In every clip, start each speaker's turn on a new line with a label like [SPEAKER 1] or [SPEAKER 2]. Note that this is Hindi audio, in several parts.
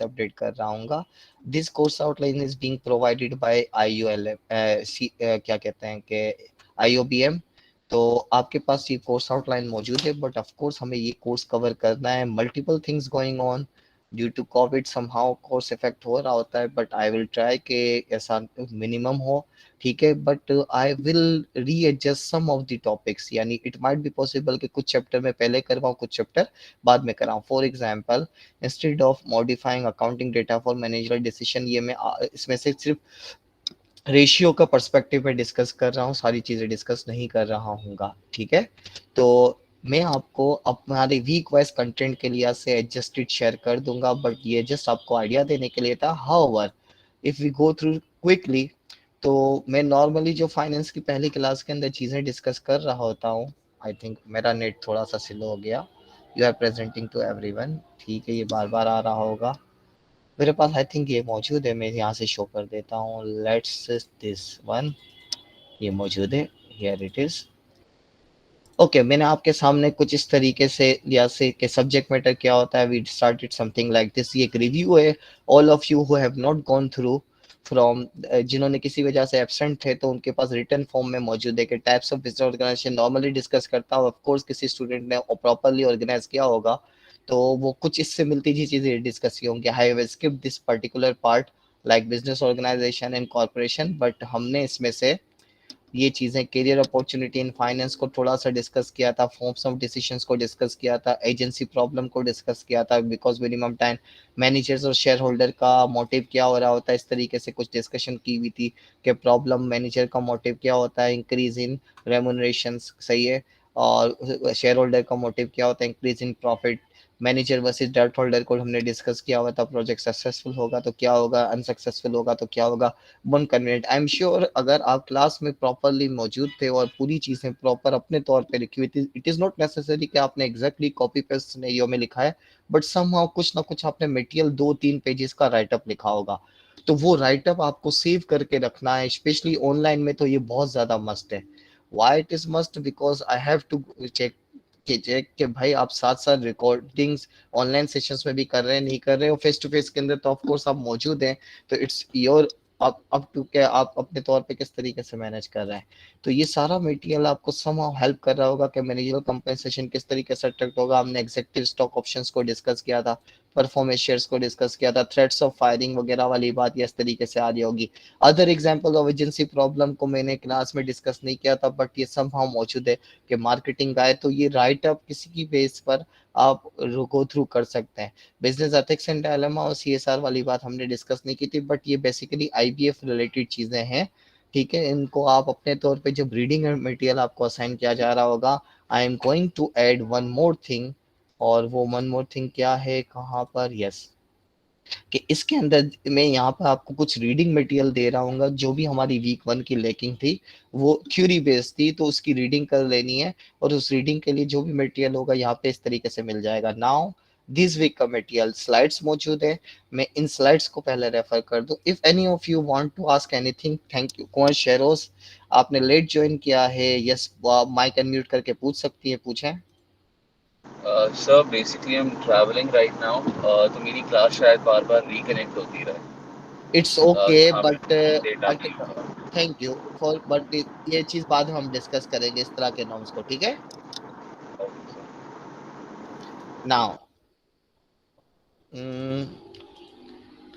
[SPEAKER 1] अपडेट कर रहा हूँ। This course outline is being provided by IULM, क्या कहते हैं कि IOBM। तो आपके पास ये कोर्स आउटलाइन मौजूद है, बट ऑफ कोर्स हमें ये कोर्स कवर करना है। Multiple things going on due to COVID, somehow course effect हो रहा होता है, बट आई विल ट्राई कि ऐसा मिनिमम हो, ठीक है। But I will readjust some of the topics, यानी इट माइट बी पॉसिबल कि कुछ चैप्टर में पहले करवाऊँ, कुछ चैप्टर बाद में कराऊँ। For example, instead of modifying accounting data for managerial decision, ये मैं इसमें से सिर्फ रेशियो का पर्सपेक्टिव में डिस्कस कर रहा हूँ, सारी चीजें डिस्कस नहीं कर रहा हूँगा, ठीक है। तो मैं आपको हमारे वीक वाइज कंटेंट के लिए से एडजस्टेड शेयर कर दूंगा, बट ये जस्ट आपको आइडिया देने के लिए था। However, if we go through quickly, तो मैं नॉर्मली जो फाइनेंस की पहली क्लास के अंदर चीजें डिस्कस कर रहा होता हूँ। आई थिंक मेरा नेट थोड़ा सा स्लो हो गया। You are presenting to everyone, ठीक है, ये बार बार आ रहा होगा मेरे पास। आई थिंक ये मौजूद है, मैं यहाँ से शो कर देता हूँ। लेट्स दिस वन, ये मौजूद है, हियर इट इज। ओके, मैंने आपके सामने कुछ इस तरीके से लिया से कि सब्जेक्ट मैटर क्या होता है। We started something like this, ये एक रिव्यू है। All of you who have not gone through from, जिन्होंने किसी वजह से एब्सेंट थे, तो उनके पास रिटर्न फॉर्म में मौजूद है कि types of business organization normally discuss करता हूँ। ऑफ कोर्स किसी स्टूडेंट ने प्रॉपरली ऑर्गेनाइज किया होगा, तो वो कुछ इससे मिलती जी चीजें डिस्कस की होंगी। I have skipped this particular part like business organization and corporation, but हमने इसमें से ये चीजें, करियर अपॉर्चुनिटी इन फाइनेंस को थोड़ा सा डिस्कस किया था, फॉर्म्स ऑफ डिसीजंस को डिस्कस किया था, एजेंसी प्रॉब्लम को डिस्कस किया था, बिकॉज मिनिमम टाइम मैनेजर्स और शेयर होल्डर का मोटिव क्या हो रहा होता है, इस तरीके से कुछ डिस्कशन की हुई थी कि प्रॉब्लम मैनेजर का मोटिव क्या होता है, इंक्रीज इन रेमुनरेशन, सही है, और शेयर होल्डर का मोटिव क्या होता है, increase in profit. Manager versus debt holder को हमने डिस्कस किया हुआ था, प्रोजेक्ट सक्सेसफुल होगा तो क्या होगा, अनसक्सेसफुल होगा तो क्या होगा, one convenient. I am sure अगर आप क्लास में प्रॉपरली मौजूद थे और पूरी चीजें प्रॉपर अपने तौर पे लिखी हुई थी, इट इज नॉट नेसेसरी कि आपने एग्जैक्टली कॉपी पेस्ट सिनेरियो में लिखा है, बट समहाउ कुछ ना कुछ आपने मटेरियल 2-3 पेजेस का राइटअप लिखा होगा। तो वो राइटअप आपको सेव करके रखना है, स्पेशली ऑनलाइन में तो ये बहुत ज्यादा मस्ट है। Why it is must, because I have to check कि भाई आप साथ साथ रिकॉर्डिंग्स ऑनलाइन सेशंस में भी कर रहे हैं, नहीं कर रहे हो, फेस टू फेस के अंदर तो ऑफ कोर्स आप मौजूद हैं। तो इट्स योर अप टू के आप अपने तौर पे किस तरीके से मैनेज कर रहे हैं। तो ये सारा मटेरियल आपको समहाउ हेल्प कर रहा होगा कि मैनेजरल कंपनसेशन किस तरीके से अट्रैक्ट होगा। हमने एग्जेक्टिव स्टॉक ऑप्शंस को डिस्कस किया था, परफॉर्मेंस शेयर्स को डिस्कस किया था, थ्रेट्स ऑफ फायरिंग वगैरह वाली बात ये इस तरीके से आ रही होगी। Other example of agency problem को मैंने क्लास में डिस्कस नहीं किया था, बट ये समहाउ मौजूद है कि मार्केटिंग आए तो ये राइट अप किसी की बेस पर आप गो थ्रू कर सकते हैं। बिजनेस एथिक्स एंड डायलेमा और CSR वाली बात हमने डिस्कस नहीं की थी, बट ये बेसिकली IBF रिलेटेड चीजें हैं, ठीक है। इनको आप अपने तौर पे जब रीडिंग मटेरियल आपको असाइन किया जा रहा होगा, I am going to add one more thing. और वो वन मोर थिंग क्या है, कहाँ पर, यस, कि इसके अंदर मैं यहाँ पर आपको कुछ रीडिंग मटेरियल दे रहा हूँ। जो भी हमारी वीक 1 की लैकिंग थी वो थ्योरी बेस्ड थी, तो उसकी रीडिंग कर लेनी है, और उस रीडिंग के लिए जो भी मटेरियल होगा यहाँ पे इस तरीके से मिल जाएगा। नाउ दिस वीक का मटेरियल स्लाइड्स मौजूद है, मैं इन स्लाइड्स को पहले रेफर कर दूं। If any of you want to ask anything, thank you. Kunwar Sheroz, आपने लेट ज्वाइन किया है, यस, माइक अनम्यूट करके पूछ सकती है, पूछें।
[SPEAKER 2] Sir basically I am travelling right now, तो मेरी क्लास शायद बार बार रिकनेक्ट होती रहे।
[SPEAKER 1] इट्स ओके,
[SPEAKER 2] जहाँ पे
[SPEAKER 1] बट
[SPEAKER 2] डेटा
[SPEAKER 1] बट
[SPEAKER 2] नहीं था।
[SPEAKER 1] थैंक यू फॉर, बट ये चीज बाद में हम डिस्कस करेंगे इस तरह के नॉर्म्स को, ठीक है।
[SPEAKER 2] Okay sir.
[SPEAKER 1] नाउ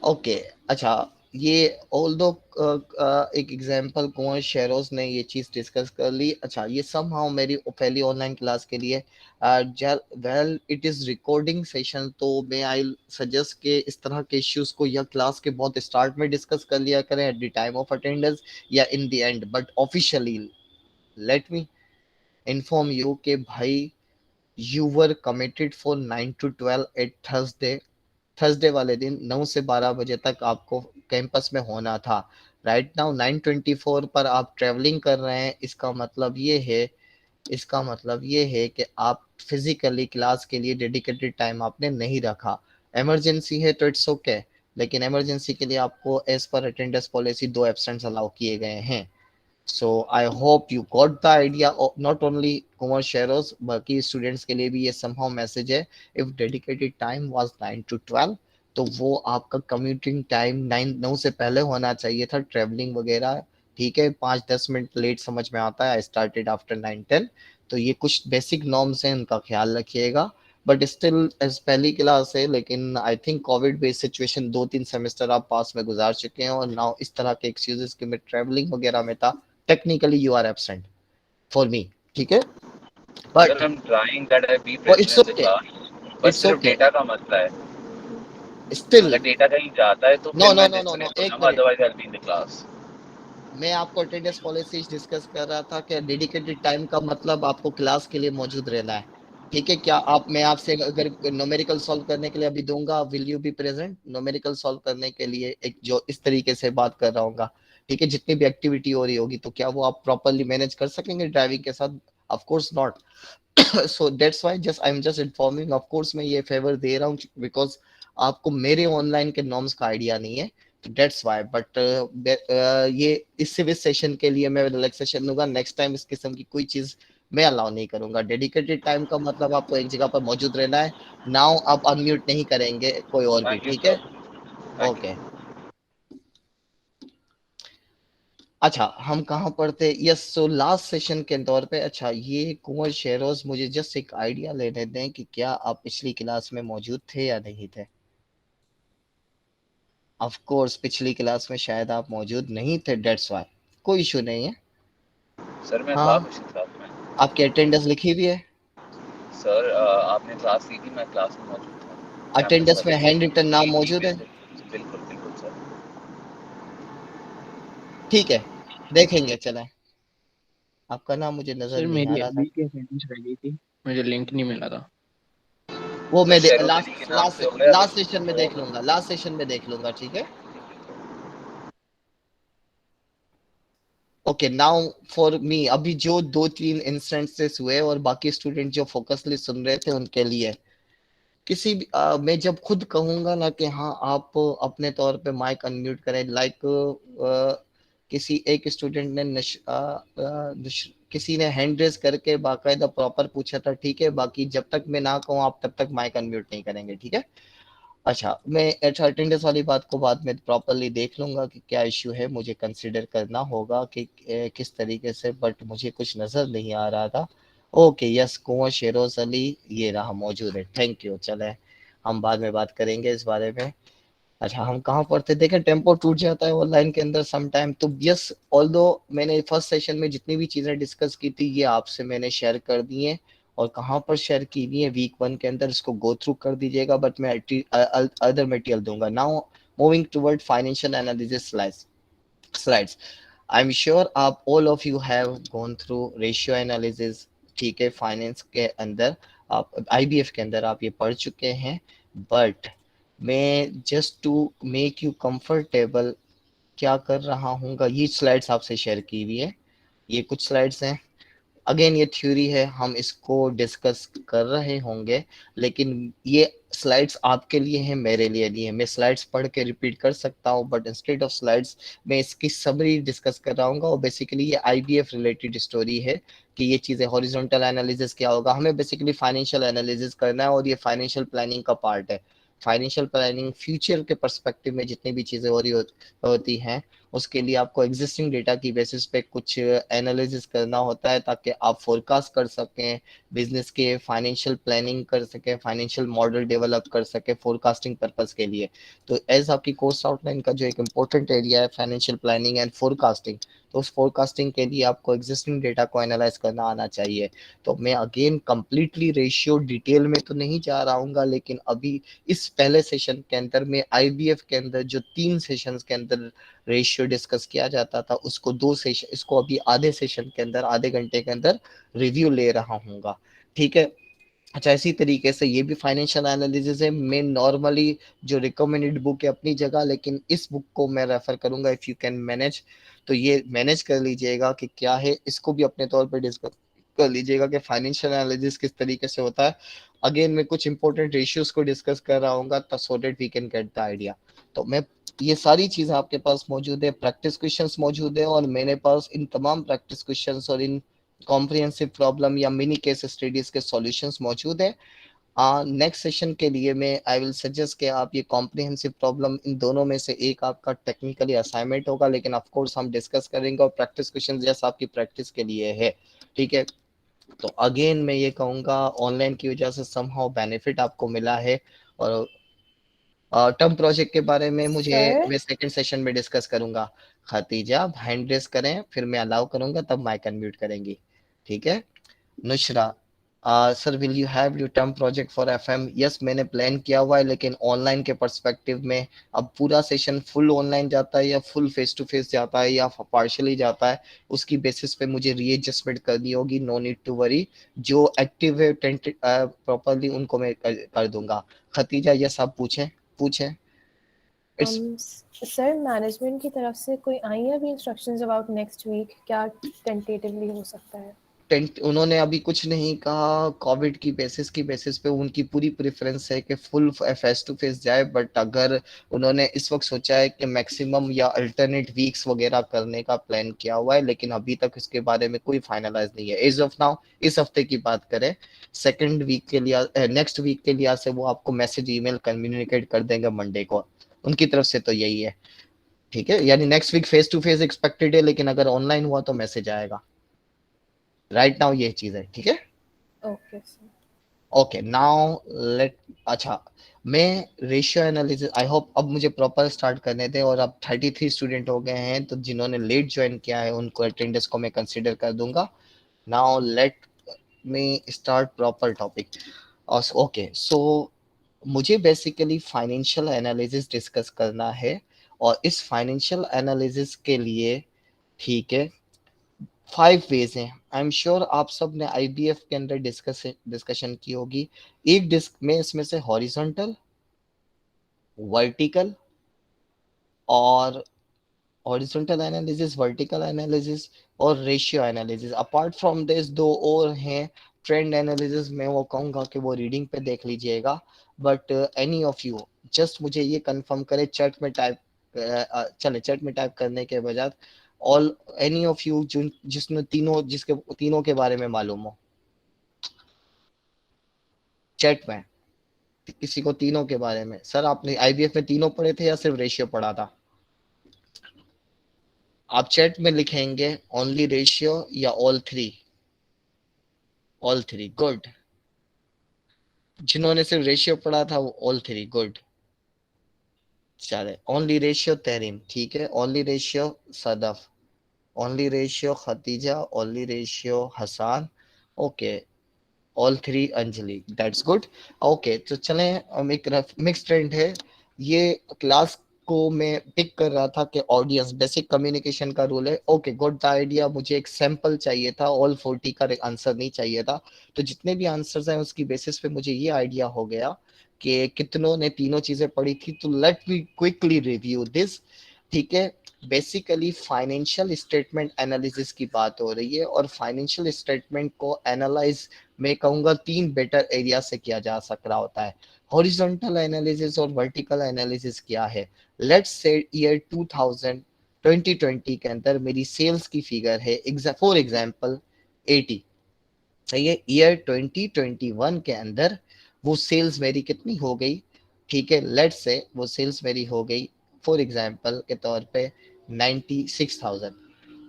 [SPEAKER 1] ओके, अच्छा, ये ऑल दो एक एग्जांपल कुंवर शेरोज ने ये चीज डिस्कस कर ली। अच्छा, ये समहाउ मेरी पहली ऑनलाइन क्लास के लिए well it is recording session, तो मैं आई सजेस्ट के इस तरह के इश्यूज को या क्लास के बहुत स्टार्ट में डिस्कस कर लिया करें at the time of attendance या in the end, but officially let me inform you के भाई, you were committed for 9 to 12 at Thursday. Thursday वाले दिन 9 से 12 बजे तक आपको कैंपस में होना था। राइट नाउ 9:24 पर आप ट्रेवलिंग कर रहे हैं, इसका मतलब ये है कि आप फिजिकली क्लास के लिए डेडिकेटेड टाइम आपने नहीं रखा। इमरजेंसी है तो इट्स ओके, लेकिन इमरजेंसी के लिए आपको as per attendance policy 2 absents allow किए गए हैं। So I hope you got the idea of not only commerce sharers, बाकी students के लिए भी ये somehow message है। If dedicated time was 9 to 12, तो वो आपका कम्यूटिंग टाइम 9 से पहले होना चाहिए था, ट्रेवलिंग वगैरह। ठीक है, 5-10 मिनट लेट समझ में आता है, आई स्टार्टेड आफ्टर 9-10। तो ये कुछ बेसिक नॉर्म्स हैं, उनका ख्याल रखिएगा। बट स्टिल एज पहली क्लास है, लेकिन I think Covid based situation 2-3 semester आप पास में गुजार चुके हैं, और नाउ इस तरह के एक्सक्यूजेस कि मैं ट्रेवलिंग वगैरह में था, technically you are absent for me. ठीक है,
[SPEAKER 2] sir
[SPEAKER 1] but
[SPEAKER 2] I am trying that I be
[SPEAKER 1] वो
[SPEAKER 2] present
[SPEAKER 1] it's
[SPEAKER 2] in the
[SPEAKER 1] okay,
[SPEAKER 2] class, बस
[SPEAKER 1] इट्स
[SPEAKER 2] सिर्फ
[SPEAKER 1] ओके
[SPEAKER 2] डेटा का मसला है।
[SPEAKER 1] स्टिल।
[SPEAKER 2] अगर डेटा कहीं जाता है तो
[SPEAKER 1] नो
[SPEAKER 2] फिर
[SPEAKER 1] नो
[SPEAKER 2] मैं
[SPEAKER 1] नो नो नो,
[SPEAKER 2] डिस्कनेक्ट हो
[SPEAKER 1] एक
[SPEAKER 2] जाऊंगा,
[SPEAKER 1] minute.
[SPEAKER 2] Otherwise I will be in the class.
[SPEAKER 1] मैं आपको अटेंडेंस पॉलिसी डिस्कस कर रहा था कि डेडिकेटेड टाइम का मतलब आपको क्लास के लिए मौजूद रहना है। ठीक है, क्या आप, मैं आपसे अगर न्यूमेरिकल सॉल्व करने के लिए अभी दूंगा, will you be present numerical solve करने के लिए, एक जो इस तरीके से बात कर रहा हूँ। ठीक है, जितनी भी एक्टिविटी हो रही होगी, तो क्या वो आप प्रॉपरली मैनेज कर सकेंगे ड्राइविंग के साथ? Of course not. So that's why just I am just informing. Of course मैं ये फेवर दे रहा हूँ बिकॉज आपको मेरे ऑनलाइन के नॉर्म्स का आइडिया नहीं है, दैट्स व्हाई। बट ये इस सिविल सेशन के लिए मैं रिलैक्सेशन दूंगा, नेक्स्ट टाइम इस किस्म की कोई चीज मैं अलाउ नहीं करूंगा। डेडिकेटेड टाइम का मतलब आपको एक जगह पर मौजूद रहना है। नाउ आप अनम्यूट नहीं करेंगे कोई और भी,
[SPEAKER 2] थैंक यू
[SPEAKER 1] ठीक है?
[SPEAKER 2] Sir, thank you.
[SPEAKER 1] ओके। अच्छा, हम कहाँ पढ़ते? यस, सो लास्ट सेशन के तौर पे, अच्छा ये कुंवर शेरोज, मुझे जस्ट एक आइडिया लेने दें कि क्या आप पिछली क्लास में मौजूद थे या नहीं थे। ऑफ कोर्स पिछली क्लास में शायद आप मौजूद नहीं थे, डेट्स व्हाई। कोई इशू नहीं है।
[SPEAKER 2] सर मैं था
[SPEAKER 1] हाँ,
[SPEAKER 2] पिछली क्लास में।
[SPEAKER 1] आपकी अटेंडेंस लिखी हुई है?
[SPEAKER 2] सर आपने क्लास ली थी, मैं क्लास में मौजूद था, कैंपस
[SPEAKER 1] अटेंडेंस में
[SPEAKER 2] वाले
[SPEAKER 1] हैंड रिटन नाम
[SPEAKER 2] जी जी
[SPEAKER 1] मौजूद है?
[SPEAKER 2] बिल्कुल बिल्कुल बिल्कुल सर।
[SPEAKER 1] ठीक है, देखेंगे, चलें। आपका नाम मुझे नजर
[SPEAKER 3] सर
[SPEAKER 1] नहीं आ
[SPEAKER 3] मेरी
[SPEAKER 1] रहा था।
[SPEAKER 3] अभी की अटेंडेंस रह गई थी, मुझे लिंक नहीं मिला था।
[SPEAKER 1] वो
[SPEAKER 2] सर
[SPEAKER 1] मैं
[SPEAKER 2] शेरोज अली के
[SPEAKER 1] लास्ट
[SPEAKER 2] नाम से
[SPEAKER 1] लास्ट
[SPEAKER 2] हो गया
[SPEAKER 1] लास्ट सेशन में
[SPEAKER 2] फिर
[SPEAKER 1] देख
[SPEAKER 2] और
[SPEAKER 1] लूंगा, लास्ट सेशन में देख लूंगा, ठीक है। ओके, नाउ फॉर मी, अभी जो 2-3 इंस्टेंसेस हुए और बाकी स्टूडेंट जो फोकसली सुन रहे थे उनके लिए, किसी भी मैं जब खुद कहूंगा ना कि हाँ आप अपने तौर पे माइक अनम्यूट करें, लाइक किसी एक स्टूडेंट ने किसी ने हैंड रेज करके बाकायदा प्रॉपर पूछा था, ठीक है, बाकी जब तक मैं ना कहूँ आप तब तक माइक अनम्यूट नहीं करेंगे, ठीक है। अच्छा, मैं अच्छा अटेंडेंस वाली बात को बाद में प्रॉपरली देख लूंगा कि क्या इश्यू है, मुझे कंसिडर करना होगा कि किस तरीके से, बट मुझे कुछ नजर नहीं आ रहा था। ओके, यस, कुंवर शेरोज अली ये रहा, मौजूद है, थैंक यू। चले, हम बाद में बात करेंगे इस बारे में। अच्छा, हम कहाँ पर थे? देखें, टेम्पो टूट जाता है ऑनलाइन के अंदर सम टाइम, तो यस, ऑल्दो मैंने फर्स्ट सेशन में जितनी भी चीजें डिस्कस की थी ये आपसे मैंने शेयर कर दी हैं। और कहाँ पर शेयर की हुई है, वीक 1 के अंदर, इसको गो थ्रू कर दीजिएगा, बट मैं अदर मटेरियल दूंगा। Now moving toward financial analysis slides. I am sure आप all of you have gone through ratio analysis, ठीक है, फाइनेंस के अंदर, आप आईबीएफ के अंदर आप ये पढ़ चुके हैं। बट मैं just to make you comfortable क्या कर रहा हूँ, ये स्लाइड्स आपसे शेयर की हुई है, ये कुछ स्लाइड्स हैं। अगेन ये थ्योरी है, हम इसको डिस्कस कर रहे होंगे, लेकिन ये स्लाइड्स आपके लिए हैं, मेरे लिए नहीं है। मैं स्लाइड्स पढ़ के रिपीट कर सकता हूँ, बट इंस्टेड ऑफ स्लाइड्स मैं इसकी समरी डिस्कस कर रहा हूँ। और बेसिकली ये आईबीएफ रिलेटेड स्टोरी है कि ये चीज़ें हॉरिजॉन्टल एनालिसिस क्या होगा, हमें बेसिकली फाइनेंशियल एनालिसिस करना है, और ये फाइनेंशियल प्लानिंग का पार्ट है। फाइनेंशियल प्लानिंग फ्यूचर के पर्सपेक्टिव में जितनी भी चीज़ें हो रही होती हैं, उसके लिए आपको एग्जिस्टिंग डेटा की बेसिस पे कुछ एनालिसिस करना होता है, ताकि आप फोरकास्ट कर सकें, बिजनेस के फाइनेंशियल प्लानिंग कर सकें, फाइनेंशियल मॉडल डेवलप कर सकें फोरकास्टिंग पर्पस के लिए। तो एज आपकी कोर्स आउटलाइन का जो एक इम्पोर्टेंट एरिया है फाइनेंशियल प्लानिंग एंड फोरकास्टिंग, तो उस फोरकास्टिंग के लिए आपको एग्जिस्टिंग डेटा को एनालाइज करना आना चाहिए। तो मैं अगेन कंप्लीटली रेशियो डिटेल में तो नहीं जा रहा हूँ, लेकिन अभी इस पहले सेशन के अंदर में आईबीएफ के अंदर जो 3 सेशंस के अंदर रेशियो डिस्कस किया जाता था, उसको 2 सेशन, इसको अभी आधे सेशन के अंदर, आधे घंटे के अंदर रिव्यू ले रहा हूँ, ठीक है। अच्छा, इसी तरीके से ये भी फाइनेंशियल एनालिसिस है। मैं नॉर्मली जो रिकमेंडेड बुक है अपनी जगह, लेकिन इस बुक को मैं रेफर करूंगा, इफ यू कैन मैनेज, तो ये मैनेज कर लीजिएगा कि क्या है, इसको भी अपने तौर पे डिस्कस कर लीजिएगा कि फाइनेंशियल एनालिसिस किस तरीके से होता है। अगेन मैं कुछ इंपॉर्टेंट रेशियोज को डिस्कस कर रहा हूँ, so that we can get the idea. तो मैं, ये सारी चीजें आपके पास मौजूद है, प्रैक्टिस क्वेश्चंस मौजूद है, और मेरे पास इन तमाम प्रैक्टिस क्वेश्चंस और इन कॉम्प्रिहेंसिव प्रॉब्लम या मिनी केस स्टडीज के सॉल्यूशंस मौजूद है। नेक्स्ट सेशन के लिए मैं आई विल सजेस्ट कि आप ये कॉम्प्रिहेंसिव प्रॉब्लम इन दोनों में से एक आपका टेक्निकली असाइनमेंट होगा, लेकिन ऑफ कोर्स हम डिस्कस करेंगे और प्रैक्टिस क्वेश्चन जैसा आपकी प्रैक्टिस के लिए है, ठीक है। तो अगेन मैं ये कहूँगा ऑनलाइन की वजह से समहाउ बेनिफिट आपको मिला है, और टर्म प्रोजेक्ट के बारे में मैं सेकंड सेशन में डिस्कस करूंगा। खतीजा आप हैंड रेस करें, फिर मैं अलाउ करूंगा, तब माइक अनम्यूट करेंगी, ठीक है। Nushra, sir will you have your term project for FM? Yes, मैंने प्लान किया हुआ है, लेकिन ऑनलाइन के पर्सपेक्टिव में अब पूरा सेशन फुल ऑनलाइन जाता है या फुल फेस टू फेस जाता है या पार्शली जाता है, उसकी बेसिस पे मुझे रीएडजस्टमेंट करनी होगी। नो नीड टू वरी, जो एक्टिव है प्रॉपरली उनको मैं कर दूंगा। खतीजा यस, आप पूछें पूछें।
[SPEAKER 4] सर मैनेजमेंट की तरफ से कोई आई है अभी इंस्ट्रक्शंस अबाउट नेक्स्ट वीक? क्या टेंटेटिवली हो सकता है?
[SPEAKER 1] उन्होंने अभी कुछ नहीं कहा। कोविड की बेसिस पे उनकी पूरी प्रेफरेंस है कि फुल फेस टू फेस जाए, बट अगर उन्होंने इस वक्त सोचा है कि मैक्सिमम या अल्टरनेट वीक्स वगैरह करने का प्लान किया हुआ है, लेकिन अभी तक इसके बारे में कोई फाइनलाइज नहीं है एज ऑफ नाउ। इस हफ्ते की बात करें, सेकेंड वीक के लिए, नेक्स्ट वीक के लिए से वो आपको मैसेज ईमेल कम्युनिकेट कर देंगे मंडे को, उनकी तरफ से तो यही है, ठीक है। यानी next week face to face expected है, लेकिन अगर ऑनलाइन हुआ तो मैसेज आएगा। राइट नाउ ये चीज है, ठीक है।
[SPEAKER 4] Okay sir.
[SPEAKER 1] Okay now let, अच्छा मैं रेशियो एनालिसिस, आई होप अब मुझे प्रॉपर स्टार्ट करने दें। और अब 33 स्टूडेंट हो गए हैं, तो जिन्होंने लेट ज्वाइन किया है उनको अटेंडेंस को मैं कंसीडर कर दूंगा। नाउ लेट मी start proper topic. Okay so मुझे बेसिकली फाइनेंशियल एनालिसिस डिस्कस करना है, और इस फाइनेंशियल एनालिसिस के लिए, ठीक है, 5 वेज हैं। आई एम श्योर आप सब ने आईबीएफ के अंदर डिस्कशन की होगी। एक डिस्क में इसमें से हॉरिजॉन्टल, वर्टिकल और हॉरिजॉन्टल एनालिसिस, वर्टिकल एनालिसिस और ratio analysis. Apart from this दो और हैं। ट्रेंड एनालिसिस मैं वो कहूँगा कि वो रीडिंग पे देख लीजिएगा, but any of you just मुझे ये कंफर्म करें चैट में टाइप, चले चैट में टाइप करने के बजाय ऑल एनी ऑफ यू जिसने जिसके तीनों के बारे में मालूम हो चैट में, किसी को तीनों के बारे में। सर आपने आईबीएफ में तीनों पढ़े थे या सिर्फ रेशियो पढ़ा था? आप चैट में लिखेंगे ओनली रेशियो या all three. All three, good. जिन्होंने सिर्फ रेशियो पढ़ा था वो ऑल थ्री, गुड। चले ओनली रेशियो तहरीम, ठीक है। Only ratio Sadaf, only ratio Khatija, only ratio Hasan, okay. All three Anjali, that's good. Okay तो चलें, हम एक मिक्स ट्रेंड है ये। क्लास को मैं पिक कर रहा था कि ऑडियंस बेसिक कम्युनिकेशन का रूल है। ओके गुड द आइडिया, मुझे एक सैंपल चाहिए था, ऑल 40 का आंसर नहीं चाहिए था। तो जितने भी आंसर्स हैं उसकी बेसिस पे मुझे ये आइडिया हो गया कि कितनों ने तीनों चीजें पढ़ी थी। तो let me quickly review this, ठीक है। बेसिकली फाइनेंशियल स्टेटमेंट एनालिसिस की बात हो रही है, और फाइनेंशियल स्टेटमेंट को एनालाइज मैं कहूंगा 3 बेटर एरिया से किया जा सक रहा होता है। हॉरिजॉन्टल एनालिसिस और वर्टिकल एनालिसिस क्या है? लेट्स से ईयर 2020 के अंदर मेरी सेल्स की फिगर है फॉर एग्जांपल 80, सही है। ईयर 2021 के अंदर वो सेल्स मेरी कितनी हो गई? ठीक है, लेट्स से वो सेल्स मेरी हो गई फॉर एग्जांपल के तौर पे 96,000।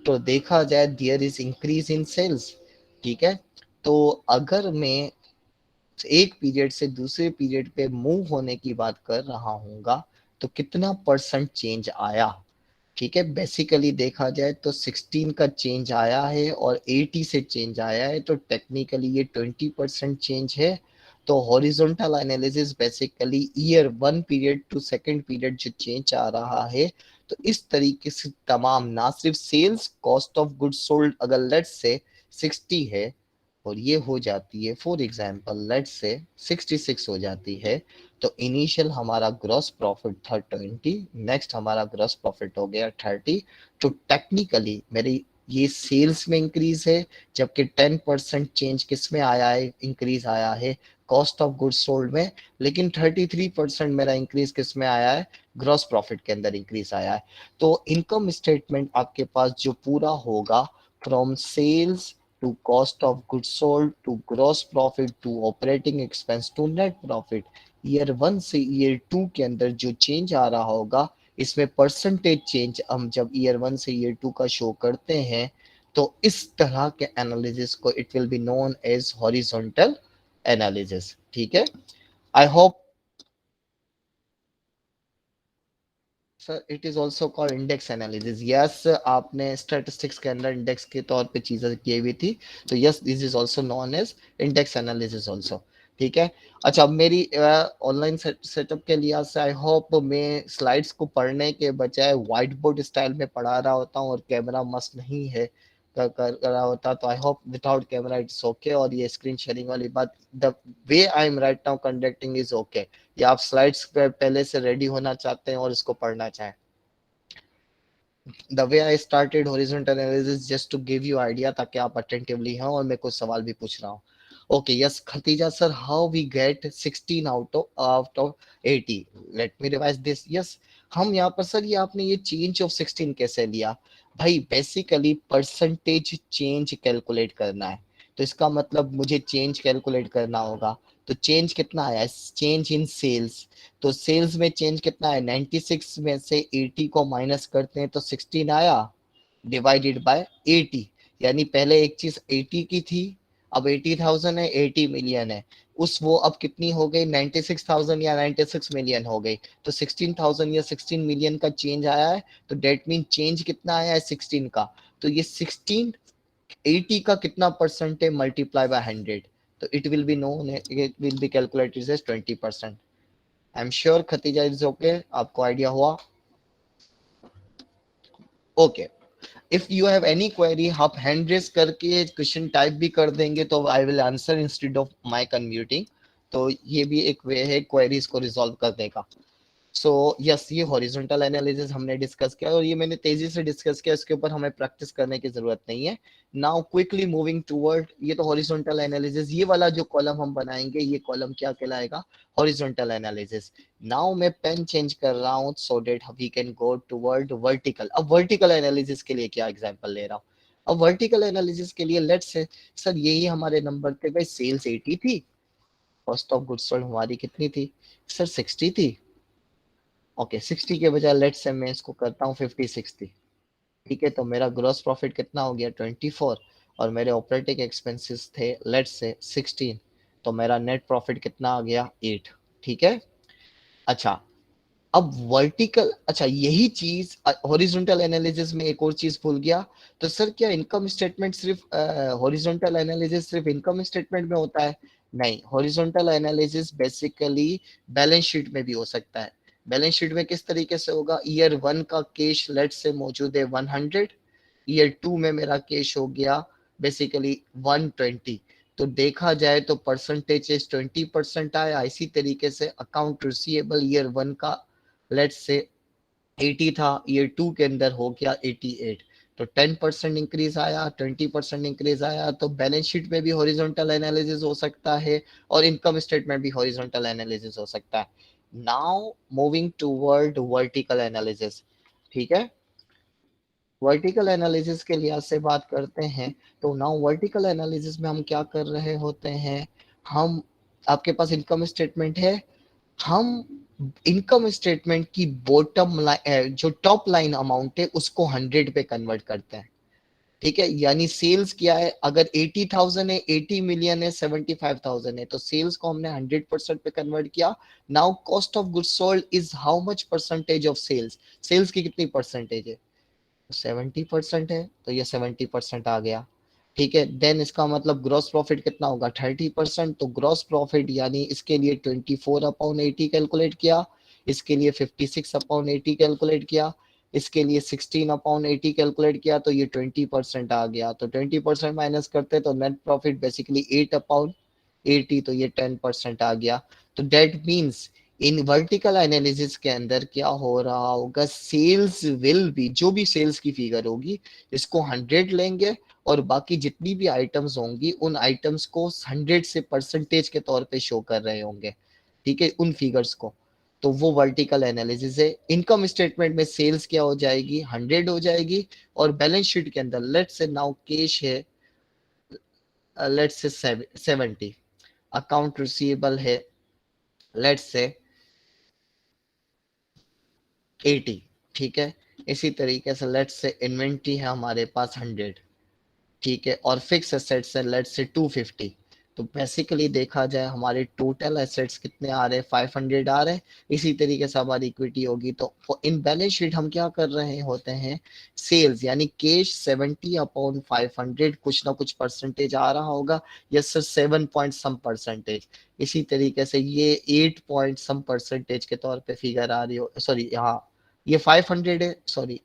[SPEAKER 1] तो देखा जाए there is increase in sales, ठीक है। तो अगर मैं एक पीरियड से दूसरे पीरियड पे मूव होने की बात कर रहा हूँगा, तो कितना परसेंट चेंज आया? ठीक है, बेसिकली देखा जाए तो 16 का चेंज आया है और 80 से चेंज आया है, तो टेक्निकली ये 20% चेंज है। तो horizontal analysis basically year 1 period to second period जो चेंज आ रहा है, तो इस तरीके से तमाम, ना सिर्फ sales, cost of goods sold अगर लेट्स से 60 है और ये हो जाती है फॉर एग्जांपल लेट्स से 66 हो जाती है, तो इनिशियल हमारा ग्रॉस प्रॉफिट था 20, नेक्स्ट हमारा ग्रॉस प्रॉफिट हो गया 30। तो टेक्निकली मेरी ये सेल्स में इंक्रीज है, जबकि 10% चेंज किस में आया है? इंक्रीज आया है कॉस्ट ऑफ गुड्स सोल्ड में। लेकिन 33% मेरा इंक्रीज किस में आया है? ग्रॉस प्रॉफिट के अंदर इंक्रीज आया है। तो इनकम स्टेटमेंट आपके पास जो पूरा होगा from sales to cost of goods sold to gross profit to operating expense to net profit। Year 1 से ईयर 2 के अंदर जो चेंज आ रहा होगा, इसमें परसेंटेज चेंज हम जब ईयर 1 से ईयर 2 का शो करते हैं, तो इस तरह के एनालिसिस को it will be known as horizontal analysis. ठीक है, I hope sir it is also called index analysis. Yes, आपने स्टैटिस्टिक्स के अंदर इंडेक्स के तौर पे चीजें की हुई थी, तो yes this is also known as index analysis also. ठीक है, अच्छा अब मेरी ऑनलाइन सेटअप के लिहाज से आई होप मैं स्लाइड्स को पढ़ने के बजाय व्हाइट बोर्ड स्टाइल में पढ़ा रहा होता हूँ और कैमरा मस्त नहीं है कर रहा होता, तो I hope without camera it's okay. और ये स्क्रीन शेयरिंग वाली बात, the way I am right now conducting is okay, या आप स्लाइड्स पे पहले से रेडी होना चाहते हैं और इसको पढ़ना चाहें। The way I started horizontal analysis just to give you idea ताकि आप attentively हों और मैं कुछ सवाल भी पूछ रहा हूँ। Okay, yes, Khatija sir, how we get 16 out of 80? Let me revise this. Yes, हम यहाँ पर सर ये आपने ये change of 16 कैसे लिया? भाई बेसिकली परसेंटेज चेंज कैलकुलेट करना है, तो इसका मतलब मुझे चेंज कैलकुलेट करना होगा। तो चेंज कितना आया? चेंज इन सेल्स, तो सेल्स में चेंज कितना है? 96 में से 80 को माइनस करते हैं तो 16 आया, डिवाइडेड बाय 80। यानी पहले एक चीज 80 की थी, अब 80,000 है, 80 मिलियन है, उस वो अब कितनी हो गई? 96,000 या 96 मिलियन हो गई। तो 16,000 या 16 मिलियन का चेंज आया है, तो डेट मीन चेंज कितना आया है? 16 का। तो ये 16 80 का कितना परसेंट है? मल्टीप्लाई बाय 100, तो it will be known, it will be calculated as 20%। I am sure Khatija is okay, आपको आइडिया हुआ? Okay, if you have any query आप हैंड रेस करके क्वेश्चन टाइप भी कर देंगे तो I will answer instead of mic unmuting, तो ये भी एक वे है क्वेरीज को रिजॉल्व करने का। सो यस, ये हॉरिजॉन्टल एनालिसिस हमने डिस्कस किया और ये मैंने तेजी से डिस्कस किया, इसके ऊपर हमें प्रैक्टिस करने की जरूरत नहीं है। नाउ क्विकली मूविंग टूवर्ड, ये तो हॉरिजॉन्टल एनालिसिस, ये वाला जो कॉलम हम बनाएंगे ये कॉलम क्या कहलाएगा? Horizontal analysis. नाउ मैं पेन चेंज कर रहा हूँ so that we can go toward vertical. अब वर्टिकल एनालिसिस के लिए क्या एग्जांपल ले रहा हूँ? अब वर्टिकल एनालिसिस के लिए लेट्स से सर यही हमारे नंबर थे भाई, सेल्स 80 थी, कॉस्ट ऑफ गुड्स सोल्ड हमारी कितनी थी सर? 60 थी। ओके, 60 के बजाय लेट्स से मैं इसको करता हूँ 50 60। ठीक है, तो मेरा ग्रॉस प्रॉफिट कितना हो गया? 24, और मेरे ऑपरेटिंग एक्सपेंसेस थे लेट्स से 16, तो मेरा नेट प्रॉफिट कितना आ गया? 8। ठीक है, अच्छा अब वर्टिकल, अच्छा यही चीज हॉरिजॉन्टल एनालिसिस में एक और चीज भूल गया, तो सर क्या इनकम स्टेटमेंट सिर्फ हॉरिजॉन्टल एनालिसिस सिर्फ इनकम स्टेटमेंट में होता है? नहीं, horizontal analysis basically balance sheet में भी हो सकता है। बैलेंस शीट में किस तरीके से होगा? ईयर 1 का कैश लेट से मौजूद है 100, ईयर 2 में मेरा कैश हो गया बेसिकली 120, तो देखा जाए तो परसेंटेज 20% आया। इसी तरीके से अकाउंट रिसीवेबल ईयर 1 का लेट्स से 80 था, ईयर 2 के अंदर हो गया 88, तो 10% इंक्रीज आया, 20% इंक्रीज आया। तो बैलेंस शीट में भी हॉरिजॉन्टल एनालिसिस हो सकता है और इनकम स्टेटमेंट भी हॉरिजॉन्टल एनालिसिस हो सकता है। Now moving toward vertical analysis. ठीक है, वर्टिकल एनालिसिस के लिहाज से बात करते हैं, तो नाउ वर्टिकल एनालिसिस में हम क्या कर रहे होते हैं? हम, आपके पास इनकम स्टेटमेंट है, हम इनकम स्टेटमेंट की बॉटम लाइन जो टॉप लाइन अमाउंट है उसको 100 पे कन्वर्ट करते हैं। ठीक है, यानी सेल्स क्या है? अगर 80,000 है, 80 मिलियन है, 75,000 है, तो सेल्स को हमने 100% पे कन्वर्ट किया। Now cost of goods sold is how much percentage of sales? Sales की कितनी परसेंटेज है? 70% है, तो ये 70% आ गया। ठीक है, देन इसका मतलब ग्रॉस प्रॉफिट कितना होगा? 30%, तो ग्रॉस प्रॉफिट यानी इसके लिए 24/80 कैलकुलेट किया, इसके लिए 56/80 कैलकुलेट किया, इसके लिए 16/80 कैलकुलेट किया, तो ये 20% आ गया। तो 20% माइनस करते तो नेट प्रॉफिट बेसिकली 8/80, तो ये 10% आ गया। तो that means in vertical analysis के अंदर क्या हो रहा होगा? सेल्स विल बी, जो भी सेल्स की फिगर होगी इसको 100 लेंगे और बाकी जितनी भी आइटम्स होंगी उन आइटम्स को 100 से परसेंटेज के तौर पे शो कर रहे होंगे। ठीक है, उन फिगर्स को, तो वो वर्टिकल एनालिसिस है। इनकम स्टेटमेंट में सेल्स क्या हो जाएगी? 100 हो जाएगी, और बैलेंस शीट के अंदर लेट्स से नाउ कैश है लेट्स से 70, अकाउंट रिसीवेबल है लेट्स से 80, ठीक है। इसी तरीके से लेट्स से इन्वेंट्री है हमारे पास 100, ठीक है, और फिक्स एसेट्स है लेट्स से 250। तो बेसिकली देखा जाए हमारे टोटल एसेट्स कितने आ रहे हैं, 500 आ रहे हैं। इसी तरीके से हमारी इक्विटी होगी। तो इन बैलेंस शीट हम क्या कर रहे होते हैं, सेल्स यानी कैश 70 अपॉन 500, कुछ ना कुछ परसेंटेज आ रहा होगा। Yes sir, 7 point some percentage. इसी तरीके से ये 8 पॉइंट सम परसेंटेज के तौर पे फिगर आ रही हो, सॉरी हाँ ये 500 है, सॉरी।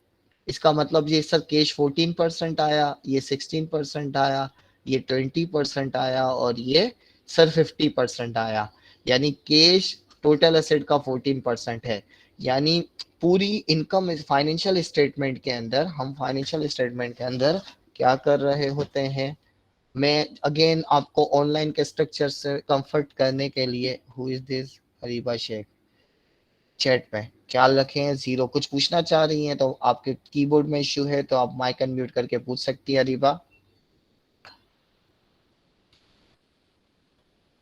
[SPEAKER 1] इसका मतलब ये सर कैश 14% आया, ये 16% आया, ये 20% आया, और ये सर 50% आया। यानी कैश टोटल एसेट का 14% है। यानी पूरी इनकम फाइनेंशियल स्टेटमेंट के अंदर, हम फाइनेंशियल स्टेटमेंट के अंदर क्या कर रहे होते हैं। मैं अगेन आपको ऑनलाइन के स्ट्रक्चर से कंफर्ट करने के लिए, who is this Hariba Shaikh, chat में ख्याल रखें, जीरो कुछ पूछना चाह रही हैं तो आपके कीबोर्ड में इश्यू है तो आप माइक अनम्यूट करके पूछ सकती है Areeba.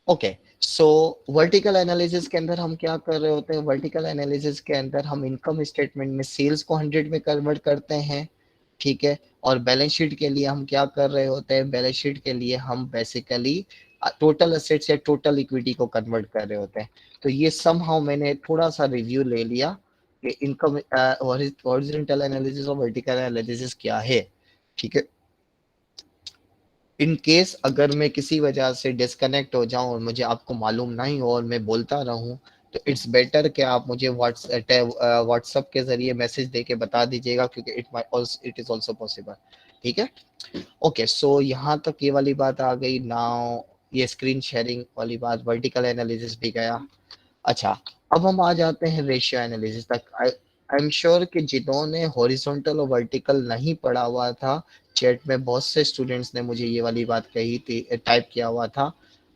[SPEAKER 1] Okay, so vertical analysis के अंदर हम क्या कर रहे होते हैं, वर्टिकल एनालिसिस के अंदर हम इनकम स्टेटमेंट में सेल्स को 100 में कन्वर्ट करते हैं, ठीक है। और बैलेंस शीट के लिए हम क्या कर रहे होते हैं, बैलेंस शीट के लिए हम बेसिकली टोटल एसेट्स या टोटल इक्विटी को कन्वर्ट कर रहे होते हैं। तो ये समहाउ मैंने थोड़ा सा रिव्यू ले लिया कि इनकम हॉरिजॉन्टल एनालिसिस और वर्टिकल एनालिसिस क्या है, ठीक है। इन केस अगर मैं किसी वजह से डिस्कनेक्ट हो जाऊं और मुझे आपको मालूम नहीं हो और मैं बोलता रहूं, तो इट्स बेटर कि आप मुझे व्हाट्सएप के जरिए मैसेज देके बता दीजिएगा, क्योंकि इट इज ऑल्सो पॉसिबल, ठीक है। ओके, सो यहाँ तक ये वाली बात आ गई। नाउ ये स्क्रीन शेयरिंग वाली बात, वर्टिकल एनालिसिस भी गया। अच्छा, अब हम आ जाते हैं रेशियो एनालिसिस तक। आई एम श्योर कि जिन्होंने हॉरिजॉन्टल और वर्टिकल नहीं पढ़ा हुआ था, चैट में बहुत से स्टूडेंट्स ने मुझे ये वाली बात कही थी, टाइप किया हुआ था।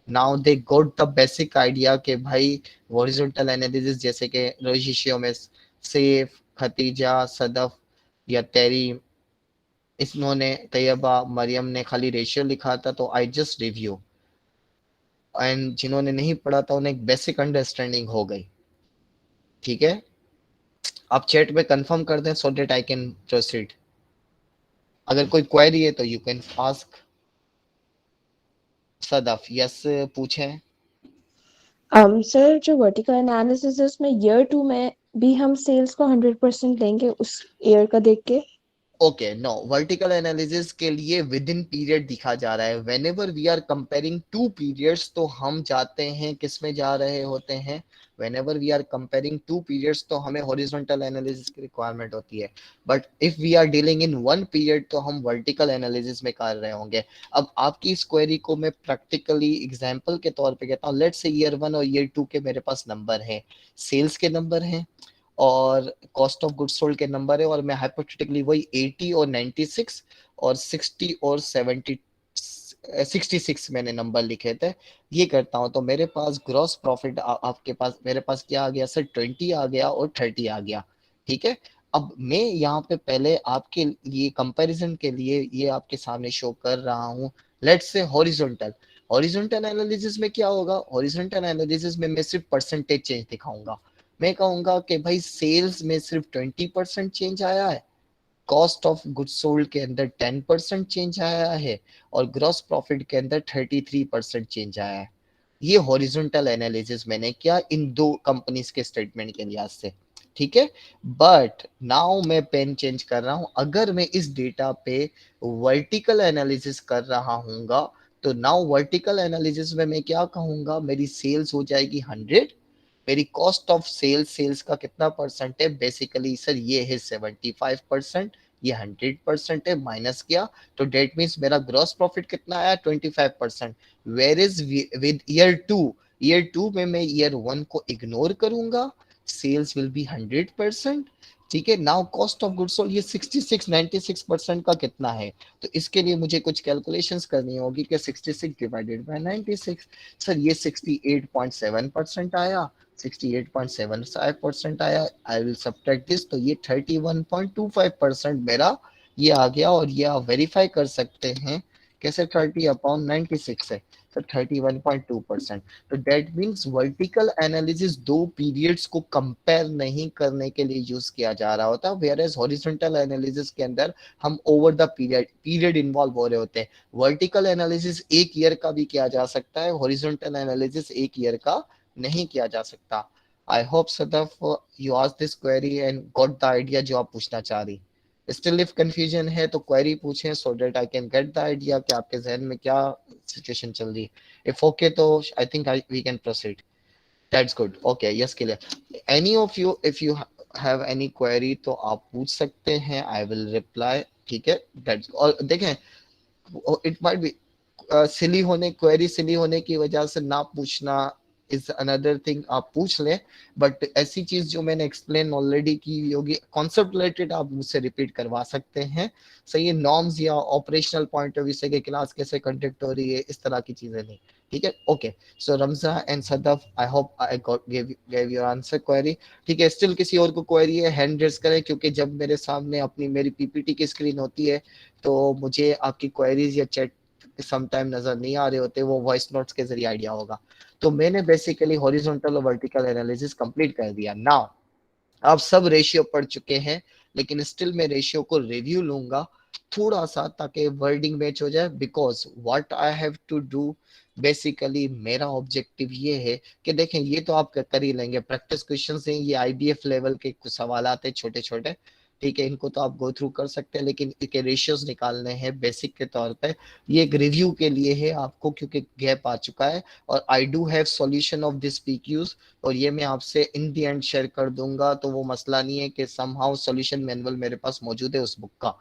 [SPEAKER 1] Now they got the basic idea कि भाई हॉरिजॉन्टल एनालिसिस जैसे कि रेशियो में सेफ, खतीजा, सदफ या तेरी, इन्होंने तैयबा, मरियम ने खाली रेशियो लिखा था, तो आई जस्ट रिव्यू। एंड जिन्होंने नहीं पढ़ा था उन्हें एक बेसिक अंडरस्टैंडिंग हो गई, ठीक है। आप चैट में कंफर्म कर दें so that I can proceed. अगर कोई क्वेरी है तो you can ask. Sadaf, yes पूछें।
[SPEAKER 5] सर जो वर्टिकल एनालिसिस है उसमें ईयर 2 में भी हम सेल्स को 100% लेंगे उस ईयर का देख के।
[SPEAKER 1] ओके, नो, वर्टिकल एनालिसिस के लिए विद इन पीरियड दिखा जा रहा है। Whenever we are comparing two periods तो हम जाते हैं किस में जा रहे होते हैं, whenever we are comparing two periods तो हमें हॉरिजॉन्टल एनालिसिस की रिक्वायरमेंट होती है। But if we are dealing in one period तो हम वर्टिकल एनालिसिस में कर रहे होंगे। अब आपकी इस क्वेरी को मैं प्रैक्टिकली एग्जाम्पल के तौर पे कहता हूँ। लेट्स से ईयर 1 और ईयर 2 के मेरे पास नंबर है, सेल्स के नंबर हैं और कॉस्ट ऑफ गुड्स सोल्ड के नंबर है, और मैं हाइपोथेटिकली वही 80 और 96 और 60 और 66 मैंने नंबर लिखे थे, ये करता हूं। तो मेरे पास ग्रॉस प्रॉफिट आपके पास, मेरे पास क्या आ गया सर, 20 आ गया और 30 आ गया, ठीक है। अब मैं यहाँ पे पहले आपके ये कंपैरिजन के लिए ये आपके सामने शो कर रहा हूँ। Let's say horizontal, horizontal analysis में क्या होगा, हॉरिजॉन्टल एनालिसिस में मैं सिर्फ परसेंटेज चेंज दिखाऊंगा। मैं कहूंगा कि भाई सेल्स में सिर्फ 20% चेंज आया है, कॉस्ट ऑफ गुड्स सोल्ड के अंदर 10% चेंज आया है, और ग्रॉस प्रॉफिट के अंदर 33% चेंज आया है। ये हॉरिजॉन्टल एनालिसिस मैंने किया इन दो कंपनीज के स्टेटमेंट के लिहाज से, ठीक है। बट नाउ मैं पेन चेंज कर रहा हूं। अगर मैं इस डेटा पे वर्टिकल एनालिसिस कर रहा हूंगा तो नाउ वर्टिकल एनालिसिस में मैं क्या कहूंगा, मेरी सेल्स हो जाएगी 100, मेरी कॉस्ट ऑफ सेल्स, सेल्स का कितना परसेंट है, बेसिकली सर ये है 75%, ये 100% है, माइनस किया तो डेट मीन्स मेरा ग्रॉस प्रॉफिट कितना आया, 25%। Where is with year 2, year 2 में मैं ईयर 1 को इग्नोर करूंगा, सेल्स विल बी 100%, ठीक है। Now cost of goods sold ये 66 96% का कितना है, तो इसके लिए मुझे कुछ कैलकुलेशंस करनी होगी कि 66 डिवाइडेड बाय 96, सर ये 68.7% आया, 68.75% आया। आई विल सब्ट्रैक्ट दिस, तो ये 31.25% मेरा ये आ गया। और ये आप वेरीफाई कर सकते हैं कैसे 30/96 है, तो 31.2%। तो दैट मीन्स वर्टिकल एनालिसिस दो पीरियड्स को कंपेयर नहीं करने के लिए यूज किया जा रहा होता, वेयर एज हॉरिजॉन्टल एनालिसिस के अंदर हम ओवर द पीरियड इन्वॉल्व हो रहे होते हैं। वर्टिकल एनालिसिस एक ईयर का भी किया जा सकता है, हॉरिजॉन्टल एनालिसिस एक ईयर का नहीं किया जा सकता। I hope Sadaf you ask this query and got the idea जो आप पूछना चाह रही। स्टिल इफ कंफ्यूजन है तो क्वेरी पूछें so that I can get the idea कि आपके जहन में क्या सिचुएशन चल रही है। इफ ओके तो I think we can proceed. That's good, okay, yes, clear. Any of you if you have any query तो आप पूछ सकते हैं, आई विल रिप्लाई, ठीक है। दैट्स, और देखें इट माइट बी सिली होने, क्वेरी सिली होने की वजह से ना पूछना इज अनदर थिंग, आप पूछ लें, बट ऐसी चीज जो मैंने एक्सप्लेन ऑलरेडी की होगी कॉन्सेप्ट रिलेटेड आप मुझसे रिपीट करवा सकते हैं, सही है। नॉर्म्स या ऑपरेशनल पॉइंट ऑफ व्यू से कि क्लास कैसे कंडक्ट हो रही है, इस तरह की चीजें नहीं, ठीक है। Okay, so Ramza and Sadaf, I hope I got gave your answer query, ठीक है। स्टिल किसी और को क्वेरी है, हैंड रेज करें, क्योंकि जब मेरे सामने मेरी पीपीटी की स्क्रीन होती है तो मुझे आपकी क्वेरीज या चैट समटाइम नजर नहीं आ रहे होते, वो वॉइस नोट्स के जरिए आइडिया होगा। तो मैंने बेसिकली हॉरिजॉन्टल और वर्टिकल एनालिसिस कंप्लीट कर दिया। नाउ आप सब रेशियो पढ़ चुके हैं, लेकिन स्टिल मैं रेशियो को रिव्यू लूंगा थोड़ा सा, ताकि वर्डिंग मैच हो जाए, because what I have to do basically मेरा ऑब्जेक्टिव ये है कि देखें ये तो आप कर ही लेंगे, प्रैक्टिस क्वेश्चंस हैं, ये आईबीएफ लेवल के कुछ सवाल आते छोटे छोटे, ठीक है, इनको तो आप गो थ्रू कर सकते हैं, लेकिन इनके रेशियोज निकालने हैं बेसिक के तौर पे, ये एक रिव्यू के लिए है आपको, क्योंकि गैप आ चुका है। और I do have solution of this PQs, और ये मैं आपसे इन दी एंड शेयर कर दूंगा, तो वो मसला नहीं है कि समहाउ सॉल्यूशन मैनुअल मेरे पास मौजूद है उस बुक का,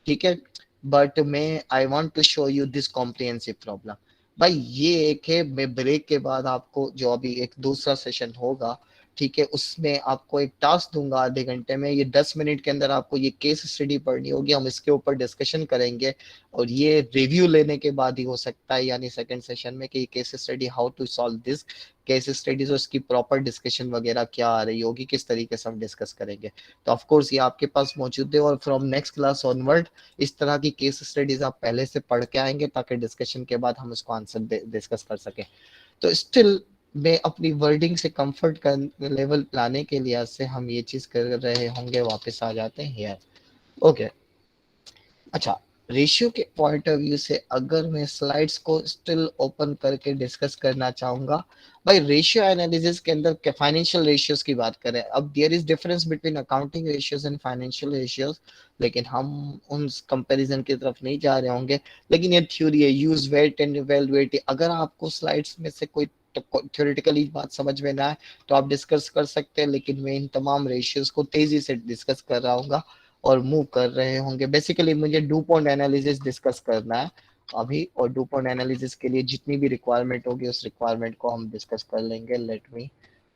[SPEAKER 1] ठीक है। बट मैं I want to show you this comprehensive problem. भाई ये एक है, मैं ब्रेक के बाद आपको जो अभी एक दूसरा सेशन होगा, ठीक है, उसमें आपको एक टास्क दूंगा आधे घंटे में, ये 10 मिनट के अंदर आपको ये केस स्टडी पढ़नी होगी, हम इसके ऊपर डिस्कशन करेंगे, और ये रिव्यू लेने के बाद ही हो सकता है, यानी सेकंड सेशन में, कि case study how to solve this case studies, और इसकी प्रॉपर डिस्कशन वगैरह क्या आ रही होगी, किस तरीके से हम डिस्कस करेंगे। तो ऑफ कोर्स ये आपके पास मौजूद है, और फ्रॉम नेक्स्ट क्लास ऑनवर्ड इस तरह की केस स्टडीज आप पहले से पढ़ के आएंगे, ताकि डिस्कशन के बाद हम उसको आंसर डिस्कस कर सकें। तो स्टिल मैं अपनी वर्डिंग से कंफर्ट का लेवल लाने के लिए से हम ये चीज कर रहे होंगे, वापस आ जाते हैं यार। ओके, अच्छा, रेशियो के पॉइंट ऑफ व्यू से अगर मैं स्लाइड्स को स्टिल ओपन करके डिस्कस करना चाहूंगा, भाई रेशियो एनालिसिस के अंदर फाइनेंशियल रेशियोज की बात करें, अब there is difference between accounting ratios and financial ratios, लेकिन हम उन कंपैरिजन की तरफ नहीं जा रहे होंगे, लेकिन ये थ्योरी है, यूज वेट एंड इवैल्यूएट। अगर आपको स्लाइड्स में से कोई थ्योरेटिकली बात समझ में ना आए तो आप डिस्कस कर सकते हैं, लेकिन मैं इन तमाम रेशियोज को तेजी से डिस्कस कर रहा हूँ और मूव कर रहे होंगे। बेसिकली मुझे डुपॉन्ट एनालिसिस डिस्कस करना है अभी, और डुपॉन्ट एनालिसिस के लिए जितनी भी रिक्वायरमेंट होगी उस रिक्वायरमेंट को हम डिस्कस कर लेंगे। लेट मी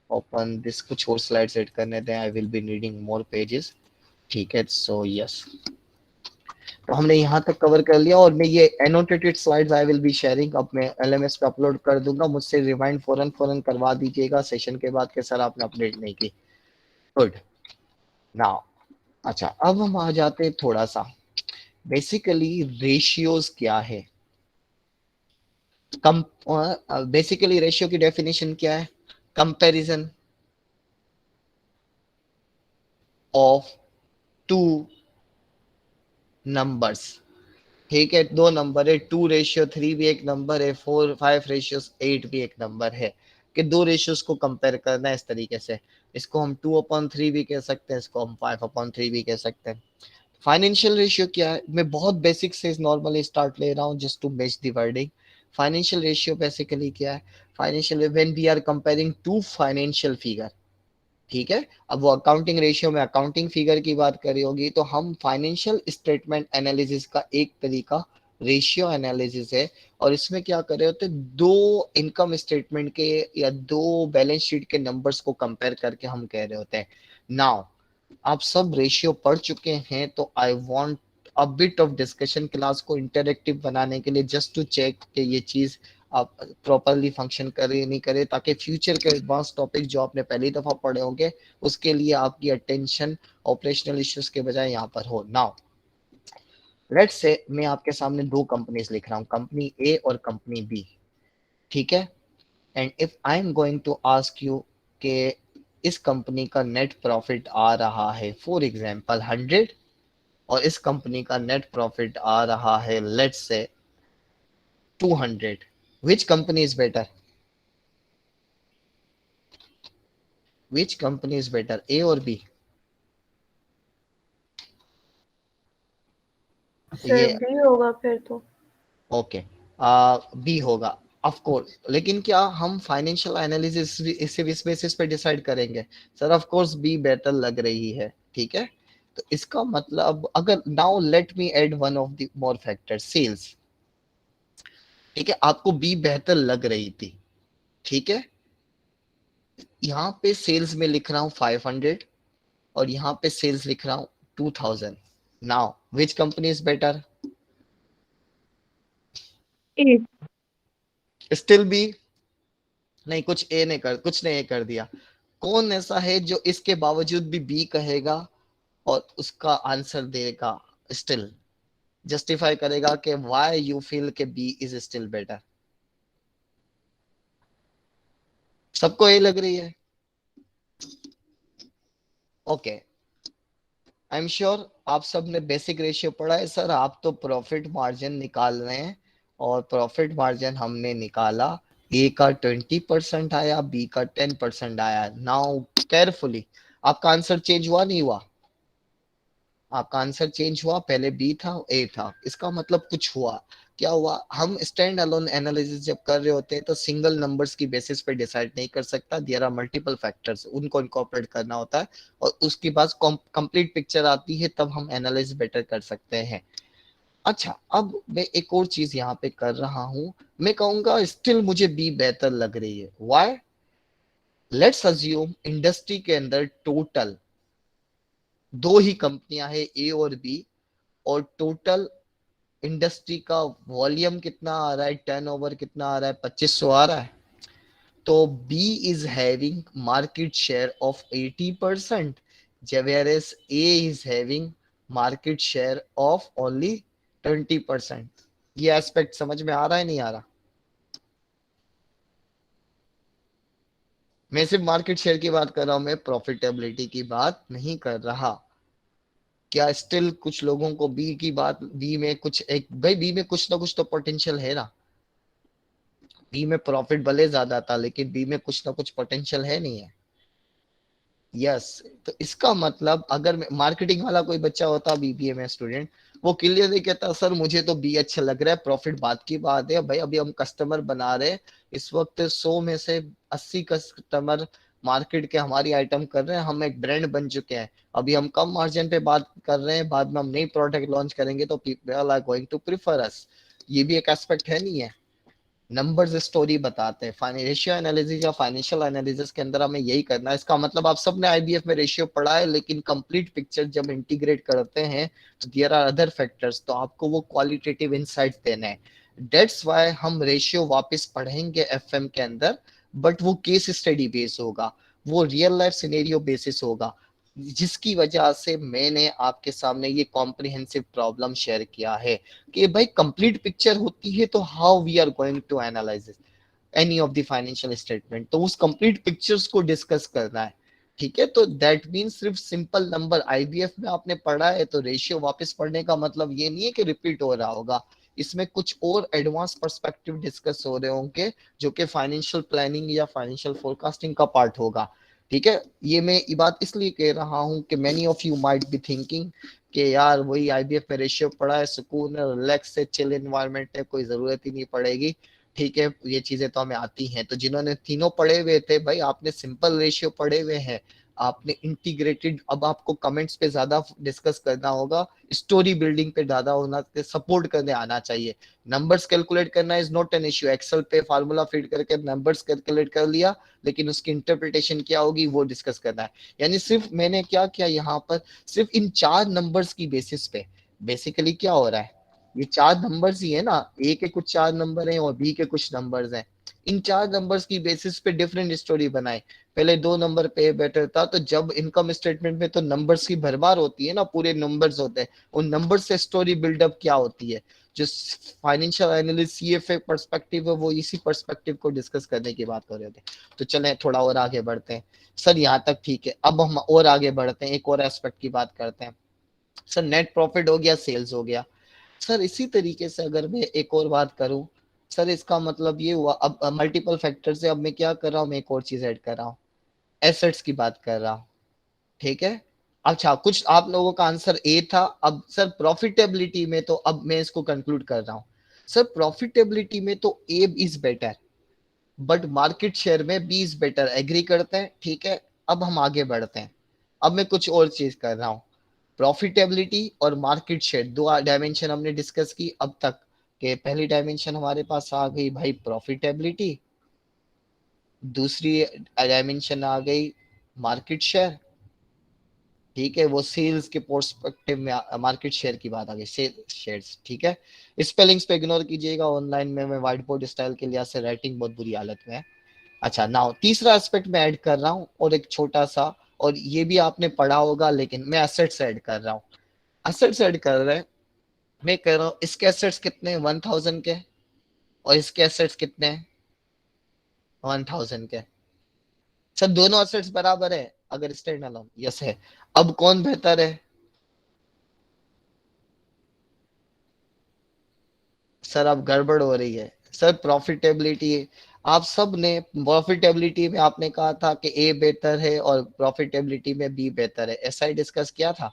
[SPEAKER 1] ओपन दिस, कुछ और स्लाइड्स ऐड करने दें, I will be needing more pages, ठीक है। सो यस, तो हमने यहाँ तक कवर कर लिया, और मैं ये annotated slides I will be sharing, अब मैं एलएमएस पे अपलोड कर दूंगा, मुझसे रिमाइंड फौरन करवा दीजिएगा सेशन के बाद कि सर आपने अपडेट नहीं की। गुड, नाउ अच्छा, अब हम आ जाते हैं थोड़ा सा बेसिकली रेशियोज क्या है। कम बेसिकली रेशियो की डेफिनेशन क्या है? कंपैरिजन ऑफ टू नंबर्स, ठीक है, दो नंबर है, 2:3 भी एक नंबर है, 5:8 भी एक नंबर है, कि दो रेशियोज को कंपेयर करना है इस तरीके से। इसको हम 2/3 भी कह सकते हैं, इसको हम 5/3 भी कह सकते हैं। फाइनेंशियल रेशियो क्या है? मैं बहुत बेसिक से नॉर्मली स्टार्ट ले रहा हूँ just to match the wording. Financial ratio basically क्या है? Financial when we are comparing to financial figure, ठीक है। अब वो अकाउंटिंग रेशियो में अकाउंटिंग फिगर की बात करी होगी, तो हम फाइनेंशियल स्टेटमेंट एनालिसिस का एक तरीका रेशियो एनालिसिस है, और इसमें क्या कर रहे होते हैं, दो इनकम स्टेटमेंट के या दो बैलेंस शीट के नंबर्स को कंपेयर करके हम कह रहे होते हैं। नाउ आप सब रेशियो पढ़ चुके हैं, तो I want a bit of discussion, class को इंटरेक्टिव बनाने के लिए, जस्ट टू चेक कि ये चीज आप प्रॉपरली फंक्शन करे नहीं करे, ताकि फ्यूचर के एडवांस टॉपिक जो आपने पहली दफा पढ़े होंगे उसके लिए आपकी अटेंशन ऑपरेशनल इश्यूज के बजाय यहाँ पर हो। नाउ लेट्स से मैं आपके सामने दो कंपनीज लिख रहा हूँ, कंपनी ए और कंपनी बी, ठीक है। And if I am going to ask you कि इस कंपनी का नेट प्रॉफिट आ रहा है फॉर एग्जांपल 100 और इस कंपनी का नेट प्रॉफिट आ रहा है let's say 200, which company is better? Which company is better, A or B?
[SPEAKER 4] Sir
[SPEAKER 1] ये
[SPEAKER 4] बी होगा फिर तो।
[SPEAKER 1] ओके, बी होगा ऑफ कोर्स, लेकिन क्या हम फाइनेंशियल एनालिसिस इस बेसिस पे डिसाइड करेंगे? Sir of course B better लग रही है, ठीक है। तो इसका मतलब अगर now let me add one of the more factor, sales, ठीक है। आपको बी बेहतर लग रही थी, ठीक है। यहाँ पे सेल्स में लिख रहा हूँ 500 और यहाँ पे सेल्स लिख रहा हूँ 2000। Now which company is better?
[SPEAKER 5] A.
[SPEAKER 1] Still be? नहीं, कुछ ने ए कर दिया। कौन ऐसा है जो इसके बावजूद भी बी कहेगा और उसका आंसर देगा, स्टिल जस्टिफाई करेगा कि व्हाई यू फील के बी इज स्टिल बेटर? सबको ए लग रही है? ओके, आई एम श्योर आप सब ने बेसिक रेशियो पढ़ा है। सर आप तो प्रॉफिट मार्जिन निकाल रहे हैं और प्रॉफिट मार्जिन हमने निकाला, ए का 20% आया, बी का 10% आया। नाउ केयरफुली, आपका आंसर चेंज हुआ नहीं हुआ? आपका आंसर चेंज हुआ, पहले बी था ए था, इसका मतलब कुछ हुआ। क्या हुआ? हम स्टैंड अलोन एनालिसिस जब कर रहे होते हैं तो सिंगल नंबर्स की बेसिस पे डिसाइड नहीं कर सकता, देयर आर मल्टीपल फैक्टर्स, उनको इनकॉर्पोरेट करना होता है और उसके बाद कंप्लीट पिक्चर आती है, तब हम एनालिसिस बेटर कर सकते हैं। अच्छा, अब मैं एक और चीज यहाँ पे कर रहा हूँ, मैं कहूंगा स्टिल मुझे बी बेहतर लग रही है। व्हाई? लेट्स अज्यूम इंडस्ट्री के अंदर टोटल दो ही कंपनियां हैं, ए और बी, और टोटल इंडस्ट्री का वॉल्यूम कितना आ रहा है, टर्नओवर कितना आ रहा है, 2500 आ रहा है। तो B is having market share of 80%, whereas A is having market share of only 20%। ये एस्पेक्ट समझ में आ रहा है नहीं आ रहा? मैं सिर्फ मार्केट शेयर की बात कर रहा हूं, मैं प्रॉफिटेबिलिटी की बात नहीं कर रहा। क्या स्टिल कुछ लोगों को बी की बात, बी में कुछ एक, भाई बी में कुछ ना कुछ तो पोटेंशियल है ना। बी में प्रॉफिट भले ज्यादा था लेकिन बी में कुछ ना कुछ पोटेंशियल है नहीं है? यस। तो इसका मतलब अगर मार्केटिंग वाला कोई बच्चा होता बीबीए में स्टूडेंट, वो क्लियरली कहता सर मुझे तो बी अच्छा लग रहा है, प्रॉफिट बात की बात है भाई, अभी हम कस्टमर बना रहे हैं, इस वक्त 100 में से 80 कस्टमर मार्केट के हमारी आइटम कर रहे हैं, हम एक ब्रांड बन चुके हैं, अभी हम कम मार्जिन पे बात कर रहे हैं, बाद में हम नई प्रोडक्ट लॉन्च करेंगे तो people are going to prefer us. ये भी एक एस्पेक्ट है नहीं है? नंबर्स स्टोरी बताते हैं। रेशियो एनालिसिस या फाइनेंशियल एनालिसिस के अंदर हमें यही करना है। इसका मतलब आप सबने आईबीएफ में रेशियो पढ़ा है, लेकिन कंप्लीट पिक्चर जब इंटीग्रेट करते हैं तो देयर आर अदर फैक्टर्स, तो आपको वो क्वालिटेटिव इनसाइट देना है। दैट्स व्हाई हम रेशियो वापस पढ़ेंगे एफएम के अंदर, बट वो केस स्टडी बेस होगा, वो रियल लाइफ सिनेरियो बेसिस होगा, जिसकी वजह से मैंने आपके सामने ये कॉम्प्रिहेंसिव प्रॉब्लम शेयर किया है कि भाई कंप्लीट पिक्चर होती है तो how we are going to analyse any of the financial statement, तो उस कंप्लीट पिक्चर्स को डिस्कस करना है, ठीक है। तो दैट मीन्स सिर्फ सिंपल नंबर आईबीएफ में आपने पढ़ा है तो रेशियो वापस पढ़ने का मतलब ये नहीं है कि रिपीट हो रहा होगा, इसमें कुछ और एडवांस पर्सपेक्टिव डिस्कस हो रहे होंगे जो कि फाइनेंशियल प्लानिंग या फाइनेंशियल फोरकास्टिंग का पार्ट होगा, ठीक है। ये मैं ये बात इसलिए कह रहा हूं कि many of you might be thinking कि यार वही आईबीएफ में रेशियो पढ़ा है, सुकून है, रिलैक्स है, चिल एनवायरनमेंट है, कोई जरूरत ही नहीं पड़ेगी, ठीक है, ये चीजें तो हमें आती हैं। तो जिन्होंने तीनों पढ़े हुए थे भाई, आपने सिंपल रेशियो पढ़े हुए हैं, आपने इंटीग्रेटेड, अब आपको कमेंट्स पे ज्यादा डिस्कस करना होगा, स्टोरी बिल्डिंग पे ज्यादा होना, सपोर्ट करने आना चाहिए। नंबर्स कैलकुलेट करना is not an issue, Excel पे फार्मूला फीड करके नंबर्स कैलकुलेट कर लिया, लेकिन उसकी इंटरप्रिटेशन क्या होगी वो डिस्कस करना है। यानी सिर्फ मैंने क्या किया यहाँ पर, सिर्फ इन 4 नंबर्स की बेसिस पे बेसिकली क्या हो रहा है, ये 4 नंबर्स ही है ना, ए के कुछ 4 नंबर हैं और बी के कुछ नंबर्स हैं, इन 4 नंबर्स की बेसिस पे डिफरेंट स्टोरी बनाए। पहले 2 नंबर पे बेटर था, तो जब इनकम स्टेटमेंट में तो नंबर्स की भरमार होती है ना, पूरे नंबर्स होते हैं, उन नंबर से स्टोरी बिल्डअप क्या होती है, जो फाइनेंशियल एनालिस्ट सीएफए पर्सपेक्टिव है, वो इसी पर्सपेक्टिव को डिस्कस करने की बात कर रहे थे। तो चलें थोड़ा और आगे बढ़ते हैं सर, यहाँ तक ठीक है। अब हम और आगे बढ़ते हैं, एक और एस्पेक्ट की बात करते हैं सर। नेट प्रॉफिट हो गया, सेल्स हो गया सर। इसी तरीके से अगर मैं एक और बात करूं सर, इसका मतलब ये हुआ, अब मल्टीपल फैक्टर से अब मैं क्या कर रहा हूं, मैं एक और चीज ऐड कर रहा हूं, एसेट्स की बात कर रहा हूं, ठीक है। अच्छा, कुछ आप लोगों का आंसर ए था। अब सर प्रॉफिटेबिलिटी में तो अब मैं इसको कंक्लूड कर रहा हूं सर, प्रॉफिटेबिलिटी में तो A is better, but market share में बी इज बेटर। एग्री करते हैं, ठीक है। अब हम आगे बढ़ते हैं, अब मैं कुछ और चीज कर रहा हूं। प्रॉफिटेबिलिटी और मार्केट शेयर, दो डायमेंशन हमने डिस्कस की अब तक के। पहली डायमेंशन हमारे पास आ गई भाई प्रॉफिटेबिलिटी, दूसरी डायमेंशन आ गई मार्केट शेयर, ठीक है। वो सेल्स के पर्सपेक्टिव में मार्केट शेयर की बात आ गई, सेल्स शेयर्स, ठीक है। स्पेलिंग्स पे इग्नोर कीजिएगा, ऑनलाइन में मैं व्हाइट बोर्ड स्टाइल के लिहाज से राइटिंग बहुत बुरी हालत में है। अच्छा, नाउ तीसरा एस्पेक्ट मैं ऐड कर रहा हूँ, और एक छोटा सा, और ये भी आपने पढ़ा होगा, लेकिन मैं एसेट्स ऐड कर रहा हूँ। एसेट्स ऐड कर रहे हैं, मैं कह रहा हूँ इसके एसेट्स कितने हैं 1000 के, और इसके एसेट्स कितने हैं 1000 के। सर दोनों एसेट्स बराबर है अगर स्टैंड अलोन, यस है। अब कौन बेहतर है सर, अब गड़बड़ हो रही है सर। प्रॉफिटेबिलिटी, आप सब ने प्रॉफिटेबिलिटी में आपने कहा था कि ए बेहतर है और प्रॉफिटेबिलिटी में बी बेहतर है, ऐसा ही डिस्कस किया था,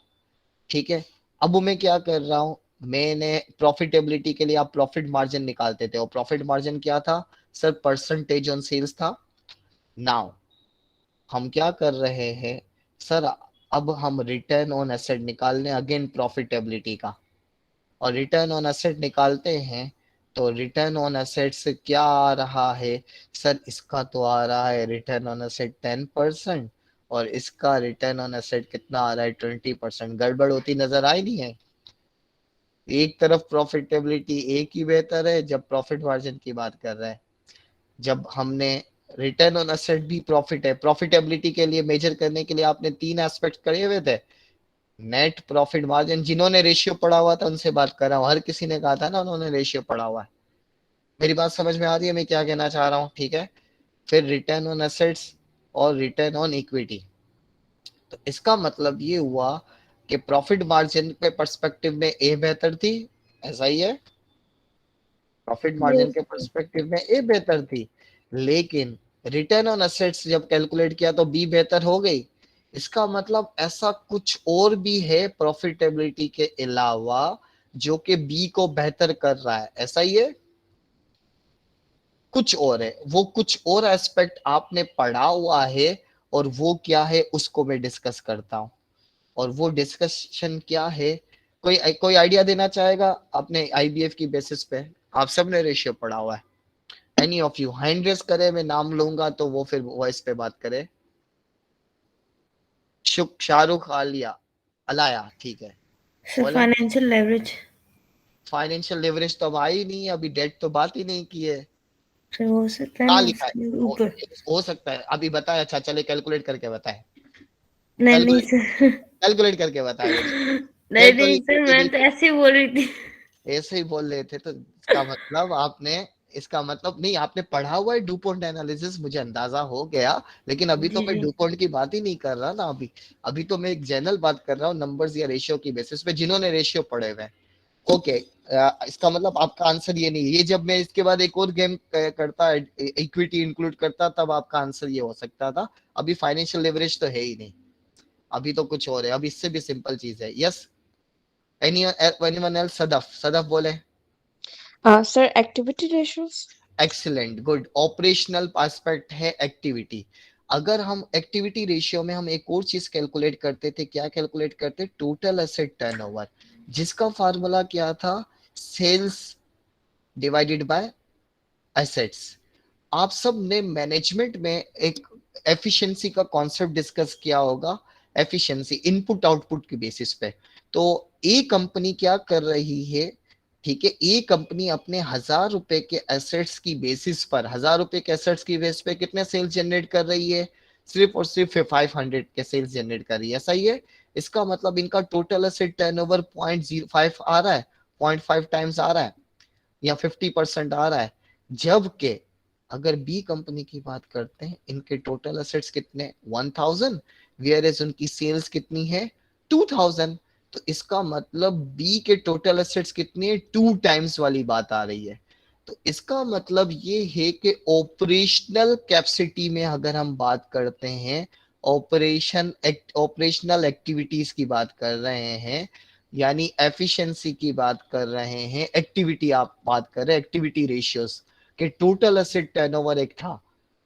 [SPEAKER 1] ठीक है। अब मैं क्या कर रहा हूं, मैंने प्रॉफिटेबिलिटी के लिए आप प्रॉफिट मार्जिन निकालते थे, और प्रॉफिट मार्जिन क्या था सर, परसेंटेज ऑन सेल्स था। नाउ हम क्या कर रहे हैं सर, अब हम रिटर्न ऑन एसेट निकालने अगेन प्रॉफिटेबिलिटी का, और रिटर्न ऑन एसेट निकालते हैं तो रिटर्न ऑन एसेट से क्या आ रहा है सर, इसका तो आ रहा है रिटर्न ऑन एसेट 10%, और इसका रिटर्न ऑन एसेट कितना आ रहा है 20%। गड़बड़ होती नजर आई नहीं है? एक तरफ प्रॉफिटेबिलिटी एक ही बेहतर है जब प्रॉफिट मार्जिन की बात कर रहे हैं, जब हमने रिटर्न ऑन एसेट भी प्रॉफिट है। प्रॉफिटेबिलिटी के लिए मेजर करने के लिए आपने 3 एस्पेक्ट करे हुए थे, नेट प्रॉफिट मार्जिन। जिन्होंने रेशियो पढ़ा हुआ था उनसे बात कर रहा हूँ, हर किसी ने कहा था ना उन्होंने रेशियो पढ़ा हुआ है। मेरी बात समझ में आ रही है मैं क्या कहना चाह रहा हूँ, ठीक है। फिर रिटर्न ऑन एसेट्स और रिटर्न ऑन इक्विटी। तो इसका मतलब ये हुआ कि प्रॉफिट मार्जिन के पर्सपेक्टिव में ए बेहतर थी, ऐसा ही है। प्रॉफिट मार्जिन के पर्सपेक्टिव में ए बेहतर थी, लेकिन रिटर्न ऑन एसेट्स जब कैलकुलेट किया तो बी बेहतर हो गई। इसका मतलब ऐसा कुछ और भी है प्रॉफिटेबिलिटी के अलावा जो कि बी को बेहतर कर रहा है, ऐसा ही है। कुछ और है, वो कुछ और एस्पेक्ट आपने पढ़ा हुआ है, और वो क्या है उसको मैं डिस्कस करता हूं। और वो डिस्कशन क्या है, कोई कोई आइडिया देना चाहेगा अपने आईबीएफ की बेसिस पे? आप सब ने रेशियो पढ़ा हुआ है, any of you hand raise करे, मैं नाम लूंगा तो वो फिर वॉइस पे बात करे। शाहरुख, आलिया, अलाया, ठीक है।
[SPEAKER 6] Sir financial leverage.
[SPEAKER 1] Financial leverage तो अब आई नहीं है, अभी डेट तो बात ही नहीं की है।
[SPEAKER 6] सर हो सकता है
[SPEAKER 1] कहाँ
[SPEAKER 6] ना
[SPEAKER 1] लिखा है?
[SPEAKER 6] उसके ऊपर।
[SPEAKER 1] हो सकता है, अभी बताए। अच्छा चले कैलकुलेट करके बताए,
[SPEAKER 6] नहीं नहीं सर।
[SPEAKER 1] कैलकुलेट करके बताए मुझे।
[SPEAKER 6] नहीं नहीं सर, मैं तो ऐसे ही बोल रही थी।
[SPEAKER 1] ऐसे ही बोल रहे थे तो इसका मतलब आपने, इसका मतलब नहीं, आपने पढ़ा हुआ है डुपोंट एनालिसिस, मुझे अंदाजा हो गया। लेकिन अभी तो
[SPEAKER 6] जी
[SPEAKER 1] मैं
[SPEAKER 6] जी।
[SPEAKER 1] डुपोंट की बात ही नहीं कर रहा ना, अभी तो मैं एक जनरल बात कर रहा हूँ नंबर्स या रेशियो की बेसिस पे, जिन्होंने रेशियो पढ़े हुए हैं। ओके, इसका मतलब आपका आंसर ये नहीं है। ये जब मैं इसके बाद एक और गेम करता, इक्विटी इंक्लूड करता, तब आपका आंसर ये हो सकता था। अभी फाइनेंशियल लेवरेज तो है ही नहीं, अभी तो कुछ और है। अब इससे भी सिंपल चीज है। Yes, anyone else? सदफ बोले।
[SPEAKER 5] Sir activity ratios.
[SPEAKER 1] Excellent, good. Operational aspect है एक्टिविटी। अगर हम एक्टिविटी रेशियो में हम एक और चीज कैलकुलेट करते थे, क्या कैलकुलेट करते? टोटल एसेट टर्नओवर, जिसका फार्मूला क्या था? Sales divided by assets. आप सब ने मैनेजमेंट में एक एफिशिएंसी का कॉन्सेप्ट डिस्कस किया होगा, एफिशिएंसी इनपुट आउटपुट की बेसिस पे। तो ए कंपनी क्या कर रही है, ठीक है, एक कंपनी अपने 1,000 रुपए के एसेट्स की बेसिस पर, 1,000 रुपए के एसेट्स की बेस पे कितने सेल्स जनरेट कर रही है, सिर्फ और सिर्फ 500 के सेल्स जनरेट कर रही है, सही है। इसका मतलब इनका टोटल एसेट टर्नओवर 0.05 आ रहा है, 0.5 टाइम्स आ रहा है, या 50% आ रहा है। जबकि अगर बी कंपनी की बात करते हैं, इनके टोटल एसेट्स कितने 1000, वेयर एज उनकी सेल्स कितनी है 2000। तो इसका मतलब बी के टोटल एसेट्स कितने 2 टाइम्स वाली बात आ रही है। तो इसका मतलब ये है कि ऑपरेशनल कैपेसिटी में अगर हम बात करते हैं, ऑपरेशनल एक्टिविटीज की बात कर रहे हैं, यानी एफिशिएंसी की बात कर रहे हैं, एक्टिविटी आप बात कर रहे हैं, एक्टिविटी रेशियोज के टोटल एसेट टर्नओवर एक था,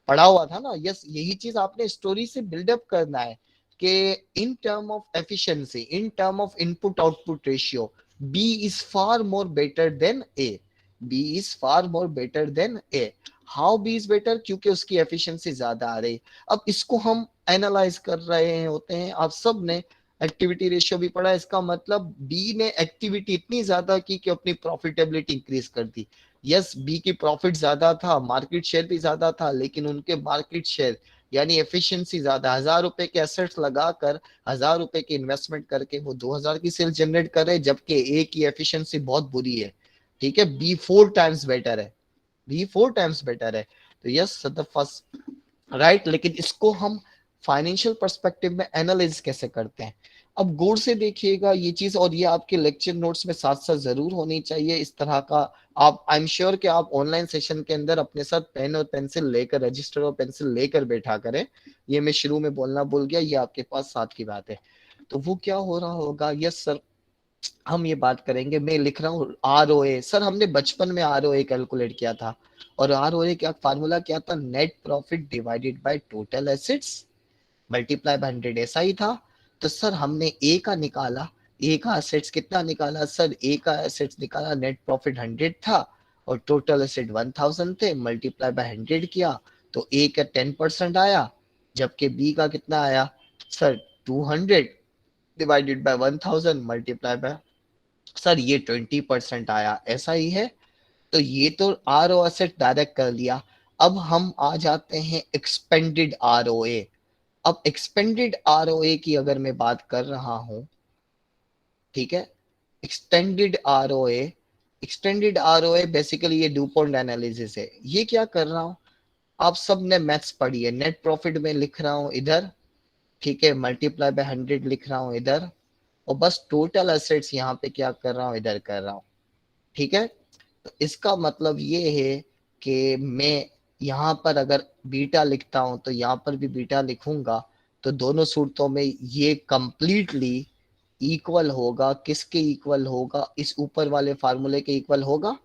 [SPEAKER 1] पढ़ा हुआ था ना, यस, यही चीज आपने स्टोरी से बिल्डअप करना है कि in term of efficiency, in term of input output ratio, B is far more better than A, B is far more better than A. How B is better, क्योंकि उसकी एफिशिएंसी ज्यादा आ रही। अब इसको हम एनालाइज कर रहे होते हैं, आप सब ने एक्टिविटी रेशियो भी पढ़ा, इसका मतलब बी ने एक्टिविटी इतनी ज्यादा की कि अपनी प्रॉफिटेबिलिटी इंक्रीज कर दी। यस, बी की प्रॉफिट ज्यादा था, मार्केट शेयर भी ज्यादा था, लेकिन उनके मार्केट शेयर यानी एफिशिएंसी ज्यादा, 1,000 रुपए के एसेट्स लगाकर 1,000 रुपए की इन्वेस्टमेंट करके वो 2,000 की सेल जनरेट कर रहे, जबकि ए की एफिशिएंसी बहुत बुरी है। ठीक है, बी 4 टाइम्स बेटर है, बी 4 टाइम्स बेटर है। तो यस द फर्स्ट राइट। लेकिन इसको हम फाइनेंशियल पर्सपेक्टिव में एनालाइज कैसे करते हैं, अब गौर से देखिएगा ये चीज, और ये आपके लेक्चर नोट्स में साथ साथ जरूर होनी चाहिए इस तरह का। आप, आई एम श्योर कि आप ऑनलाइन सेशन के अंदर अपने साथ पेन और पेंसिल लेकर, रजिस्टर और पेंसिल लेकर बैठा करें। ये मैं शुरू में बोलना भूल गया, ये आपके पास साथ की बात है। तो वो क्या हो रहा होगा, यस सर, हम ये बात करेंगे, मैं लिख रहा हूँ ROA। सर हमने बचपन में ROA कैलकुलेट किया था, और ROA क्या फार्मूला क्या था, net profit divided by total assets multiply by 100, ऐसा ही था। तो सर हमने ए का निकाला, ए का एसेट्स कितना निकाला सर, ए का एसेट्स निकाला, नेट प्रॉफिट 100 था और टोटल एसेट 1000 थे, मल्टीप्लाई बाय 100 किया तो ए का 10% आया, जबकि बी का कितना आया sir 200 divided by 1000 multiply by, sir ये 20% आया, ऐसा ही है। तो ये तो ROA एसेट डायरेक्ट कर लिया। अब हम आ जाते हैं एक्सपेंडेड ROA। अब एक्सपेंडेड ROA की अगर मैं बात कर रहा हूं, ठीक है, extended ROA, extended ROA basically ये डुपॉन्ट एनालिसिस है। ये क्या कर रहा हूं, आप सब ने मैथ्स पढ़ी है, नेट प्रॉफिट में लिख रहा हूं इधर, ठीक है, मल्टीप्लाई बाय 100 लिख रहा हूं इधर, और बस टोटल एसेट्स यहाँ पे क्या कर रहा हूं, इधर कर रहा हूं। ठीक है, तो इसका मतलब ये है कि मैं यहाँ पर अगर बीटा लिखता हूं तो यहाँ पर भी बीटा लिखूंगा, तो दोनों सूरतों में ये कंप्लीटली इक्वल होगा, किसके इक्वल होगा, इस ऊपर वाले फार्मूले के इक्वल होगा।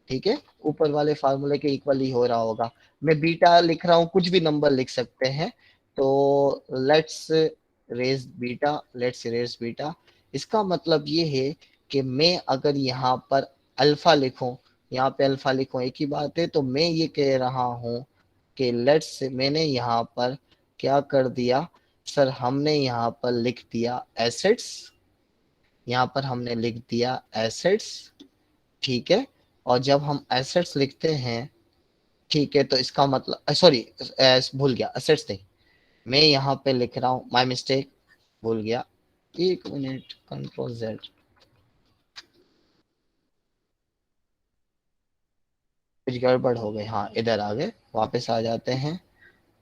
[SPEAKER 1] ठीक है, ऊपर वाले फार्मूले के इक्वल ही हो रहा होगा। मैं बीटा लिख रहा हूँ, कुछ भी नंबर लिख सकते हैं, तो let's raise beta, let's raise beta. इसका मतलब ये है कि मैं अगर यहाँ पर अल्फा लिखूं, यहाँ पे अल्फा लिखूं, एक ही बात है। तो मैं ये कह रहा हूं कि लेट्स, मैंने यहाँ पर क्या कर दिया सर, हमने यहाँ पर लिख दिया एसेट्स, यहाँ पर हमने लिख दिया एसेट्स, ठीक है। और जब हम एसेट्स लिखते हैं, ठीक है, तो इसका मतलब सॉरी भूल गया, एसेट्स नहीं, मैं यहाँ पे लिख रहा हूँ, माय मिस्टेक, भूल गया, एक मिनट, Ctrl+Z, कुछ गड़बड़ हो गई, हाँ इधर आ गए, वापस आ जाते हैं,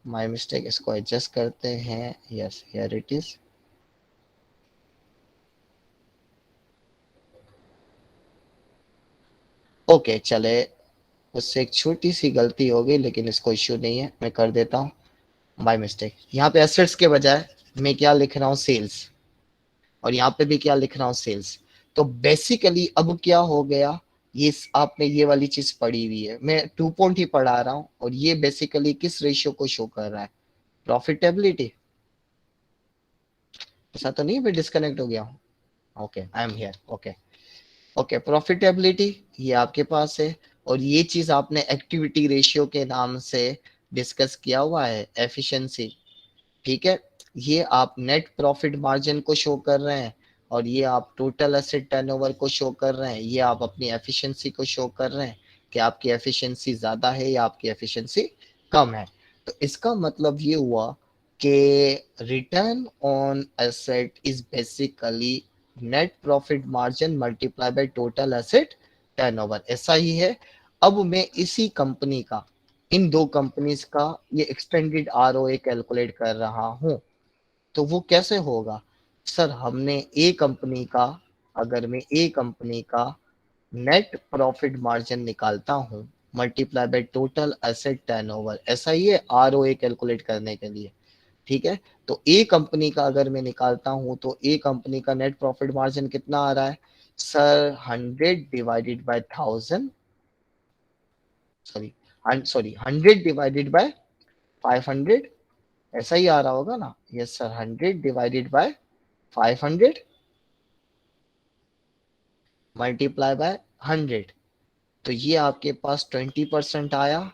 [SPEAKER 1] माय मिस्टेक, इसको एडजस्ट करते हैं, yes here it is. Okay चले, उससे एक छोटी सी गलती हो गई, लेकिन इसको इश्यू नहीं है, मैं कर देता हूँ, बाय मिस्टेक। यहाँ पे एसेट्स के बजाय मैं क्या लिख रहा हूँ, सेल्स, और यहाँ पे भी क्या लिख रहा हूँ, सेल्स। तो बेसिकली अब क्या हो गया, ये आपने ये वाली चीज पढ़ी हुई है, मैं 2 पॉइंट ही पढ़ा रहा हूँ, और ये बेसिकली किस रेशियो को शो कर रहा है, प्रॉफिटेबिलिटी। ऐसा तो नहीं मैं डिस्कनेक्ट हो गया हूँ, okay I am here, okay okay, profitability ये आपके पास है, और ये चीज आपने एक्टिविटी रेशियो के नाम से डिस्कस किया हुआ है, एफिशिएंसी। ठीक है, ये आप नेट प्रॉफिट मार्जिन को शो कर रहे हैं, और ये आप टोटल एसेट टर्नओवर को शो कर रहे हैं, ये आप अपनी एफिशिएंसी को शो कर रहे हैं कि आपकी एफिशिएंसी ज्यादा है या आपकी एफिशिएंसी कम है। तो इसका मतलब ये हुआ कि return on asset is basically net profit margin multiply by total asset turnover, ऐसा ही है। अब मैं इसी कंपनी का, इन दो कंपनीज का ये एक्सटेंडेड आरओए कैलकुलेट कर रहा हूं, तो वो कैसे होगा सर? हमने ए कंपनी का, अगर मैं ए कंपनी का नेट प्रॉफिट मार्जिन निकालता हूं multiply by total asset turnover, ऐसा ही है आरओए कैलकुलेट करने के लिए, ठीक है। तो ए कंपनी का अगर मैं निकालता हूं तो ए कंपनी का नेट प्रॉफिट मार्जिन कितना आ रहा है sir? 100 divided by 1000, sorry 100 divided by 500, ऐसा ही आ रहा होगा ना? Yes sir, 100 divided by 500 multiply by 100, तो ये आपके पास 20% आया।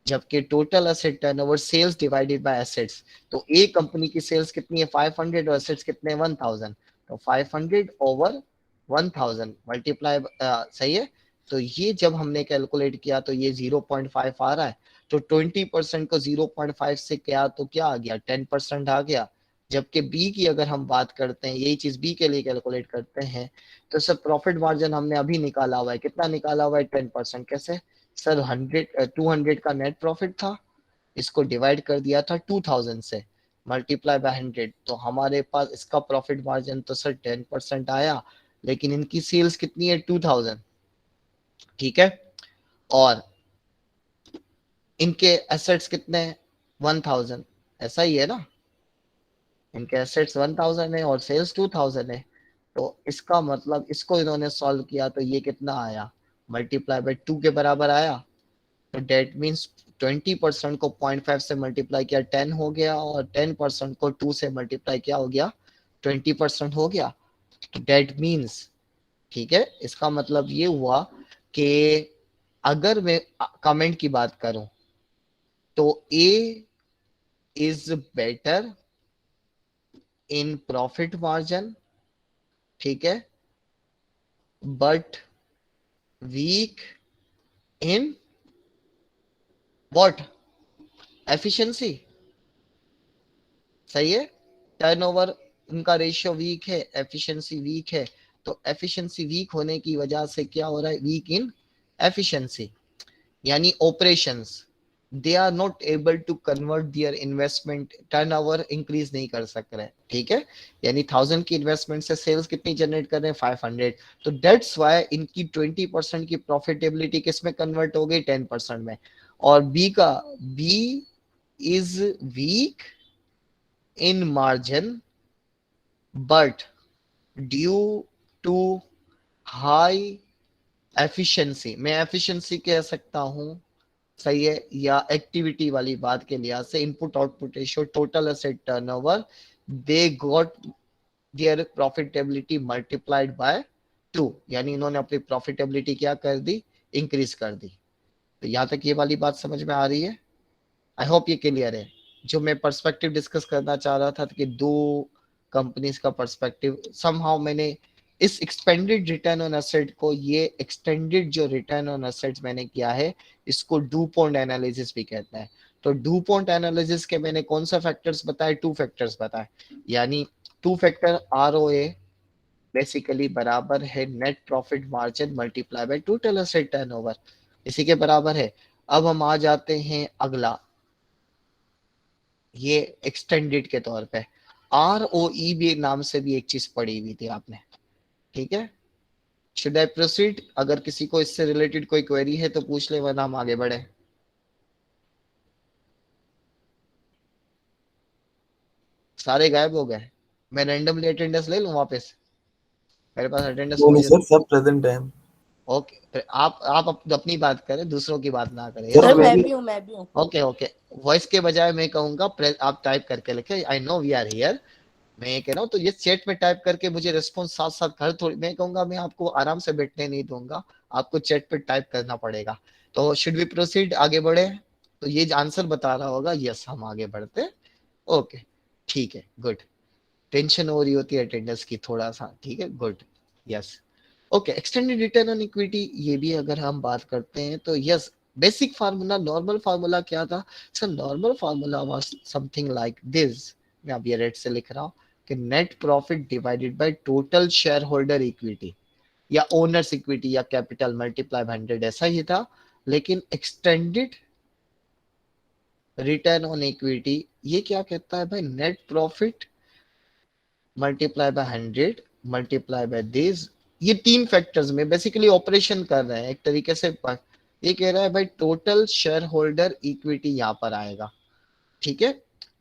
[SPEAKER 1] जबकि total asset turnover sales divided by assets, तो ए कंपनी की सेल्स कितनी है 500 और एसेट्स कितने 1000, तो 500 ओवर 1000 मल्टीप्लाई, सही है। तो ये जब हमने कैलकुलेट किया तो ये 0.5 आ रहा है, तो 20% को 0.5 से क्या, तो क्या आ गया 10% आ गया। जबकि बी की अगर हम बात करते हैं, यही चीज बी के लिए कैलकुलेट करते हैं, तो सर प्रॉफिट मार्जिन हमने अभी निकाला हुआ है, कितना निकाला हुआ है 10%, कैसे सर? 200 का नेट प्रॉफिट था, इसको डिवाइड कर दिया था 2000 से, मल्टीप्लाई बाय 100, तो हमारे पास इसका प्रॉफिट मार्जिन तो सर 10% आया, लेकिन इनकी सेल्स कितनी है 2000, ठीक है। और इनके एसेट्स कितने हैं 1000, ऐसा ही है ना? इनके एसेट्स 1000 है और सेल्स 2000 है, तो इसका मतलब इसको इन्होंने सॉल्व किया तो ये कितना आया, मल्टीप्लाई बाय 2 के बराबर आया। तो डेट मीन्स 20% को 0.5 से मल्टीप्लाई किया 10 हो गया, और 10% को 2 से मल्टीप्लाई किया हो गया 20% हो गया। तो डेट मीन्स, ठीक है, इसका मतलब ये हुआ कि अगर मैं कमेंट की बात करूं तो A is better in profit margin, ठीक है, but weak in what, efficiency, सही है। टर्नओवर उनका रेशियो वीक है, एफिशिएंसी वीक है, तो एफिशिएंसी वीक होने की वजह से क्या हो रहा है, वीक इन एफिशिएंसी, यानी operations they are not able to convert their investment, turnover increase नहीं कर सक रहे, ठीक है। यानी 1000 की इन्वेस्टमेंट से सेल्स कितनी जनरेट कर रहे हैं 500, तो दैट्स व्हाई इनकी 20% की प्रॉफिटेबिलिटी किस में कन्वर्ट हो गई 10% में। और बी का, B is weak in margin but due to high efficiency, मैं एफिशिएंसी कह सकता हूं, सही है, या एक्टिविटी वाली बात के लिहाज से input output ratio total asset turnover, they got their profitability multiplied by 2, यानी इन्होंने अपनी प्रॉफिटेबिलिटी क्या कर दी, इंक्रीज कर दी। तो यहां तक ये वाली बात समझ में आ रही है? आई होप ये क्लियर है। जो मैं पर्सपेक्टिव डिस्कस करना चाह रहा था कि दो कंपनीज का पर्सपेक्टिव, समहाउ मैंने इस एक्सपेंडेड रिटर्न ऑन एसेट को, ये एक्सटेंडेड जो रिटर्न ऑन एसेट्स मैंने किया है, इसको डुपॉन्ट एनालिसिस भी कहते हैं। तो डुपॉन्ट एनालिसिस के मैंने कौन सा फैक्टर्स बताए, 2 फैक्टर्स बताए, यानी 2 फैक्टर आरओए बेसिकली बराबर है net profit margin multiply by total asset turnover, इसी के बराबर है। अब हम आ जाते हैं अगला, ये एक्सटेंडेड के तौर पे आरओई भी नाम से भी एक चीज पढ़ी हुई थी आपने, ठीक है। Should I proceed? अगर किसी को इससे रिलेटेड कोई क्वेरी है तो पूछ ले, वरना हम आगे बढ़े। सारे गायब हो गए, मैं रैंडमली अटेंडेंस ले लूं वापस? मेरे पास अटेंडेंस
[SPEAKER 7] नहीं
[SPEAKER 1] मौजूद
[SPEAKER 7] सर, सब प्रेजेंट है।
[SPEAKER 1] ओके, आप अपनी बात करें, दूसरों की बात ना करें।
[SPEAKER 7] सर,
[SPEAKER 8] सर
[SPEAKER 7] मैं
[SPEAKER 8] मैं
[SPEAKER 7] भी
[SPEAKER 8] भी हूँ मैं भी हूँ।
[SPEAKER 1] ओके ओके, वॉइस के बजाय मैं कहूंगा आप टाइप करके लिखे, I know we are here, मैं ये कह रहा हूँ, तो ये चैट में टाइप करके मुझे रिस्पॉन्स साथ साथ कर, थोड़ी मैं कहूंगा, मैं आपको आराम से बैठने नहीं दूंगा, आपको चैट पे टाइप करना पड़ेगा। तो शुड वी प्रोसीड, आगे बढ़े? तो ये आंसर बता रहा होगा, यस हम आगे बढ़ते, ओके ठीक है, गुड। टेंशन हो रही होती है अटेंडेंस की थोड़ा सा, ठीक है, good, yes. Okay, extended return on equity, ये भी अगर हम बात करते हैं तो yes, basic formula, normal formula क्या था sir? Normal formula was something like this, मैं अब ये रेड से लिख रहा हूँ कि net profit divided by total share holder equity या ओनर्स इक्विटी या कैपिटल मल्टीप्लाई बाय 100, ऐसा ही था। लेकिन एक्सटेंडेड रिटर्न ऑन इक्विटी ये क्या कहता है भाई? Net profit multiply by 100 multiply by this, ये 3 फैक्टर्स में बेसिकली ऑपरेशन कर रहे हैं एक तरीके से। ये कह रहा है भाई टोटल शेयर होल्डर इक्विटी यहाँ पर आएगा, ठीक है।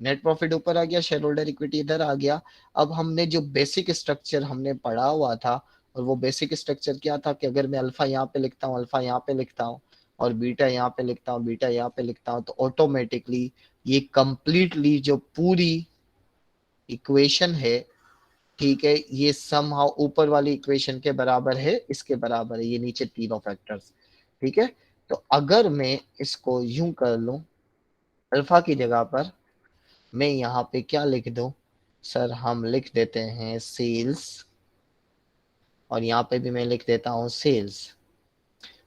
[SPEAKER 1] नेट प्रॉफिट ऊपर आ गया, शेयर होल्डर इक्विटी इधर आ गया। अब हमने जो बेसिक स्ट्रक्चर हमने पढ़ा हुआ था, और वो बेसिक स्ट्रक्चर क्या था कि अगर मैं अल्फा यहाँ पे लिखता हूँ, अल्फा यहाँ पे लिखता हूँ, और बीटा यहाँ पे लिखता हूँ, बीटा यहाँ पे लिखता हूँ, तो ऑटोमेटिकली ये कंप्लीटली जो पूरी इक्वेशन है, ठीक है, ये समहाउ ऊपर वाली इक्वेशन के बराबर है, इसके बराबर है, ये नीचे तीनों फैक्टर्स, ठीक है। तो अगर मैं इसको यूं कर लूं, अल्फा की जगह पर मैं यहाँ पे क्या लिख दूं सर? हम लिख देते हैं सेल्स, और यहाँ पे भी मैं लिख देता हूँ सेल्स।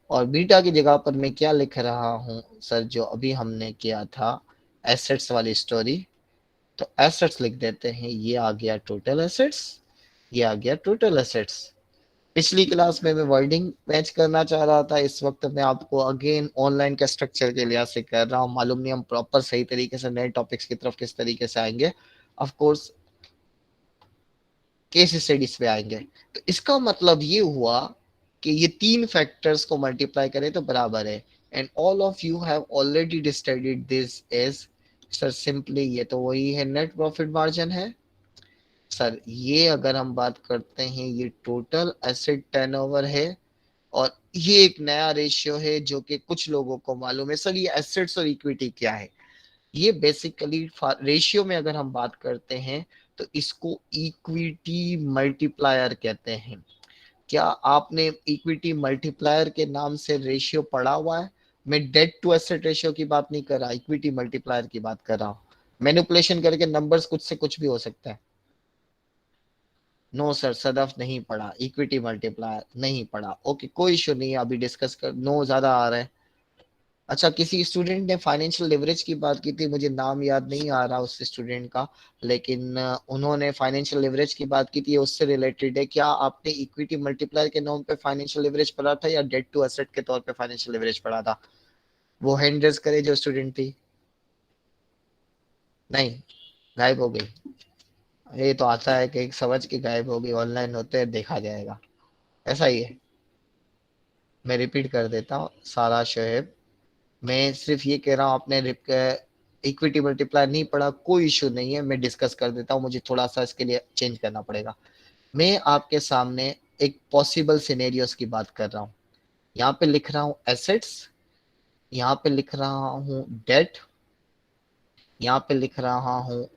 [SPEAKER 1] और बीटा की जगह पर मैं क्या लिख रहा हूँ सर? जो अभी हमने किया था एसेट्स वाली स्टोरी, तो एसेट्स लिख देते हैं, ये आ गया टोटल एसेट्स, ये आ गया टोटल एसेट्स। पिछली क्लास में मैं वर्डिंग मैच करना चाह रहा था, इस वक्त मैं आपको अगेन ऑनलाइन के स्ट्रक्चर के लिहाज से कर रहा हूँ। मालूम नहीं हम प्रॉपर सही तरीके से नए टॉपिक्स की तरफ किस तरीके से आएंगे, ऑफ कोर्स केस स्टडीज पे आएंगे। तो इसका मतलब ये हुआ कि ये 3 फैक्टर्स को मल्टीप्लाई करें तो बराबर है। And all of you have already studied this as sir simply, ये तो वही है, नेट प्रॉफिट मार्जिन है सर। ये अगर हम बात करते हैं, ये टोटल एसेट टर्नओवर है, और ये एक नया रेशियो है जो कि कुछ लोगों को मालूम है सर। ये एसेट्स और इक्विटी क्या है? ये बेसिकली रेशियो में अगर हम बात करते हैं तो इसको इक्विटी मल्टीप्लायर कहते हैं। क्या आपने इक्विटी मल्टीप्लायर के नाम से रेशियो पढ़ा हुआ है? मैं डेट टू एसेट रेशियो की बात नहीं कर रहा, इक्विटी मल्टीप्लायर की बात कर रहा हूँ। मैनिपुलेशन करके नंबर्स कुछ से कुछ भी हो सकता है। नो सर, सदफ नहीं पढ़ा, इक्विटी मल्टीप्लायर नहीं पढ़ा। ओके, कोई इशू नहीं है, अभी डिस्कस कर, नो ज्यादा आ रहा है। अच्छा, किसी स्टूडेंट ने फाइनेंशियल लेवरेज की बात की थी, मुझे नाम याद नहीं आ रहा उस स्टूडेंट का, लेकिन उन्होंने फाइनेंशियल लेवरेज की बात की थी, उससे रिलेटेड है। क्या आपने इक्विटी मल्टीप्लायर के नाम पे फाइनेंशियल लेवरेज पढ़ा था या डेट टू एसेट के तौर पे फाइनेंशियल लेवरेज पढ़ा था? वो हैंड रेज करे जो स्टूडेंट थी। नहीं, गायब हो गई। ये तो आता है कि समझ के गायब हो गई, ऑनलाइन होते हैं देखा जाएगा, ऐसा ही है। मैं रिपीट कर देता हूँ, सारा शोएब, मैं सिर्फ ये कह रहा हूँ आपने इक्विटी मल्टीप्लायर नहीं पढ़ा, कोई इशू नहीं है, मैं डिस्कस कर देता हूँ, मुझे थोड़ा सा इसके लिए चेंज करना पड़ेगा। मैं आपके सामने एक पॉसिबल सिनेरियोस की बात कर रहा हूँ। यहाँ पे लिख रहा हूँ एसेट्स, यहाँ पे लिख रहा हूँ डेट, यहाँ पे लिख रहा हूँ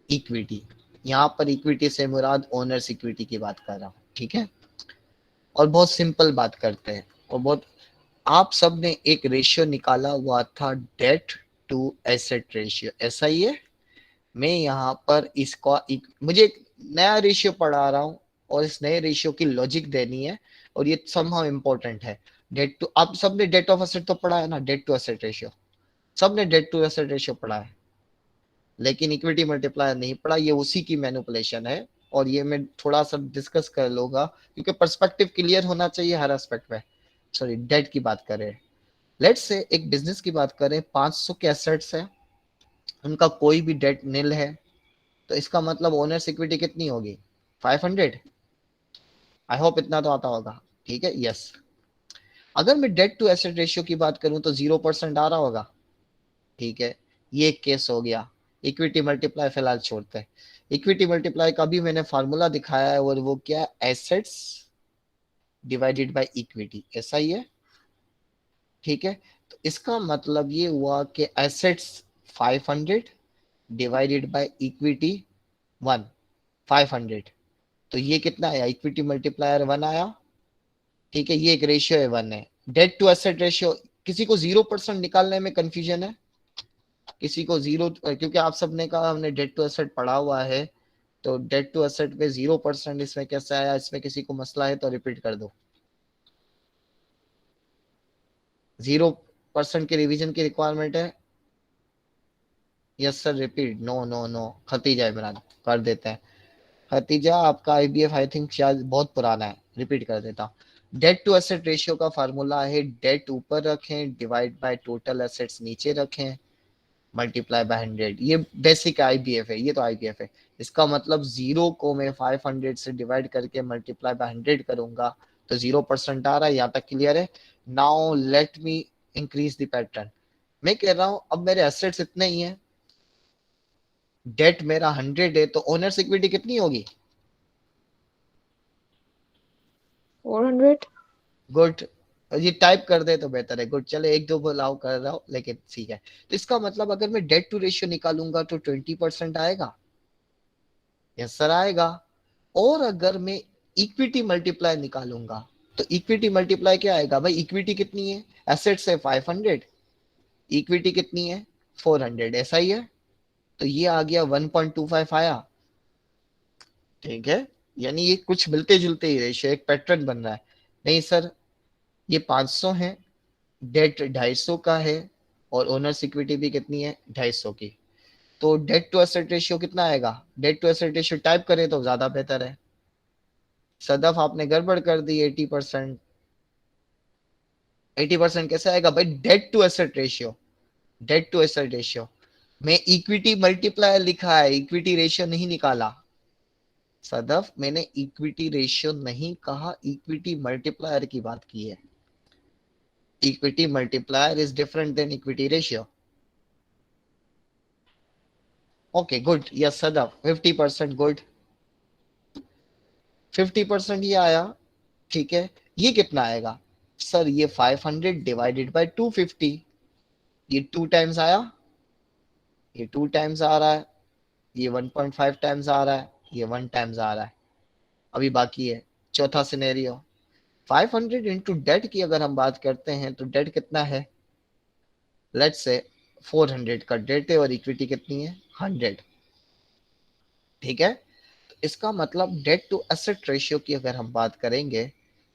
[SPEAKER 1] इक्विटी। यहाँ पर इक्विटी से मुराद ओनर्स इक्विटी की बात कर रहा हूँ, ठीक है। और बहुत सिंपल बात करते हैं, और बहुत, आप सब ने एक रेशियो निकाला हुआ था, डेट टू एसेट रेशियो, ऐसा ही है। मैं यहाँ पर इसका मुझे एक नया रेशियो पढ़ा रहा हूँ, और इस नए रेशियो की लॉजिक देनी है, और ये समहाउ इम्पोर्टेंट है। डेट टू, आप सबने डेट ऑफ एसेट तो पढ़ा है ना, डेट टू एसेट रेशियो, सबने डेट टू एसेट रेशियो पढ़ा है, लेकिन इक्विटी मल्टीप्लायर नहीं पढ़ा। ये उसी की मैनिपुलेशन है, और ये मैं थोड़ा सा डिस्कस कर लूंगा, क्योंकि पर्सपेक्टिव क्लियर होना चाहिए हर एस्पेक्ट में। सॉरी, डेट की बात करें, लेट्स से एक बिजनेस की बात करें, 500 के एसेट्स है, उनका कोई भी डेट नील है, तो इसका मतलब ओनर्स इक्विटी कितनी होगी? 500। आई होप इतना तो आता होगा, ठीक है, यस। अगर मैं डेट टू एसेट रेशियो की बात करूं तो 0% आ रहा होगा, ठीक है। ये एक केस हो गया। इक्विटी मल्टीप्लाई फिलहाल छोड़ते हैं। इक्विटी मल्टीप्लाई का भी मैंने फार्मूला दिखाया है, और वो क्या? एसेट्स डिवाइडेड बाय इक्विटी, ऐसा ही है, ठीक है। तो इसका मतलब ये हुआ कि एसेट्स 500 डिवाइडेड बाय इक्विटी 1, 500, तो ये कितना आया? इक्विटी मल्टीप्लायर 1 आया, ठीक है। ये एक रेशियो है, 1 है। डेट टू एसेट रेशियो, किसी को 0% निकालने में कंफ्यूजन है? किसी को जीरो? क्योंकि आप सबने कहा हमने डेट टू एसेट पढ़ा हुआ है, तो डेट टू एसेट पे 0%, इसमें कैसे आया? इसमें किसी को मसला है तो रिपीट कर दो। 0% की रिवीजन की रिक्वायरमेंट है? Yes sir repeat. No no no, Khatija Imran कर देते हैं। खतीजा आपका आईबीएफ आई थिंक शायद बहुत पुराना है, रिपीट कर देता हूँ। डेट टू एसेट रेशियो का फार्मूला है डेट ऊपर रखें डिवाइड बाय टोटल एसेट्स नीचे रखें मल्टीप्लाई बाय 100। ये बेसिक आईबीएफ है, ये तो आईबीएफ है। इसका मतलब 0 को मैं 500 से डिवाइड करके मल्टीप्लाई बाय 100 करूंगा तो 0% आ रहा है। यहाँ तक क्लियर है? Now let me increase the pattern. मैं कह रहा हूं अब मेरे एसेट्स इतने ही हैं, डेट मेरा 100 है, तो ओनर्स इक्विटी कितनी होगी?
[SPEAKER 5] 400।
[SPEAKER 1] गुड। ये टाइप कर दे तो बेहतर है। गुड, चले एक दो बुलाओ कर रहा हूं लेकिन ठीक है। तो इसका मतलब अगर मैं डेट टू रेशियो निकालूंगा तो 20% आएगा। यस सर आएगा। और अगर मैं इक्विटी मल्टीप्लाई निकालूंगा तो इक्विटी मल्टीप्लाई क्या आएगा भाई? इक्विटी कितनी है? एसेट्स है 500, इक्विटी कितनी है? 400, ऐसा ही है। तो ये आ गया 1.25 आया। ठीक है, यानी ये कुछ मिलते जुलते ही रेशियो, एक पैटर्न बन रहा है। नहीं सर, ये 500 है, डेट 250 का है और ओनर्स इक्विटी भी कितनी है? 250 की। तो डेट टू एसेट रेशियो कितना आएगा? Debt to asset ratio type करें तो ज्यादा बेहतर है। सदफ आपने गड़बड़ कर दी। 80%। 80% कैसे आएगा भाई? Debt to asset ratio, debt to asset ratio में इक्विटी मल्टीप्लायर लिखा है, इक्विटी रेशियो नहीं निकाला। सदफ मैंने इक्विटी रेशियो नहीं कहा, इक्विटी मल्टीप्लायर की बात की है। Equity multiplier is different then equity ratio. Okay good. Yes Sadaf 50% good. 50% ये आया। ठीक है, ये कितना आएगा? सर ये 500 डिवाइडेड बाय 250। ये 2 टाइम्स आया, ये 2 टाइम्स आ रहा है, ये 1.5 टाइम्स आ रहा है, ये 1 टाइम्स आ रहा है। अभी बाकी है चौथा सिनेरियो। 500 इंटू डेट की अगर हम बात करते हैं तो डेट कितना है? लेट्स से 400 का डेट है और इक्विटी कितनी है? 100। ठीक है, तो इसका मतलब डेट टू एसेट रेशियो की अगर हम बात करेंगे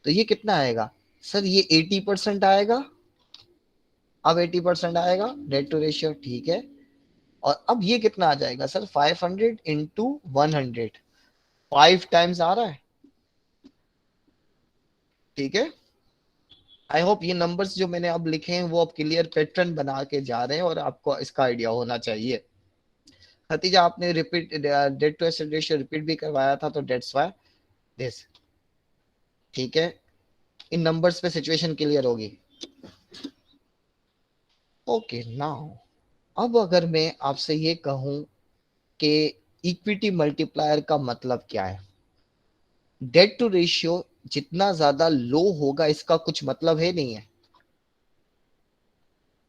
[SPEAKER 1] तो ये कितना आएगा? सर ये 80% आएगा। अब 80% आएगा डेट टू रेशियो। ठीक है, और अब ये कितना आ जाएगा सर? 500 इंटू 100, 5 टाइम्स आ रहा है। ठीक है, आई होप ये नंबर्स जो मैंने अब लिखे हैं वो अब क्लियर पैटर्न बना के जा रहे हैं और आपको इसका आइडिया होना चाहिए। खतीजा आपने repeat debt to asset ratio repeat भी करवाया था तो डेट्स व्हाई दिस। ठीक है, इन नंबर्स पे सिचुएशन क्लियर होगी। ओके नाउ अब अगर मैं आपसे ये कहूं कि इक्विटी मल्टीप्लायर का मतलब क्या है? डेट टू रेशियो जितना ज्यादा लो होगा इसका कुछ मतलब है नहीं है।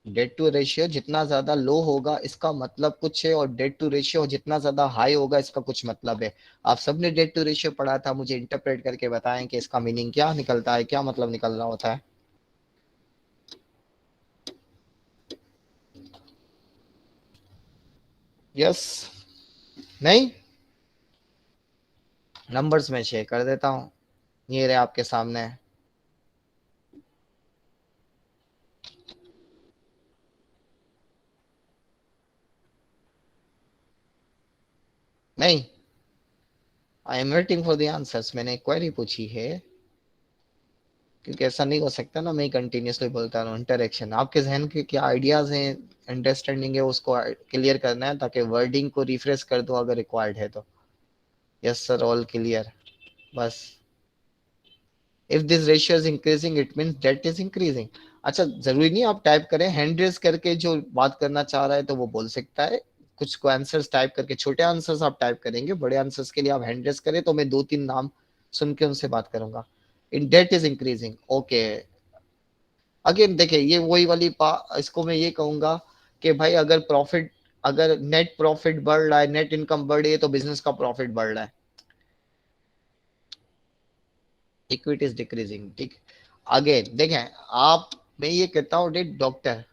[SPEAKER 1] डेट टू रेशियो जितना ज्यादा लो होगा इसका मतलब कुछ है और डेट टू रेशियो जितना ज्यादा हाई होगा इसका कुछ मतलब है। आप सबने डेट टू रेशियो पढ़ा था, मुझे इंटरप्रेट करके बताएं कि इसका मीनिंग क्या निकलता है, क्या मतलब निकल रहा होता है। यस नहीं? नंबर्स में शेयर कर देता हूं, ये रहे आपके सामने। नहीं, I am waiting for the answers. मैंने एक क्वेरी पूछी है, क्योंकि ऐसा नहीं हो सकता ना मैं कंटिन्यूसली बोलता रहूं। इंटरेक्शन, आपके जहन के क्या आइडियाज हैं, अंडरस्टैंडिंग है, उसको क्लियर करना है ताकि वर्डिंग को रिफ्रेश कर दो अगर रिक्वायर्ड है तो। Yes sir all clear. बस if this ratio is increasing it means debt is increasing. अच्छा जरूरी नहीं आप टाइप करें, हैंड रेज करके जो बात करना चाह रहा है तो वो बोल सकता है। कुछ को आंसर्स टाइप करके, छोटे आंसर्स आप टाइप करेंगे, बड़े आंसर्स के लिए आप हैंड रेज करें तो मैं 2-3 नाम सुन के उनसे बात करूंगा। In debt is increasing. Okay, again देखिए ये वही वाली इसको मैं ये कहूंगा कि भाई अगर प्रॉफिट, अगर नेट प्रॉफिट बढ़ रहा है, नेट इनकम बढ़ रही है तो बिजनेस का प्रॉफिट बढ़ रहा है। Equity is decreasing. ठीक, आगे देखें आप, मैं ये कहता हूँ डॉक्टर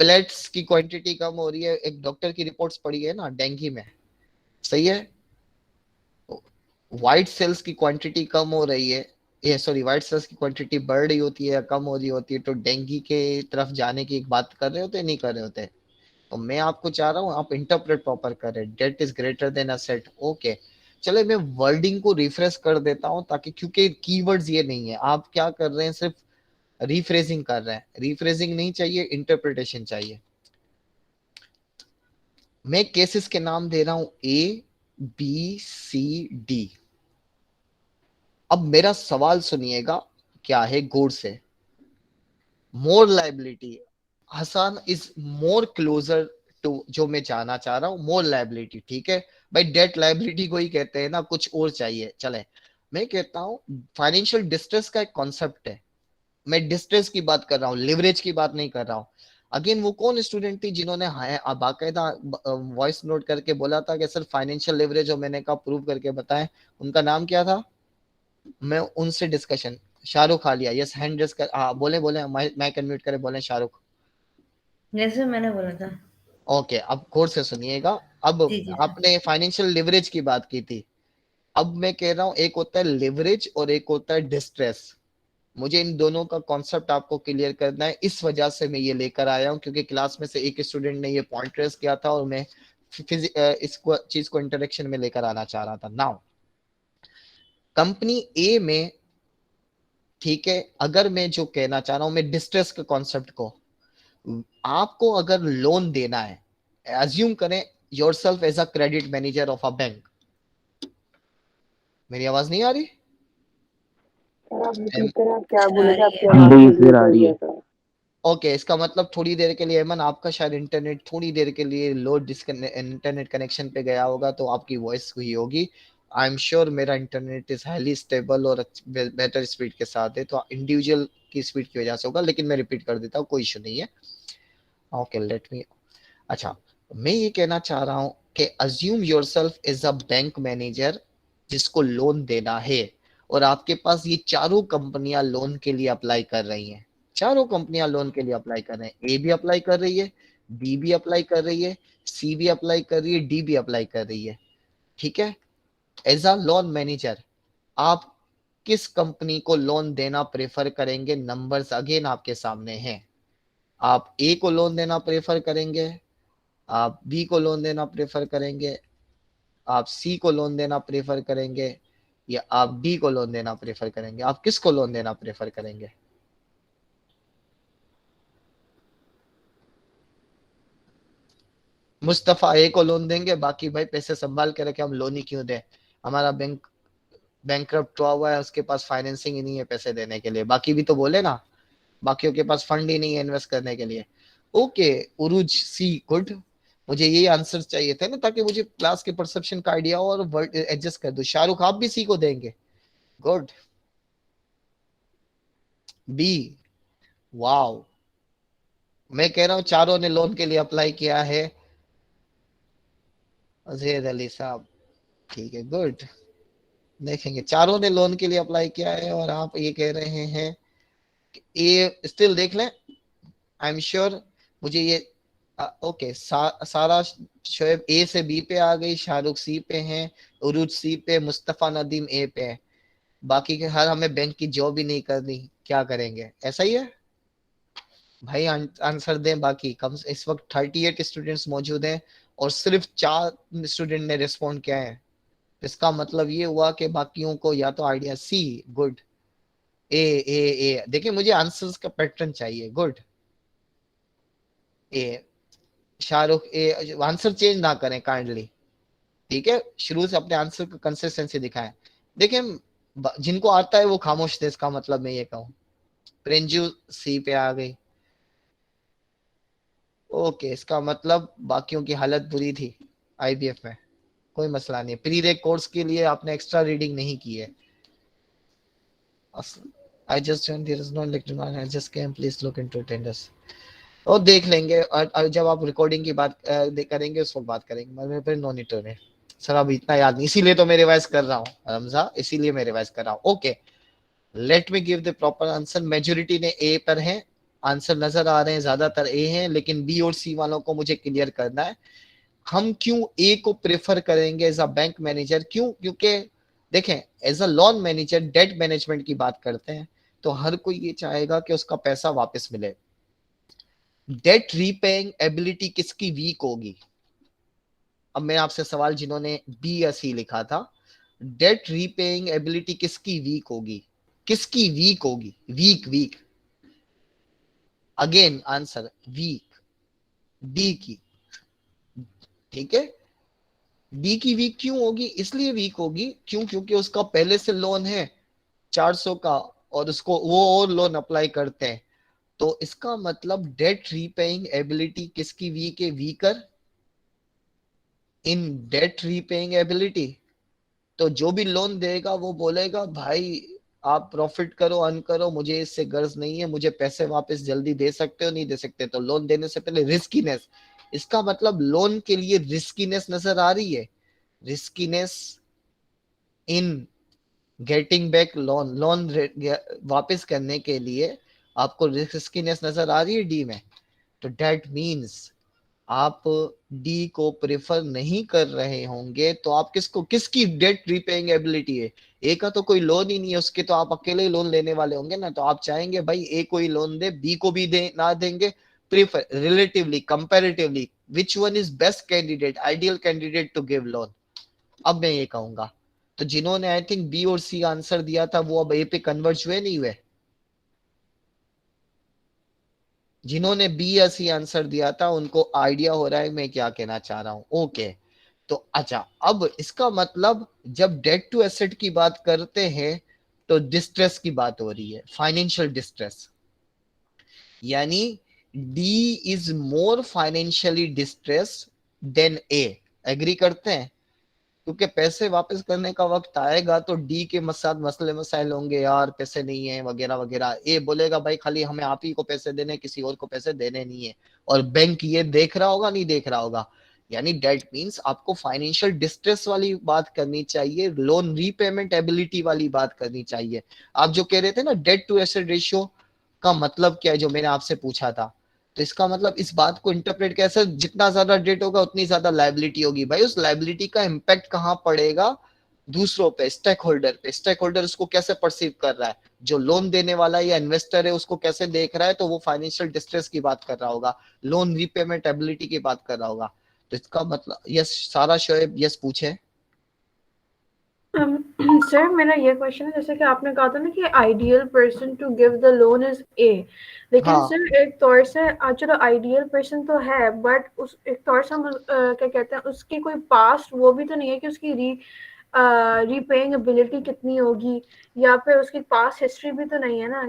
[SPEAKER 1] प्लेट्स की क्वांटिटी कम हो रही है। एक डॉक्टर की रिपोर्ट्स पड़ी है ना डेंगू में, सही है। व्हाइट सेल्स की क्वांटिटी कम हो रही है, ये सॉरी व्हाइट सेल्स की क्वांटिटी बढ़ रही होती है या कम हो रही होती है, तो डेंगू के तरफ जाने की एक बात कर रहे होते नहीं कर रहे होते। तो मैं आपको चाह रहा हूँ आप इंटरप्रेट प्रॉपर करें, debt is greater than asset. Okay, चले मैं वर्डिंग को रिफ्रेश कर देता हूँ, ताकि क्योंकि कीवर्ड्स ये नहीं है, आप क्या कर रहे हैं, सिर्फ रिफ्रेजिंग कर रहे हैं। रिफ्रेजिंग नहीं चाहिए, इंटरप्रिटेशन चाहिए। मैं केसेस के नाम दे रहा हूं ए बी सी डी। अब मेरा सवाल सुनिएगा, क्या है गौर से। More liability, Hasan is more closer to, जो मैं जानना चाह रहा हूं मोर लाइबिलिटी, ठीक है भाई। डेट लाइबिलिटी को ही कहते हैं ना, कुछ और चाहिए। चले मैं कहता हूं फाइनेंशियल डिस्ट्रेस का एक कॉन्सेप्ट है, मैं डिस्ट्रेस की बात कर रहा हूँ, लिवरेज की बात नहीं कर रहा हूँ। अगेन वो कौन स्टूडेंट थी जिन्होंने बाकायदा वॉइस नोट करके बोला था कि सर फाइनेंशियल लिवरेज, और मैंने कहा प्रूव करके बताएं, उनका नाम क्या था। मैं उनसे discussion, Shahrukh Alia, yes hand raise कर, हाँ बोले बोले, माइक अनम्यूट करे, बोले शाहरुख।
[SPEAKER 6] जैसे मैंने बोला था।
[SPEAKER 1] ओके, अब गौर से सुनिएगा। अब
[SPEAKER 6] जी जी सर।
[SPEAKER 1] आपने फाइनेंशियल लिवरेज की बात की थी, अब मैं कह रहा हूं एक होता है लिवरेज और एक होता है डिस्ट्रेस। मुझे इन दोनों का कॉन्सेप्ट आपको क्लियर करना है, इस वजह से मैं ये लेकर आया हूं, क्योंकि क्लास में से एक स्टूडेंट ने ये पॉइंट रेस किया था और मैं इसको चीज को इंटरेक्शन में लेकर आना चाह रहा था। नाउ कंपनी ए में, ठीक है, अगर मैं जो कहना चाह रहा हूं, मैं डिस्ट्रेस के कॉन्सेप्ट को, आपको अगर लोन देना है, एज्यूम करें yourself as a credit manager of a bank. मेरी आवाज नहीं आ रही?
[SPEAKER 7] आप रिपीट करें, आप क्या
[SPEAKER 6] आ
[SPEAKER 7] बोले थे,
[SPEAKER 6] रही
[SPEAKER 7] आपकी
[SPEAKER 6] है।
[SPEAKER 7] आवाज
[SPEAKER 3] जी
[SPEAKER 7] ब्रेक
[SPEAKER 3] फिर आ
[SPEAKER 7] हो
[SPEAKER 3] रही
[SPEAKER 7] गया
[SPEAKER 3] है।
[SPEAKER 7] था।
[SPEAKER 1] ओके, इसका मतलब थोड़ी देर के लिए अमन आपका शायद इंटरनेट थोड़ी देर के लिए लो इंटरनेट कनेक्शन पे गया होगा, तो आपकी वॉइस हुई होगी। आई एम श्योर मेरा इंटरनेट इज हाईली स्टेबल और बेटर स्पीड के साथ है, तो इंडिविजुअल की स्पीड की वजह से होगा, लेकिन मैं रिपीट कर देता हूँ, कोई इशू नहीं है। ओके लेट मी, अच्छा मैं ये कहना चाह रहा हूँ कि assume yourself as a bank manager जिसको लोन देना है, और आपके पास ये चारों कंपनियां लोन के लिए अप्लाई कर रही हैं। चारों कंपनियां लोन के लिए अप्लाई कर रहे हैं, ए भी अप्लाई कर रही है, बी भी अप्लाई कर रही है, सी भी अप्लाई कर रही है, डी भी अप्लाई कर रही है, ठीक है। एज अ लोन मैनेजर आप किस कंपनी को लोन देना प्रेफर करेंगे? नंबर्स अगेन आपके सामने हैं। आप ए को लोन देना प्रेफर करेंगे, आप बी को लोन देना प्रेफर करेंगे, आप सी को लोन देना प्रेफर करेंगे, या आप डी को लोन देना प्रेफर करेंगे? आप किसको लोन देना प्रेफर करेंगे? मुस्तफा ए को लोन देंगे, बाकी भाई पैसे संभाल के रखे, हम लोन ही क्यों दें, हमारा बैंक बैंकरप्ट हुआ है, उसके पास फाइनेंसिंग ही नहीं है पैसे देने के लिए। बाकी भी तो बोले ना, बाकियों के पास फंड ही नहीं है इन्वेस्ट करने के लिए। ओके उरुज सी, गुड। मुझे ये आंसर चाहिए थे ना, ताकि मुझे क्लास के परसेप्शन का आइडिया हो और वर्ड एडजस्ट कर दो। शाहरुख आप भी सी को देंगे, गुड। बी, वाओ, मैं कह रहा हूं चारों ने लोन के लिए अप्लाई किया है। अजहर अली साहब, ठीक है, गुड। देखेंगे चारों ने लोन के लिए अप्लाई किया है, और आप ये कह रहे हैं ये स्टिल देख लें, आई एम श्योर। मुझे ये ओके सारा शोएब ए से बी पे आ गई, शाहरुख सी पे हैं, उरुज सी पे, मुस्तफा नदीम ए पे है। बाकी के हर हमें बैंक की जॉब ही नहीं करनी, क्या करेंगे? ऐसा ही है भाई, आंसर दें। बाकी कम इस वक्त 38 स्टूडेंट्स मौजूद हैं और सिर्फ 4 स्टूडेंट ने रिस्पॉन्ड किया है। इसका मतलब ये हुआ कि बाकियों को या तो आइडिया सी, गुड। ए देखिए मुझे आंसर्स का पैटर्न चाहिए, गुड। ए, शाहरुख ए, आंसर चेंज ना करें काइंडली, ठीक है, शुरू से अपने आंसर को कंसिस्टेंसी दिखाएं। देखिए जिनको आता है वो खामोश थे, इसका मतलब मैं ये कहूं। प्रिंजू सी पे आ गई, ओके, इसका मतलब बाकियों की हालत बुरी थी आईबीएफ में, कोई मसला नहीं। प्री रेक कोर्स के लिए आपने एक्स्ट्रा रीडिंग नहीं की है। I just joined, there is no electric, I just came, please look into attendance। और देख लेंगे, और जब आप रिकॉर्डिंग की बात करेंगे उस वक्त बात करेंगे। मैं फिर नो नीड टू ने सर अब इतना याद नहीं, इसीलिए तो मैं रिवाइज कर रहा हूँ रमजा, इसीलिए मैं रिवाइज कर रहा हूँ। Okay let me give the proper answer. Majority ने ए पर है, आंसर नजर आ रहे हैं ज्यादातर ए हैं, लेकिन बी और सी वालों को मुझे क्लियर करना है। हम क्यों ए को प्रेफर करेंगे एज अ बैंक मैनेजर? क्यों? क्योंकि देखें, as a loan manager debt management की बात करते हैं तो हर कोई ये चाहेगा कि उसका पैसा वापस मिले। डेट रीपेइंग एबिलिटी किसकी वीक होगी? अब मैं आपसे सवाल, जिन्होंने बी या सी लिखा था, डेट रीपेइंग एबिलिटी किसकी वीक होगी? किसकी वीक होगी? Weak weak, again answer weak, D की। ठीक है, डी की वीक क्यों होगी? इसलिए वीक होगी क्यों? क्योंकि उसका पहले से लोन है 400 का और उसको वो और लोन अप्लाई करते हैं, तो इसका मतलब डेट रीपेइंग एबिलिटी किसकी वीक है? वीकर इन डेट रीपेइंग एबिलिटी। तो जो भी लोन देगा वो बोलेगा भाई आप प्रॉफिट करो, अर्न करो, मुझे इससे गर्ज नहीं है, मुझे पैसे वापस जल्दी दे सकते हो, नहीं दे सकते तो लोन देने से पहले रिस्कीनेस। इसका मतलब लोन के लिए रिस्कीनेस नजर आ रही है, riskiness in getting back loan, loan वापस करने के लिए आपको रिस्कीनेस नजर आ रही है डी में। तो डेट मीन्स आप डी को प्रेफर नहीं कर रहे होंगे, तो आप किसको, किसकी डेट रीपेइंग एबिलिटी है? ए का तो कोई लोन ही नहीं है, उसके तो आप अकेले ही लोन लेने वाले होंगे ना, तो आप चाहेंगे भाई ए को ही लोन दे, बी को भी दे ना देंगे, prefer relatively comparatively which one is best candidate, ideal candidate to give loan. अब मैं ये कहूंगा, तो जिन्होंने आई थिंक बी और सी आंसर दिया था वो अब ए पे कन्वर्ज हुए नहीं हुए? जिन्होंने बी या सी आंसर दिया था उनको आइडिया हो रहा है मैं क्या कहना चाह रहा हूं? ओके, तो अच्छा, अब इसका मतलब जब डेट टू एसेट की बात करते हैं तो डिस्ट्रेस की बात हो रही है, फाइनेंशियल डिस्ट्रेस, यानी D is more financially distress than A. Agree करते हैं? क्योंकि पैसे वापस करने का वक्त आएगा तो डी के साथ मसले मसाइल होंगे, यार पैसे नहीं है वगैरह वगैरह। ए बोलेगा भाई खाली हमें आप ही को पैसे देने, किसी और को पैसे देने नहीं है, और बैंक ये देख रहा होगा नहीं देख रहा होगा। यानी डेट मींस आपको फाइनेंशियल डिस्ट्रेस वाली बात करनी चाहिए, लोन रीपेमेंट एबिलिटी वाली बात करनी चाहिए। आप जो कह रहे थे ना डेट टू एसेट रेशियो का मतलब क्या है, जो मैंने आपसे पूछा था, तो इसका मतलब इस बात को इंटरप्रेट कैसे, जितना ज्यादा डेट होगा उतनी ज्यादा लायबिलिटी होगी। भाई उस लायबिलिटी का इम्पैक्ट कहां पड़ेगा? दूसरों पे, स्टेक होल्डर पे। स्टेक होल्डर उसको कैसे परसीव कर रहा है, जो लोन देने वाला या इन्वेस्टर है उसको कैसे देख रहा है, तो वो फाइनेंशियल डिस्ट्रेस की बात कर रहा होगा, लोन रीपेमेंट एबिलिटी की बात कर रहा होगा। तो इसका मतलब यस, सारा शोएब यस पूछे।
[SPEAKER 7] सर मेरा ये क्वेश्चन है, जैसे कि आपने कहा था ना कि ideal person to give the loan is A, लेकिन
[SPEAKER 1] हाँ,
[SPEAKER 7] सर एक तौर से चलो आइडियल पर्सन तो है, बट उस एक तौर से हम क्या कहते हैं, उसकी कोई पास्ट वो भी तो नहीं है कि उसकी रीपेइंग एबिलिटी कितनी होगी, या फिर उसकी पास्ट हिस्ट्री भी तो नहीं है ना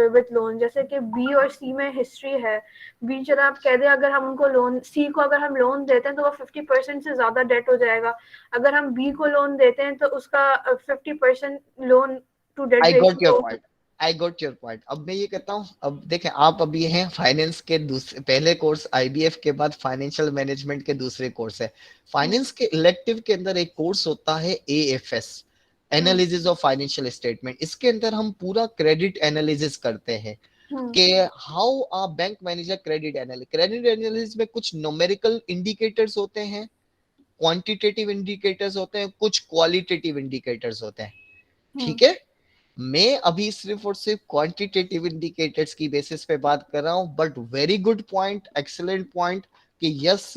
[SPEAKER 7] विद लोन। जैसे कि बी और सी में हिस्ट्री है, बी चलो आप कह दें अगर हम उनको लोन, सी को अगर हम लोन देते हैं तो वो 50% से ज्यादा डेट हो जाएगा, अगर हम बी को लोन देते हैं तो उसका 50% loan to debt
[SPEAKER 1] I got your
[SPEAKER 7] ratio.
[SPEAKER 1] Point, I got your point. अब मैं ये कहता हूँ, अब देखें आप अभी हैं फाइनेंस के दूसरे, पहले कोर्स आईबीएफ के बाद फाइनेंशियल मैनेजमेंट के दूसरे कोर्स है। फाइनेंस के इलेक्टिव के अंदर एक कोर्स होता है AFS, analysis of financial statement. इसके अंदर हम पूरा क्रेडिट एनालिसिस करते हैं कि how a bank manager credit analysis. Credit analysis में कुछ न्यूमेरिकल इंडिकेटर्स होते हैं, क्वांटिटेटिव इंडिकेटर्स होते हैं, कुछ क्वालिटेटिव इंडिकेटर्स होते हैं। ठीक है, मैं अभी सिर्फ और सिर्फ क्वांटिटेटिव इंडिकेटर्स की बेसिस पे बात कर रहा हूं, but very good point, excellent point कि यस।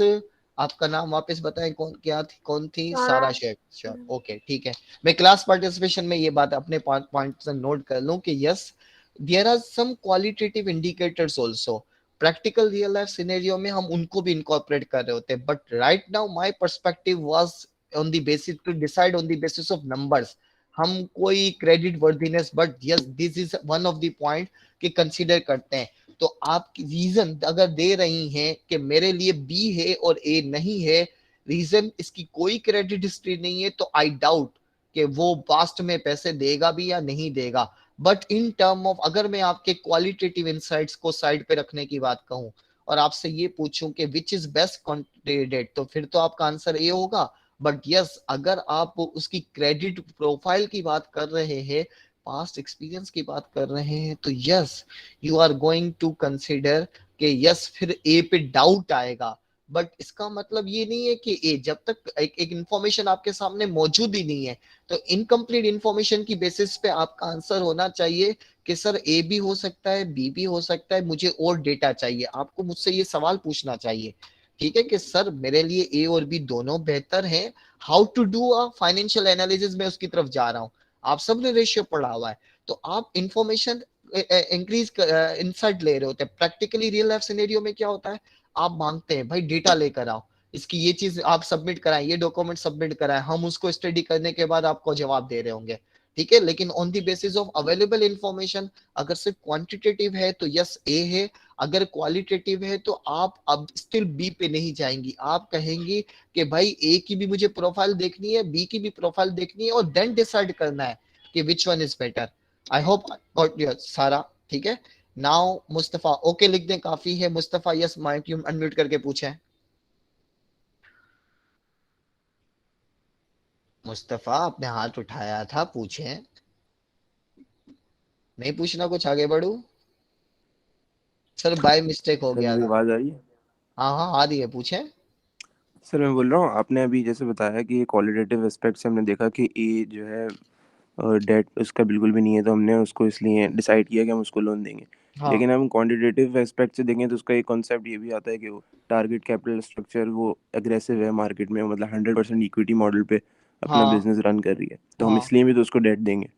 [SPEAKER 1] आपका नाम वापस बताएं, कौन क्या थी, कौन थी? सारा शेख। श्योर, ओके ठीक है। मैं क्लास पार्टिसिपेशन में ये बात अपने पॉइंट से नोट कर लूं कि yes there are some qualitative indicators also. Practical real life scenario में हम उनको भी इनकॉर्पोरेट कर रहे होते हैं, but right now my perspective was on the basis to decide on the basis of numbers. हम कोई credit worthiness, but yes this is one of the point कि कंसीडर करते हैं। तो आप रीजन अगर दे रही हैं कि मेरे लिए बी है और ए नहीं है, रीजन इसकी कोई क्रेडिट हिस्ट्री नहीं है, तो आई डाउट कि वो पास्ट में पैसे देगा भी या नहीं देगा। बट इन टर्म ऑफ, अगर मैं आपके क्वालिटेटिव इनसाइट्स को साइड पे रखने की बात कहूं और आपसे ये पूछूं कि विच इज बेस्ट कैंडिडेट, तो फिर तो आपका आंसर ए होगा। बट यस अगर आप उसकी क्रेडिट प्रोफाइल की बात कर रहे हैं, पास्ट एक्सपीरियंस की बात कर रहे हैं, तो yes you are going to consider कि यस फिर ए पे डाउट आएगा। बट इसका मतलब ये नहीं है कि ए, जब तक एक इंफॉर्मेशन आपके सामने मौजूद ही नहीं है तो इनकम्प्लीट इंफॉर्मेशन की बेसिस पे आपका आंसर होना चाहिए कि सर ए भी हो सकता है, बी भी हो सकता है, मुझे और डेटा चाहिए। आपको मुझसे ये सवाल पूछना चाहिए, ठीक है, कि सर मेरे लिए ए और बी दोनों बेहतर हैं, how to do a financial analysis, मैं उसकी तरफ जा रहा हूँ। आप सबने रेशियो पढ़ा हुआ है, तो आप इंफॉर्मेशन इंक्रीज इंसर्ट ले रहे होते हैं। प्रैक्टिकली रियल लाइफ सिनेरियो में क्या होता है, आप मांगते हैं भाई डेटा लेकर आओ, इसकी ये चीज आप सबमिट कराएं, ये डॉक्यूमेंट सबमिट कराएं, हम उसको स्टडी करने के बाद आपको जवाब दे रहे होंगे, ठीक है। लेकिन on the basis of available information, अगर सिर्फ क्वांटिटेटिव है तो यस ए है, अगर क्वालिटेटिव है तो आप अब स्टिल बी पे नहीं जाएंगी, आप कहेंगी कि भाई ए की भी मुझे प्रोफाइल देखनी है, बी की भी प्रोफाइल देखनी है, और देन डिसाइड करना है कि विच one is better. I hope got your सारा, ठीक है। नाउ मुस्तफा, ओके लिख दें, काफी है। Mustafa yes, mike you unmute करके पूछें। मुस्तफा आपने हाथ उठाया था, पूछें। नहीं पूछना कुछ, आगे बढ़ू? सर बाय मिस्टेक हो
[SPEAKER 8] सर
[SPEAKER 1] गया
[SPEAKER 8] मेरी
[SPEAKER 1] था।
[SPEAKER 8] आवाज आ रही है?
[SPEAKER 1] हाँ हाँ आ रही है, पूछें।
[SPEAKER 8] सर मैं बोल रहा हूँ, आपने अभी जैसे बताया कि क्वालिटेटिव एस्पेक्ट से हमने देखा कि ए जो है डेट उसका बिल्कुल भी नहीं है, तो हमने उसको इसलिए डिसाइड किया कि हम उसको लोन देंगे।
[SPEAKER 1] हाँ
[SPEAKER 8] लेकिन हम क्वांटिटेटिव एस्पेक्ट से देखें तो उसका एक कॉन्सेप्ट ये भी आता है कि वो टारगेट कैपिटल स्ट्रक्चर वो एग्रेसिव है मार्केट में, मतलब 100% इक्विटी मॉडल पे अपना
[SPEAKER 1] हाँ
[SPEAKER 8] बिजनेस रन कर रही है, तो हम
[SPEAKER 1] हाँ
[SPEAKER 8] इसलिए भी तो उसको डेट देंगे।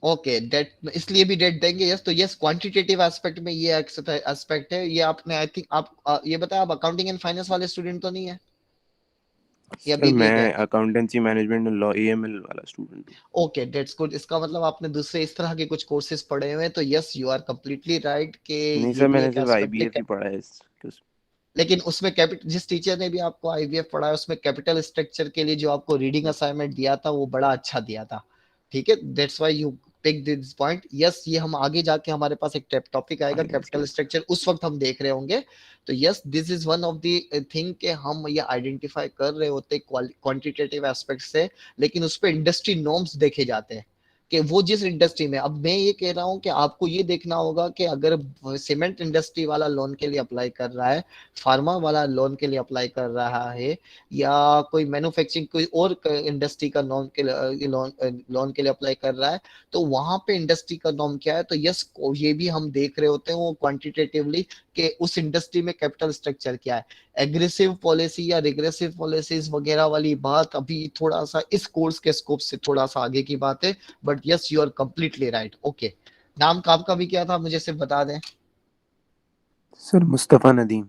[SPEAKER 1] ओके, डेट इसलिए भी डेट देंगे, यस। तो यस, क्वांटिटेटिव एस्पेक्ट में ये एस्पेक्ट है। ये आपने, आई थिंक आप ये बताया, आप अकाउंटिंग एंड फाइनेंस वाले स्टूडेंट तो नहीं है, या
[SPEAKER 8] सर
[SPEAKER 1] बीबीए के?
[SPEAKER 8] मैं अकाउंटेंसी मैनेजमेंट लॉ AML वाला स्टूडेंट हूँ।
[SPEAKER 1] Okay that's good. इसका मतलब आपने दूसरे इस तरह के कुछ कोर्सेज पढ़े हुए हैं, तो yes you are completely right कि
[SPEAKER 8] नहीं
[SPEAKER 1] ये
[SPEAKER 8] सर,
[SPEAKER 1] भी
[SPEAKER 8] मैंने
[SPEAKER 1] एक
[SPEAKER 8] सिर्फ
[SPEAKER 1] एस्पेक्ट है।
[SPEAKER 8] IBF ही पढ़ा है
[SPEAKER 1] लेकिन उसमें कैपिटल, जिस टीचर ने भी आपको आईवीएफ पढ़ाया उसमें कैपिटल स्ट्रक्चर के लिए जो आपको रीडिंग असाइनमेंट दिया था वो बड़ा अच्छा दिया था, ठीक है। That's why you pick this point. Yes, ये हम आगे जाके हमारे पास एक टॉपिक आएगा कैपिटल स्ट्रक्चर, उस वक्त हम देख रहे होंगे। तो yes, this is one of the thing के हम ये आइडेंटिफाई कर रहे होते क्वांटिटेटिव एस्पेक्ट से, लेकिन उस पर इंडस्ट्री नॉर्म्स देखे जाते हैं कि वो जिस इंडस्ट्री में, अब मैं ये कह रहा हूँ कि आपको ये देखना होगा कि अगर सीमेंट इंडस्ट्री वाला लोन के लिए अप्लाई कर रहा है, फार्मा वाला लोन के लिए अप्लाई कर रहा है, या कोई मैन्युफैक्चरिंग कोई और इंडस्ट्री का लोन के लोन के लिए अप्लाई कर रहा है, तो वहां पे इंडस्ट्री का नॉर्म क्या है। तो यस, ये भी हम देख रहे होते हैं वो क्वांटिटेटिवली कि उस इंडस्ट्री में कैपिटल स्ट्रक्चर क्या है। एग्रेसिव पॉलिसी या रिग्रेसिव पॉलिसीज वगैरह वाली बात अभी थोड़ा सा इस कोर्स के स्कोप से थोड़ा सा आगे की बात है, but yes you are completely right. Okay, नाम का आपका भी क्या था, मुझे सिर्फ बता दें।
[SPEAKER 8] Sir Mustafa Nadeem.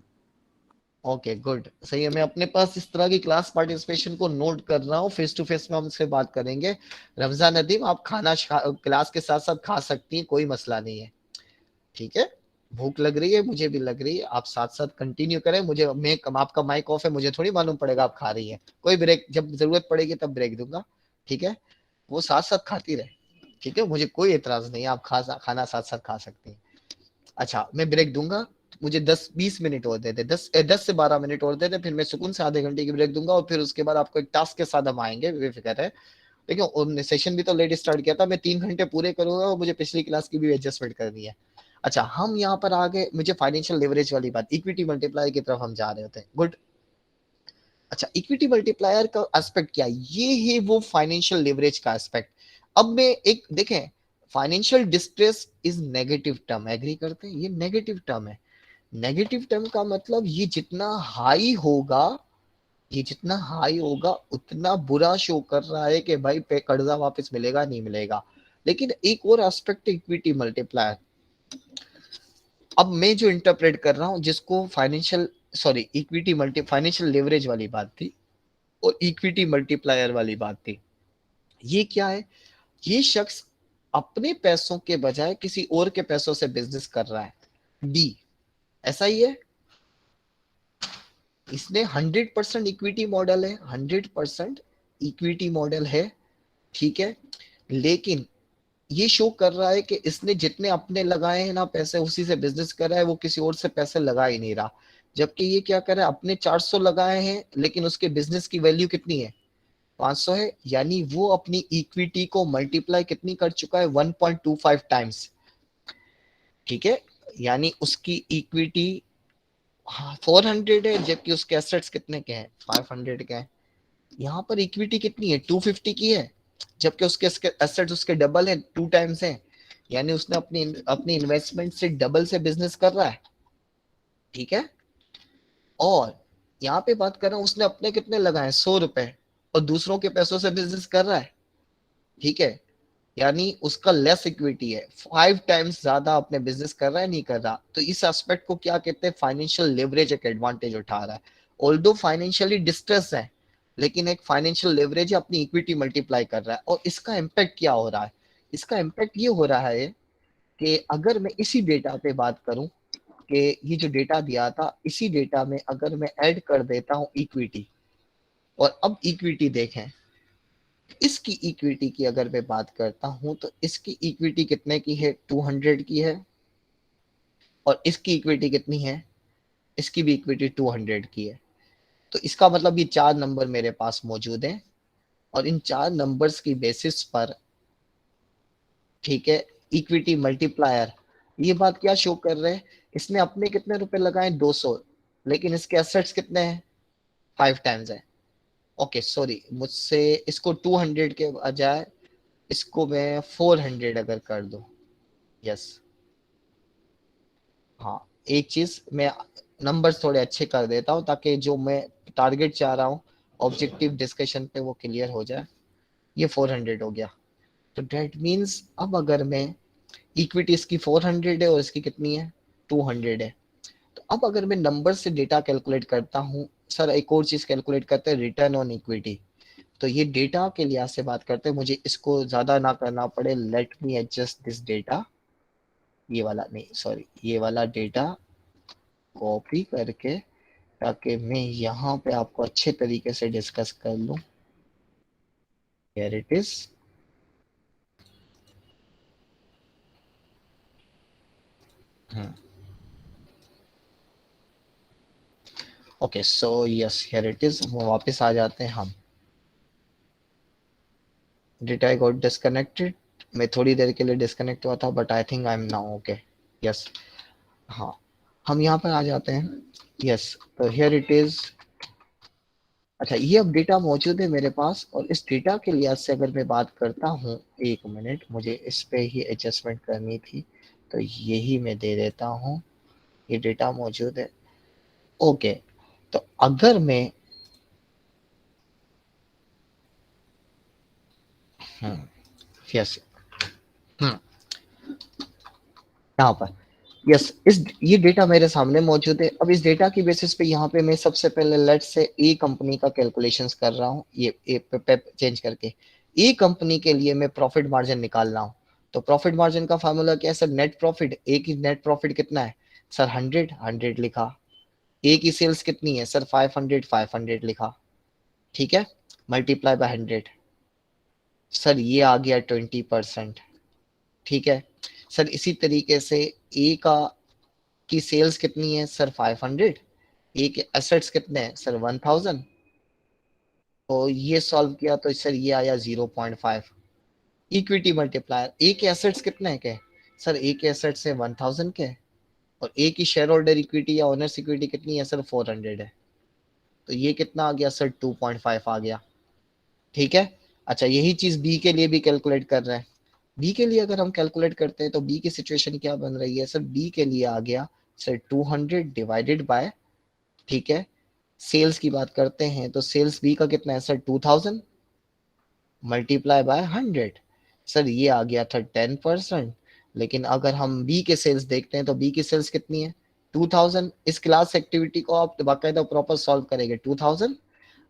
[SPEAKER 1] Okay good, सही है। मैं अपने पास इस तरह की क्लास पार्टिसिपेशन को नोट कर रहा हूँ, फेस टू फेस में हम इससे बात करेंगे। रमजान नदीम, आप खाना क्लास के साथ साथ खा सकती हैं, कोई मसला नहीं है, ठीक है। भूख लग रही है, मुझे भी लग रही है, आप साथ साथ कंटिन्यू करें। मुझे, मैं, आपका माइक ऑफ है, मुझे थोड़ी मालूम पड़ेगा आप खा रही है। कोई ब्रेक, जब जरूरत पड़ेगी तब ब्रेक दूंगा, ठीक है। वो साथ साथ खाती रहे, ठीक है, मुझे कोई एतराज नहीं है, आप खाना साथ साथ खा सकती हैं। अच्छा, मैं ब्रेक दूंगा, मुझे 10-20 मिनट और दे दे, 10 से 12 मिनट और दे दे, फिर मैं सुकून से आधे घंटे की ब्रेक दूंगा, और फिर उसके बाद आपको एक टास्क के साथ हम आएंगे, बेफिक्र है। देखिए सेशन भी तो लेट स्टार्ट किया था, मैं 3 घंटे पूरे करूंगा, और मुझे पिछली क्लास की भी एडजस्टमेंट करनी है। अच्छा, हम यहाँ पर आगे, मुझे फाइनेंशियल लेवरेज वाली बात, इक्विटी मल्टीप्लायर की तरफ हम जा रहे होते हैं। गुड। अच्छा, इक्विटी मल्टीप्लायर का एस्पेक्ट क्या है? ये है वो फाइनेंशियल लेवरेज का एस्पेक्ट। अब मैं एक देखें, financial distress is negative term, agree करते हैं, ये नेगेटिव टर्म है। नेगेटिव टर्म का मतलब ये जितना हाई होगा, ये जितना हाई होगा उतना बुरा शो कर रहा है कि भाई पे कर्जा वापस मिलेगा नहीं मिलेगा। लेकिन एक और एस्पेक्ट इक्विटी मल्टीप्लायर, अब मैं जो इंटरप्रेट कर रहा हूं, जिसको financial, sorry, equity multi, financial leverage वाली बात थी और इक्विटी मल्टीप्लायर वाली बात थी। ये क्या है? ये शख्स अपने पैसों के बजाय किसी और के पैसों से बिजनेस कर रहा है, बी, ऐसा ही है। इसने 100% इक्विटी मॉडल है, 100% इक्विटी मॉडल है, ठीक है। लेकिन ये शो कर रहा है कि इसने जितने अपने लगाए हैं ना पैसे, उसी से बिजनेस कर रहा है, वो किसी और से पैसे लगा ही नहीं रहा। जबकि ये क्या कर रहा है, अपने 400 लगाए हैं, लेकिन उसके बिजनेस की वैल्यू कितनी है, 500 है। यानी वो अपनी इक्विटी को मल्टीप्लाई कितनी कर चुका है, 1.25 टाइम्स, ठीक है। यानी उसकी इक्विटी हाँ 400 है, जबकि उसके एसेट्स कितने के हैं 500 के हैं। यहाँ पर इक्विटी कितनी है 250 की है, जबकि उसके एसेट्स उसके डबल है, 2 टाइम्स है। यानी उसने अपनी अपनी इन्वेस्टमेंट से डबल से बिजनेस कर रहा है, ठीक है। और यहाँ पे बात कर रहा हूँ उसने अपने कितने लगाए 100 रुपए, और दूसरों के पैसों से बिजनेस कर रहा है, ठीक है। यानी उसका लेस इक्विटी है, 5 टाइम्स ज्यादा अपने बिजनेस कर रहा है, नहीं कर रहा। तो इस एस्पेक्ट को क्या कहते हैं, फाइनेंशियल लेवरेज एक एडवांटेज उठा रहा है। ऑल्दो फाइनेंशियली डिस्ट्रेस है, लेकिन एक फाइनेंशियल लेवरेज अपनी इक्विटी मल्टीप्लाई कर रहा है। और इसका इम्पैक्ट क्या हो रहा है, इसका इम्पैक्ट ये हो रहा है कि अगर मैं इसी डेटा पे बात करूं कि ये जो डेटा दिया था, इसी डेटा में अगर मैं ऐड कर देता हूं इक्विटी, और अब इक्विटी देखें, इसकी इक्विटी की अगर मैं बात करता हूं तो इसकी इक्विटी कितने की है 200 की है, और इसकी इक्विटी कितनी है, इसकी भी इक्विटी 200 की है। तो इसका मतलब ये 4 नंबर मेरे पास मौजूद हैं, और इन 4 नंबर्स की बेसिस पर, ठीक है, इक्विटी मल्टीप्लायर ये बात क्या शो कर रहे हैं, इसने अपने कितने रुपए लगाए 200, लेकिन इसके एसेट्स कितने हैं 5 टाइम्स है। ओके सॉरी, मुझसे इसको 200 के बजाय इसको मैं 400 अगर कर दूं, यस, हाँ एक चीज मैं नंबर्स थोड़े अच्छे कर देता हूँ ताकि जो मैं टारगेट चाह रहा हूँ ऑब्जेक्टिव डिस्कशन पे वो क्लियर हो जाए। ये 400 हो गया, तो डेट मीन्स अब अगर मैं इक्विटी इसकी 400 है और इसकी कितनी है 200 है, तो अब अगर मैं नंबर से डेटा कैलकुलेट करता हूँ, सर एक और चीज कैलकुलेट करते हैं रिटर्न ऑन इक्विटी। तो ये डेटा के लिहाज से बात करते हैं, मुझे इसको ज्यादा ना करना पड़े, let me adjust this data, ये वाला नहीं सॉरी, ये वाला डेटा कॉपी करके, ताकि मैं यहाँ पे आपको अच्छे तरीके से डिस्कस कर लूं। Here it is, okay so yes here it is. वापस आ जाते हैं हम, डिड आई गॉट डिस्कनेक्टेड, मैं थोड़ी देर के लिए डिस्कनेक्ट हुआ था, but I think I am now okay, yes. हाँ हम यहाँ पर आ जाते हैं, यस। तो हियर इट इज, अच्छा ये अब डेटा मौजूद है मेरे पास, और इस डेटा के लिहाज से अगर मैं बात करता हूँ, एक मिनट मुझे इस पे ही एडजस्टमेंट करनी थी, तो यही मैं दे देता हूँ, ये डेटा मौजूद है, ओके। तो अगर मैं यस यहाँ पर, यस इस ये डेटा मेरे सामने मौजूद है। अब इस डेटा की बेसिस पे यहाँ पे मैं सबसे पहले लेट से ए कंपनी का कैलकुलेशंस कर रहा हूँ, ये ए पे चेंज करके ए कंपनी के लिए मैं प्रॉफिट मार्जिन निकाल रहा हूँ। तो प्रॉफिट मार्जिन का फार्मूला क्या है सर, नेट प्रॉफिट, ए की नेट प्रॉफिट कितना है सर 100 लिखा, ए की सेल्स कितनी है सर 500 लिखा, ठीक है, मल्टीप्लाई बाय 100, सर ये आ गया 20%, ठीक है। सर इसी तरीके से ए का की सेल्स कितनी है सर 500, ए के एसेट्स कितने हैं सर 1000, तो ये सॉल्व किया तो सर ये आया 0.5। इक्विटी मल्टीप्लायर, ए के एसेट्स कितने हैं के सर, ए के एसेट्स है 1000 के, और ए की शेयर होल्डर इक्विटी या ओनर्स इक्विटी कितनी है सर 400 है, तो ये कितना आ गया सर 2.5 आ गया, ठीक है। अच्छा यही चीज बी के लिए भी कैलकुलेट कर रहे हैं, बी के लिए अगर हम कैलकुलेट करते हैं तो बी की सिचुएशन क्या बन रही है सर, बी के लिए आ गया सर 200 डिवाइडेड बाय, ठीक है, सेल्स की बात करते हैं तो सेल्स बी का कितना है सर 2000 मल्टीप्लाई बाय 100, सर ये आ गया था 10%। लेकिन अगर हम बी के सेल्स देखते हैं तो बी की सेल्स कितनी है 2000, इस क्लास एक्टिविटी को आप बाकायदा प्रॉपर सॉल्व करेंगे, 2000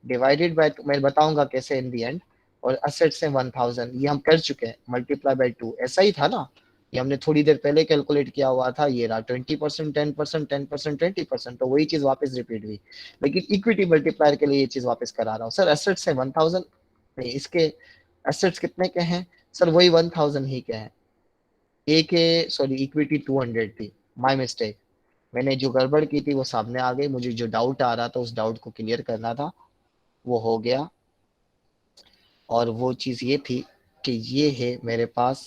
[SPEAKER 1] डिवाइडेड बाय, मैं बताऊंगा कैसे इन दी एंड, और एसेट्स है 1000, ये हम कर चुके हैं, मल्टीप्लाई बाय 2, ऐसा ही था ना, ये हमने थोड़ी देर पहले कैलकुलेट किया हुआ था, ये रहा 20%, 10%, 10%, 20%, तो वही चीज वापस रिपीट हुई। लेकिन इक्विटी मल्टीप्लायर के लिए ये चीज वापस करा रहा हूँ सर, एसेट्स है 1000, नहीं इसके एसेट्स कितने के हैं सर, वही 1000 ही के हैं, ए के सॉरी इक्विटी 200 थी, माय मिस्टेक, मैंने जो गड़बड़ की थी वो सामने आ गई, मुझे जो डाउट आ रहा था उस डाउट को क्लियर करना था, वो हो गया। और वो चीज ये थी कि ये है मेरे पास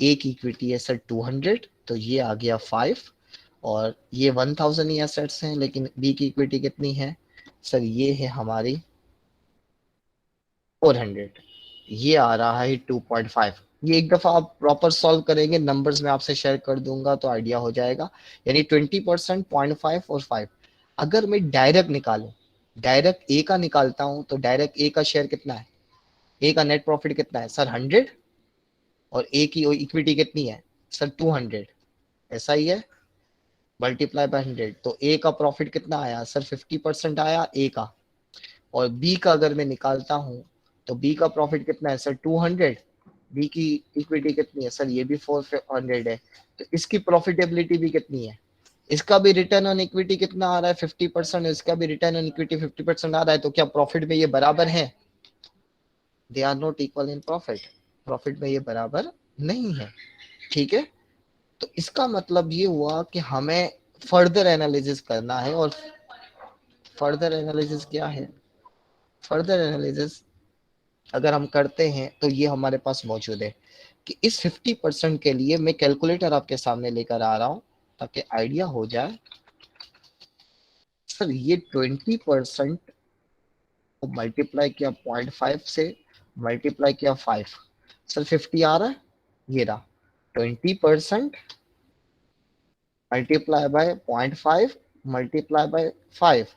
[SPEAKER 1] एक इक्विटी है सर 200, तो ये आ गया 5, और ये 1000 ही एसेट्स हैं, लेकिन बी की इक्विटी कितनी है सर, ये है हमारी 400, ये आ रहा है 2.5। ये एक दफा आप प्रॉपर सॉल्व करेंगे, नंबर्स में आपसे शेयर कर दूंगा तो आइडिया हो जाएगा। यानी 20%, 0.5 और 5। अगर मैं डायरेक्ट निकालूं, डायरेक्ट ए का निकालता हूं, तो डायरेक्ट ए का शेयर कितना है, ए का नेट प्रॉफिट कितना है सर 100, और ए की इक्विटी कितनी है सर 200, ऐसा ही है, मल्टीप्लाई बाय 100। तो ए का प्रॉफिट कितना आया सर 50% आया ए का। और बी का अगर मैं निकालता हूं, तो बी का प्रॉफिट कितना है सर 200, बी की इक्विटी कितनी है सर, ये भी 400 है। तो इसकी प्रॉफिटेबिलिटी भी कितनी है, इसका भी रिटर्न ऑन इक्विटी कितना आ रहा है 50%, इसका भी रिटर्न ऑन इक्विटी 50% आ रहा है। तो क्या प्रॉफिट में ये बराबर है, they are not equal in profit, profit में ये बराबर नहीं है। ठीक है, तो इसका मतलब ये हुआ कि हमें फर्दर एनालिसिस करना है। और फर्दर एनालिसिस क्या है, फर्दर एनालिसिस अगर हम करते हैं तो ये हमारे पास मौजूद है कि इस 50% के लिए मैं कैलकुलेटर आपके सामने लेकर आ रहा हूं ताकि आइडिया हो जाए। सर ये 20% को मल्टीप्लाई किया 0.5 से, मल्टीप्लाई किया 5, सर 50 आ रहा है, ये रहा 20% मल्टीप्लाई बाय 0.5 मल्टीप्लाई बाय 5,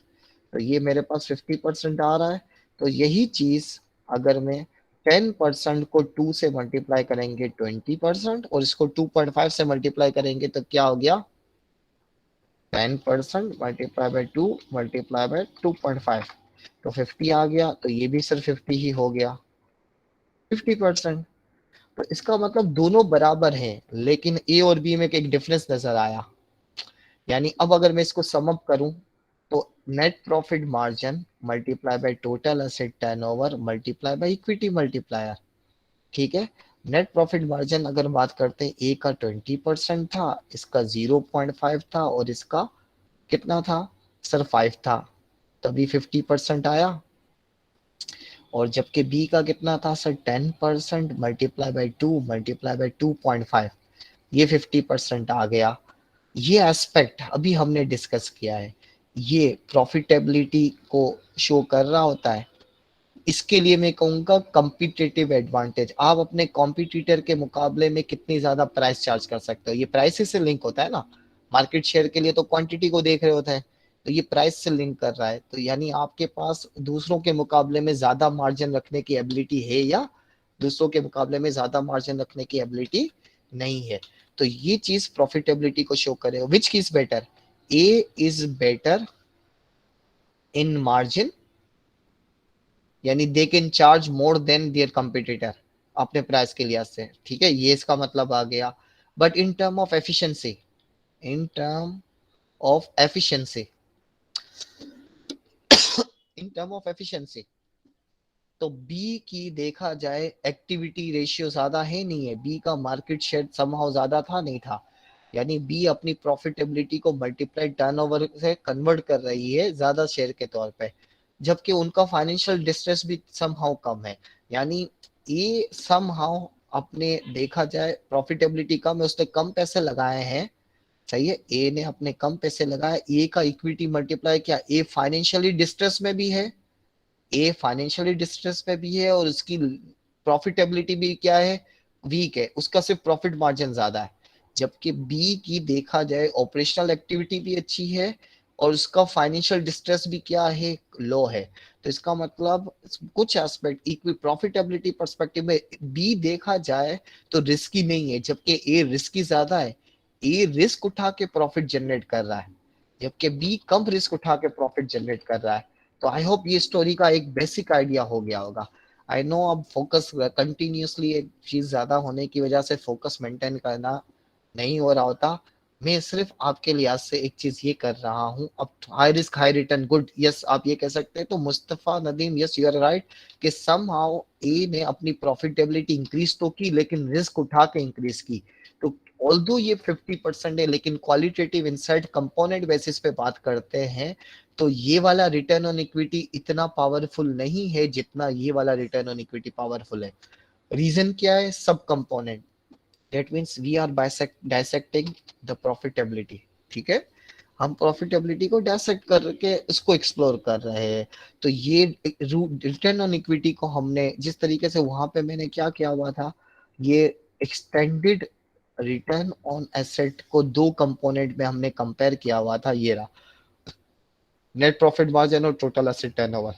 [SPEAKER 1] तो ये मेरे पास 50% आ रहा है। तो यही चीज अगर मैं 10% को 2 से मल्टीप्लाई करेंगे 20%, और इसको 2.5 से मल्टीप्लाई करेंगे तो क्या हो गया 10% मल्टीप्लाई बाय 2 मल्टीप्लाई बाय 2.5, तो 50 आ गया। तो ये भी सर 50 ही हो गया 50%। तो इसका मतलब दोनों बराबर हैं, लेकिन ए और बी में एक डिफरेंस नजर आया। यानी अब अगर मैं इसको सम अप करूं, तो net profit margin multiply by total asset turnover multiply by equity multiplier. ठीक है, नेट प्रॉफिट मार्जिन अगर बात करते हैं, ए का 20% था, इसका 0.5 था, और इसका कितना था सर 5 था, तभी 50% आया। और जबकि बी का कितना था sir 10% multiply by 2 multiply by 2.5, ये 50% आ गया। ये एस्पेक्ट अभी हमने डिस्कस किया है, ये प्रॉफिटेबिलिटी को शो कर रहा होता है। इसके लिए मैं कहूँगा कॉम्पिटिटिव एडवांटेज, आप अपने कॉम्पिटिटर के मुकाबले में कितनी ज्यादा प्राइस चार्ज कर सकते हो, ये प्राइस से लिंक होता है ना। मार्केट शेयर के लिए तो क्वांटिटी को देख रहे होते हैं, तो ये प्राइस से लिंक कर रहा है। तो यानी आपके पास दूसरों के मुकाबले में ज्यादा मार्जिन रखने की एबिलिटी है, या दूसरों के मुकाबले में ज्यादा मार्जिन रखने की एबिलिटी नहीं है। तो ये चीज प्रॉफिटेबिलिटी को शो करे। Which is better, A is better in margin, यानी they can charge more than their competitor अपने प्राइस के लिहाज से। ठीक है, ये इसका मतलब आ गया। But in term of efficiency, in term of efficiency, in term of efficiency, तो बी की देखा जाए एक्टिविटी रेशियो ज्यादा है नहीं है, बी का मार्केट शेयर समहाउ ज्यादा था नहीं था। यानी बी अपनी प्रॉफिटेबिलिटी को मल्टीप्लाई टर्नओवर से कन्वर्ट कर रही है ज्यादा शेयर के तौर पे, जबकि उनका फाइनेंशियल डिस्ट्रेस भी समहाउ कम है। यानी ए समहाउ अपने देखा जाए प्रॉफिटेबिलिटी कम है, उसने कम पैसे लगाए हैं, सही है, ए ने अपने कम पैसे लगाए, ए का इक्विटी मल्टीप्लाई किया, ए फाइनेंशियली डिस्ट्रेस में भी है, ए फाइनेंशियली डिस्ट्रेस में भी है, और उसकी प्रॉफिटेबिलिटी भी क्या है वीक है, उसका सिर्फ प्रॉफिट मार्जिन ज्यादा है। जबकि बी की देखा जाए ऑपरेशनल एक्टिविटी भी अच्छी है, और उसका फाइनेंशियल डिस्ट्रेस भी क्या है लो है। तो इसका मतलब कुछ एस्पेक्ट इक्वी प्रॉफिटेबिलिटी पर्सपेक्टिव में बी देखा जाए तो रिस्की नहीं है, जबकि ए रिस्की ज्यादा है। ए रिस्क उठा के प्रॉफिट जनरेट कर रहा है, जबकि बी कम रिस्क उठा के प्रॉफिट जनरेट कर रहा है। तो आई होप ये स्टोरी का एक बेसिक आइडिया हो गया होगा। आई नो अब फोकस कंटिन्यूसली एक चीज ज्यादा होने की वजह से फोकस मेंटेन करना नहीं हो रहा होता। मैं सिर्फ आपके लिहाज से एक चीज ये कर रहा हूँ, अब high risk high return good, yes आप ये कह सकते हैं। तो Mustafa Nadeem, yes you are right कि समहाउ ए ने अपनी प्रॉफिटेबिलिटी इंक्रीज तो की, लेकिन रिस्क उठा के इंक्रीज की। तो ऑल्दो ये 50% है, लेकिन क्वालिटेटिव इनसाइट कंपोनेंट बेसिस पे बात करते हैं तो ये वाला रिटर्न ऑन इक्विटी इतना पावरफुल नहीं है जितना ये वाला रिटर्न ऑन इक्विटी पावरफुल है। रीजन क्या है, सब component, that means we are dissecting the profitability। ठीक है, हम प्रॉफिटेबिलिटी को डायसेक्ट करके उसको एक्सप्लोर कर रहे हैं। तो ये रिटर्न ऑन इक्विटी को हमने जिस तरीके से वहां पे मैंने क्या किया हुआ था, ये एक्सटेंडेड रिटर्न ऑन एसेट को दो कंपोनेंट में हमने कंपेयर किया हुआ था, ये रहा नेट प्रॉफिट मार्जिन और टोटल एसेट टर्नओवर।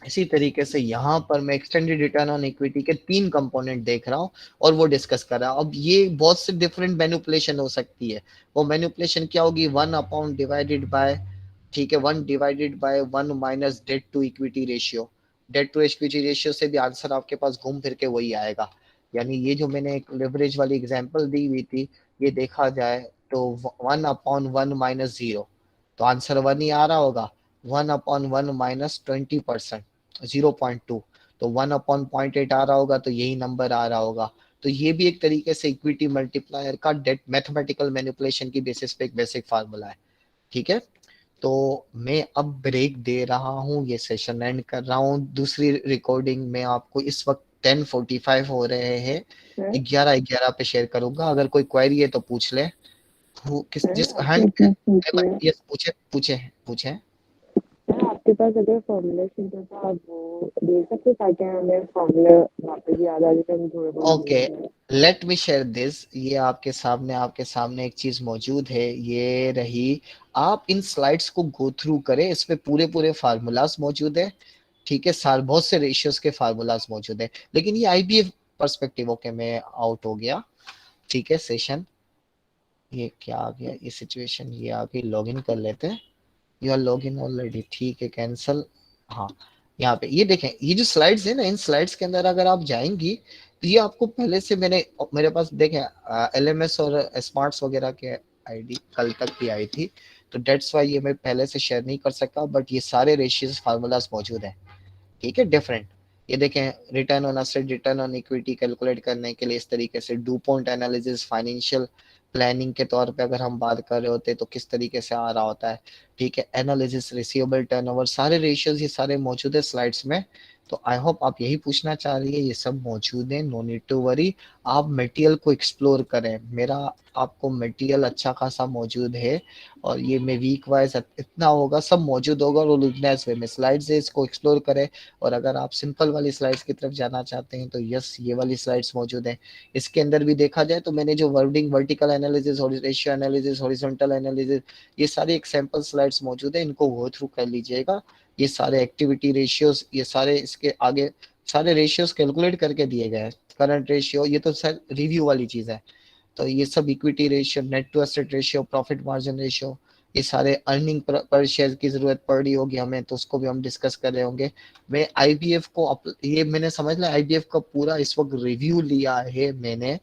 [SPEAKER 1] इसी तरीके से यहाँ पर मैं एक्सटेंडेड रिटर्न ऑन इक्विटी के 3 कंपोनेंट देख रहा हूँ और वो डिस्कस कर रहा हूँ। अब ये बहुत से डिफरेंट मैनिपुलेशन हो सकती है। वो मैनिपुलेशन क्या होगी, 1 डिवाइडेड बाय, ठीक है, 1 divided by 1 minus debt to equity ratio. Debt to equity ratio से भी आंसर आपके पास घूम फिर के वही आएगा। यानी ये जो मैंने एक लेवरेज वाली एग्जांपल दी हुई थी, ये देखा जाए तो 1/1 माइनस 0, तो आंसर 1 ही आ रहा होगा। 1/1 माइनस 20%, 0.2, तो 1/0.8 आ रहा होगा, तो यही नंबर आ रहा होगा। तो ये भी एक तरीके से इक्विटी मल्टीप्लायर का डेट मैथमेटिकल मैनिपुलेशन की बेसिस पे एक बेसिक फार्मूला है। ठीक है, तो मैं अब ब्रेक दे रहा हूँ, ये सेशन एंड कर रहा हूँ। दूसरी रिकॉर्डिंग में आपको इस वक्त 10:45 हो रहे हैं, 11:11 पे शेयर करूंगा। अगर कोई क्वेरी है तो पूछ ले। किस जिस हैंड, यस, पूछे पूछे पूछे।
[SPEAKER 5] आपके पास अगर फॉर्मूला शीट है तो आप वो दे सकते हैं ताकि हमें फॉर्मूला वापस याद आ जाए तो हम थोड़ा बहुत
[SPEAKER 1] okay, let me share this. ये आपके सामने एक चीज मौजूद है, ये रही। आप इन स्लाइड्स को गो थ्रू करें, इस पे पूरे फार्मूलाज मौजूद है। ठीक है, साल बहुत से रेशियोज के फार्मूलाज मौजूद है, लेकिन ये आईबीएफ पर्सपेक्टिव। ओके, मैं आउट हो गया। ठीक है, सेशन ये क्या आ गया, ये सिचुएशन ये आ गई। लॉगिन कर लेते हैं। यू आर लॉगिन ऑलरेडी, ठीक है, कैंसल। हाँ, यहाँ पे ये देखें, ये जो स्लाइड्स है ना, इन स्लाइड्स के अंदर अगर आप जाएंगी तो ये आपको पहले से मेरे पास देखें एलएमएस और स्मार्ट्स वगैरह के आईडी कल तक भी आई थी, तो डेट्स वाई ये मैं पहले से शेयर नहीं कर सका, बट ये सारे रेशियोज फार्मूलाज मौजूद हैं। ठीक है, डिफरेंट। ये देखें, return on asset, return on equity calculate करने के लिए इस तरीके से डुपॉन्ट एनालिसिस, फाइनेंशियल प्लानिंग के तौर पे अगर हम बात कर रहे होते तो किस तरीके से आ रहा होता है। ठीक है, एनालिसिस, रिसीवेबल टर्नओवर, सारे रेशियोज ये सारे मौजूद है स्लाइड्स में। तो आई होप आप यही पूछना चाह रही है, ये सब मौजूद है, नो नीड टू वरी। आप मटेरियल को एक्सप्लोर करें, मेरा आपको मटेरियल अच्छा खासा मौजूद है, और ये मैं वीक वाइज इतना होगा, सब मौजूद होगा। और लुजनेस वे में स्लाइड्स है, इसको एक्सप्लोर करें। और अगर आप सिंपल वाली स्लाइड्स की तरफ जाना चाहते हैं तो यस, ये वाली स्लाइड्स मौजूद हैं। इसके अंदर भी देखा जाए तो मैंने जो wording, vertical analysis, ratio analysis, horizontal analysis, ये सारी एक सैंपल स्लाइड्स मौजूद है, इनको गो थ्रू कर लीजिएगा। ये सारे एक्टिविटी रेशियोज, ये सारे इसके आगे सारे रेशियोज कैलकुलेट करके दिए गए हैं। करंट रेशियो, ये तो सर रिव्यू वाली चीज है। तो ये सब equity ratio, net to asset ratio, profit margin ratio, ये सारे अर्निंग पर शेयर की जरूरत पड़ रही होगी हमें, तो उसको भी हम डिस्कस कर रहे होंगे। मैं आईबीएफ को ये मैंने समझ लिया, आईबीएफ का पूरा इस वक्त रिव्यू लिया है मैंने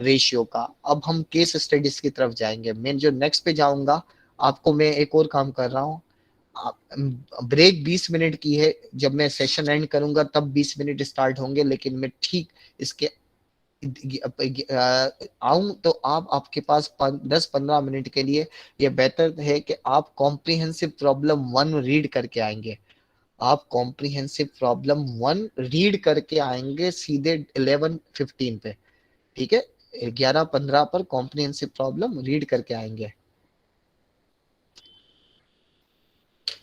[SPEAKER 1] रेशियो का। अब हम केस स्टडीज की तरफ जाएंगे। मैं जो नेक्स्ट पे जाऊंगा, आपको मैं एक और काम कर रहा हूँ। ब्रेक 20 मिनट की है, जब मैं सेशन एंड करूंगा तब 20 मिनट स्टार्ट होंगे, लेकिन मैं ठीक इसके आऊं तो आपके पास 10-15 मिनट के लिए ये बेहतर है कि आप कॉम्प्रिहेंसिव प्रॉब्लम 1 रीड करके आएंगे। आप कॉम्प्रिहेंसिव प्रॉब्लम 1 रीड करके आएंगे सीधे 11:15 पे। ठीक है, 11:15 पर कॉम्प्रिहेंसिव प्रॉब्लम रीड करके आएंगे,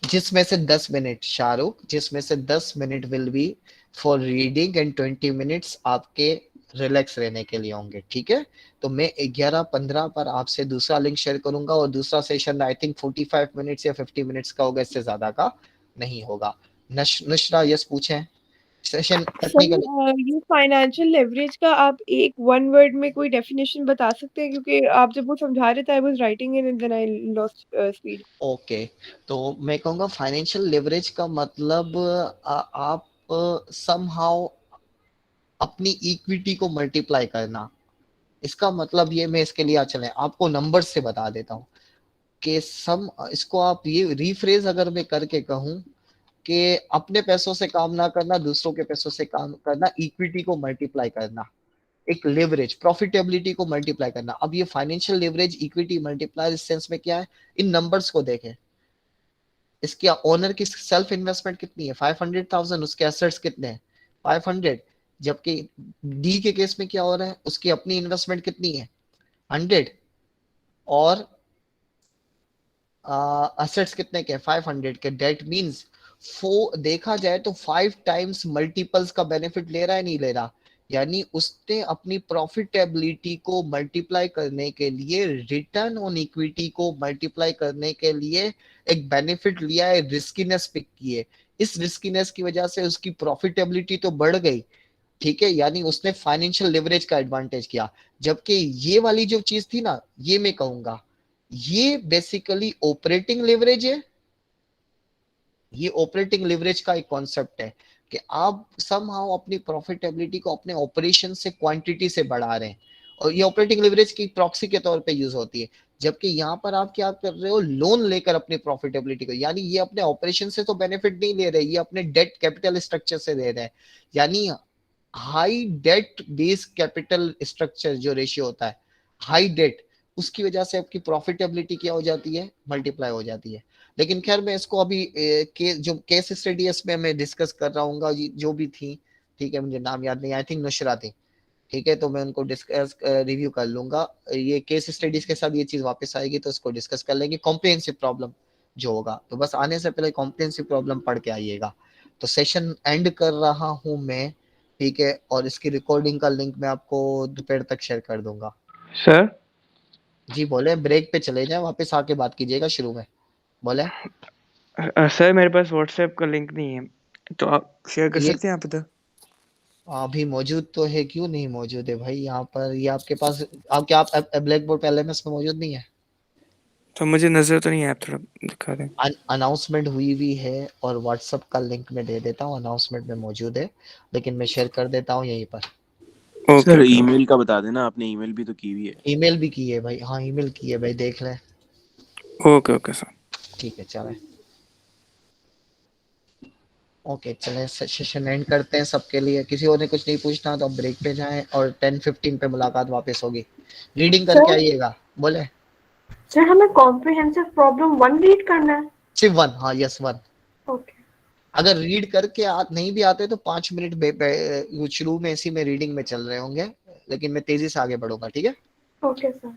[SPEAKER 1] जिसमें से 10 मिनट शाहरुख, जिसमें से 10 minute will be for reading and 20 minutes आपके रिलैक्स रहने के लिए होंगे। ठीक है, तो मैं 11:15 पर आपसे दूसरा लिंक शेयर करूंगा, और दूसरा सेशन आई थिंक 45 मिनट्स या 50 मिनट्स का होगा, इससे ज्यादा का नहीं होगा। नुशरा, यस पूछें। Session technical.
[SPEAKER 5] ये फाइनेंशियल लेवरेज का आप एक वन वर्ड में कोई डेफिनेशन बता सकते हैं, क्योंकि आप जब वो समझा रहे थे I was writing it and then I lost speed.
[SPEAKER 1] Okay, तो मैं कहूँगा फाइनेंशियल लेवरेज का मतलब आप समहाउ अपनी इक्विटी को मल्टीप्लाई करना। इसका मतलब ये, मैं इसके लिए चले आपको नंबर से बता देता हूँ कि इसको आप ये रीफ्रेज अगर मैं करके कहूँ कि अपने पैसों से काम ना करना, दूसरों के पैसों से काम करना, इक्विटी को मल्टीप्लाई करना, एक लेवरेज, प्रॉफिटेबिलिटी को मल्टीप्लाई करना। अब ये फाइनेंशियल लेवरेज, इक्विटी मल्टीप्लायर इस सेंस में क्या है, इन नंबर्स को देखें। इसके ओनर की सेल्फ इन्वेस्टमेंट कितनी है, 500,000, उसके एसेट्स कितने हैं, 500। जबकि डी के केस में क्या हो रहा है, उसकी अपनी इन्वेस्टमेंट कितनी है, 100, और असेट्स कितने के 500 के, डेट मींस देखा जाए तो 5 टाइम्स मल्टीपल्स का बेनिफिट ले रहा है, नहीं ले रहा। यानी उसने अपनी प्रॉफिटेबिलिटी को मल्टीप्लाई करने के लिए, रिटर्न ऑन इक्विटी को मल्टीप्लाई करने के लिए एक बेनिफिट लिया है, रिस्कीनेस पिक की है। इस रिस्कीनेस की वजह से उसकी प्रॉफिटेबिलिटी तो बढ़ गई, ठीक है, यानी उसने फाइनेंशियल लिवरेज का एडवांटेज किया। जबकि ये वाली जो चीज थी ना, ये मैं कहूंगा ये बेसिकली ऑपरेटिंग लिवरेज है। ये ऑपरेटिंग लिवरेज का एक कॉन्सेप्ट है कि आप समहाउ अपनी प्रॉफिटेबिलिटी को अपने ऑपरेशन से क्वांटिटी से बढ़ा रहे हैं, और ये ऑपरेटिंग लिवरेज की प्रॉक्सी के तौर पे यूज होती है। जबकि यहाँ पर आप क्या कर रहे हो, लोन लेकर अपनी प्रॉफिटेबिलिटी को, यानी ये अपने ऑपरेशन से तो बेनिफिट नहीं ले रहे, ये अपने डेट कैपिटल स्ट्रक्चर से ले रहे हैं। यानी high debt base capital structure जो रेशियो होता है, हाई डेट, उसकी वजह से आपकी प्रॉफिटेबिलिटी क्या हो जाती है, मल्टीप्लाई हो जाती है। लेकिन खैर मैं इसको अभी जो केस स्टडी इसमें मैं डिस्कस कर रहा हूँ, जो भी थी, ठीक है, मुझे नाम याद नहीं, आई थिंक नुशरा थी, ठीक है, तो मैं उनको डिस्कस रिव्यू कर लूंगा। ये केस स्टडीज के साथ ये चीज वापस आएगी तो इसको डिस्कस कर लेंगे। कॉम्प्रिहेंसिव प्रॉब्लम जो होगा, तो बस आने से पहले कॉम्प्रिहेंसिव प्रॉब्लम पढ़ के आइएगा। तो सेशन एंड कर रहा हूँ मैं, ठीक है, और इसकी रिकॉर्डिंग का लिंक मैं आपको दोपहर तक शेयर कर दूंगा।
[SPEAKER 3] सर
[SPEAKER 1] जी बोले, ब्रेक पे चले जाए, वापस आके बात कीजिएगा शुरू में, बोले।
[SPEAKER 3] सर मेरे पास व्हाट्सएप का लिंक नहीं है, तो आप शेयर कर
[SPEAKER 1] ये
[SPEAKER 3] सकते हैं आप इधर?
[SPEAKER 1] अभी मौजूद तो है, क्यों नहीं मौजूद है भाई यहाँ पर, ये आपके पास, आप क्या आप ब्लैक बोर्ड पे एलएमएस में मौजूद नहीं है?
[SPEAKER 3] तो मुझे नजर तो नहीं है, आप थोड़ा दिखा दें।
[SPEAKER 1] अनाउंसमेंट हुई भी है, और व्हाट्सएप का लिंक मैं दे देता हूँ, अनाउंसमेंट में मौजूद है, लेकिन मैं शेयर कर देता हूँ यहीं पर।
[SPEAKER 3] ओके
[SPEAKER 8] सर
[SPEAKER 3] ओके
[SPEAKER 8] ईमेल का बता देना, आपने ईमेल भी तो की हुई है।
[SPEAKER 1] ईमेल भी की है भाई, हाँ ईमेल की है भाई, देख लें।
[SPEAKER 3] Okay okay sir.
[SPEAKER 1] ठीक है चलें, ओके चलें, सेशन एंड करते हैं सबके लिए। किसी और ने कुछ नहीं पूछना तो अब ब्रेक पे जाएं, और 10:15 पे मुलाकात वापस होगी। रीडिंग करके
[SPEAKER 7] सर
[SPEAKER 1] आइएगा, बोले।
[SPEAKER 7] सर हमें कॉम्प्रिहेंसिव प्रॉब्लम 1 रीड करना है?
[SPEAKER 1] सिर्फ 1, हाँ यस 1।
[SPEAKER 7] ओके
[SPEAKER 1] अगर रीड करके नहीं भी आते तो 5 मिनट शुरू में इसी में रीडिंग में चल रहे होंगे, लेकिन मैं तेजी से आगे बढ़ूंगा, ठीक है।
[SPEAKER 7] Okay sir.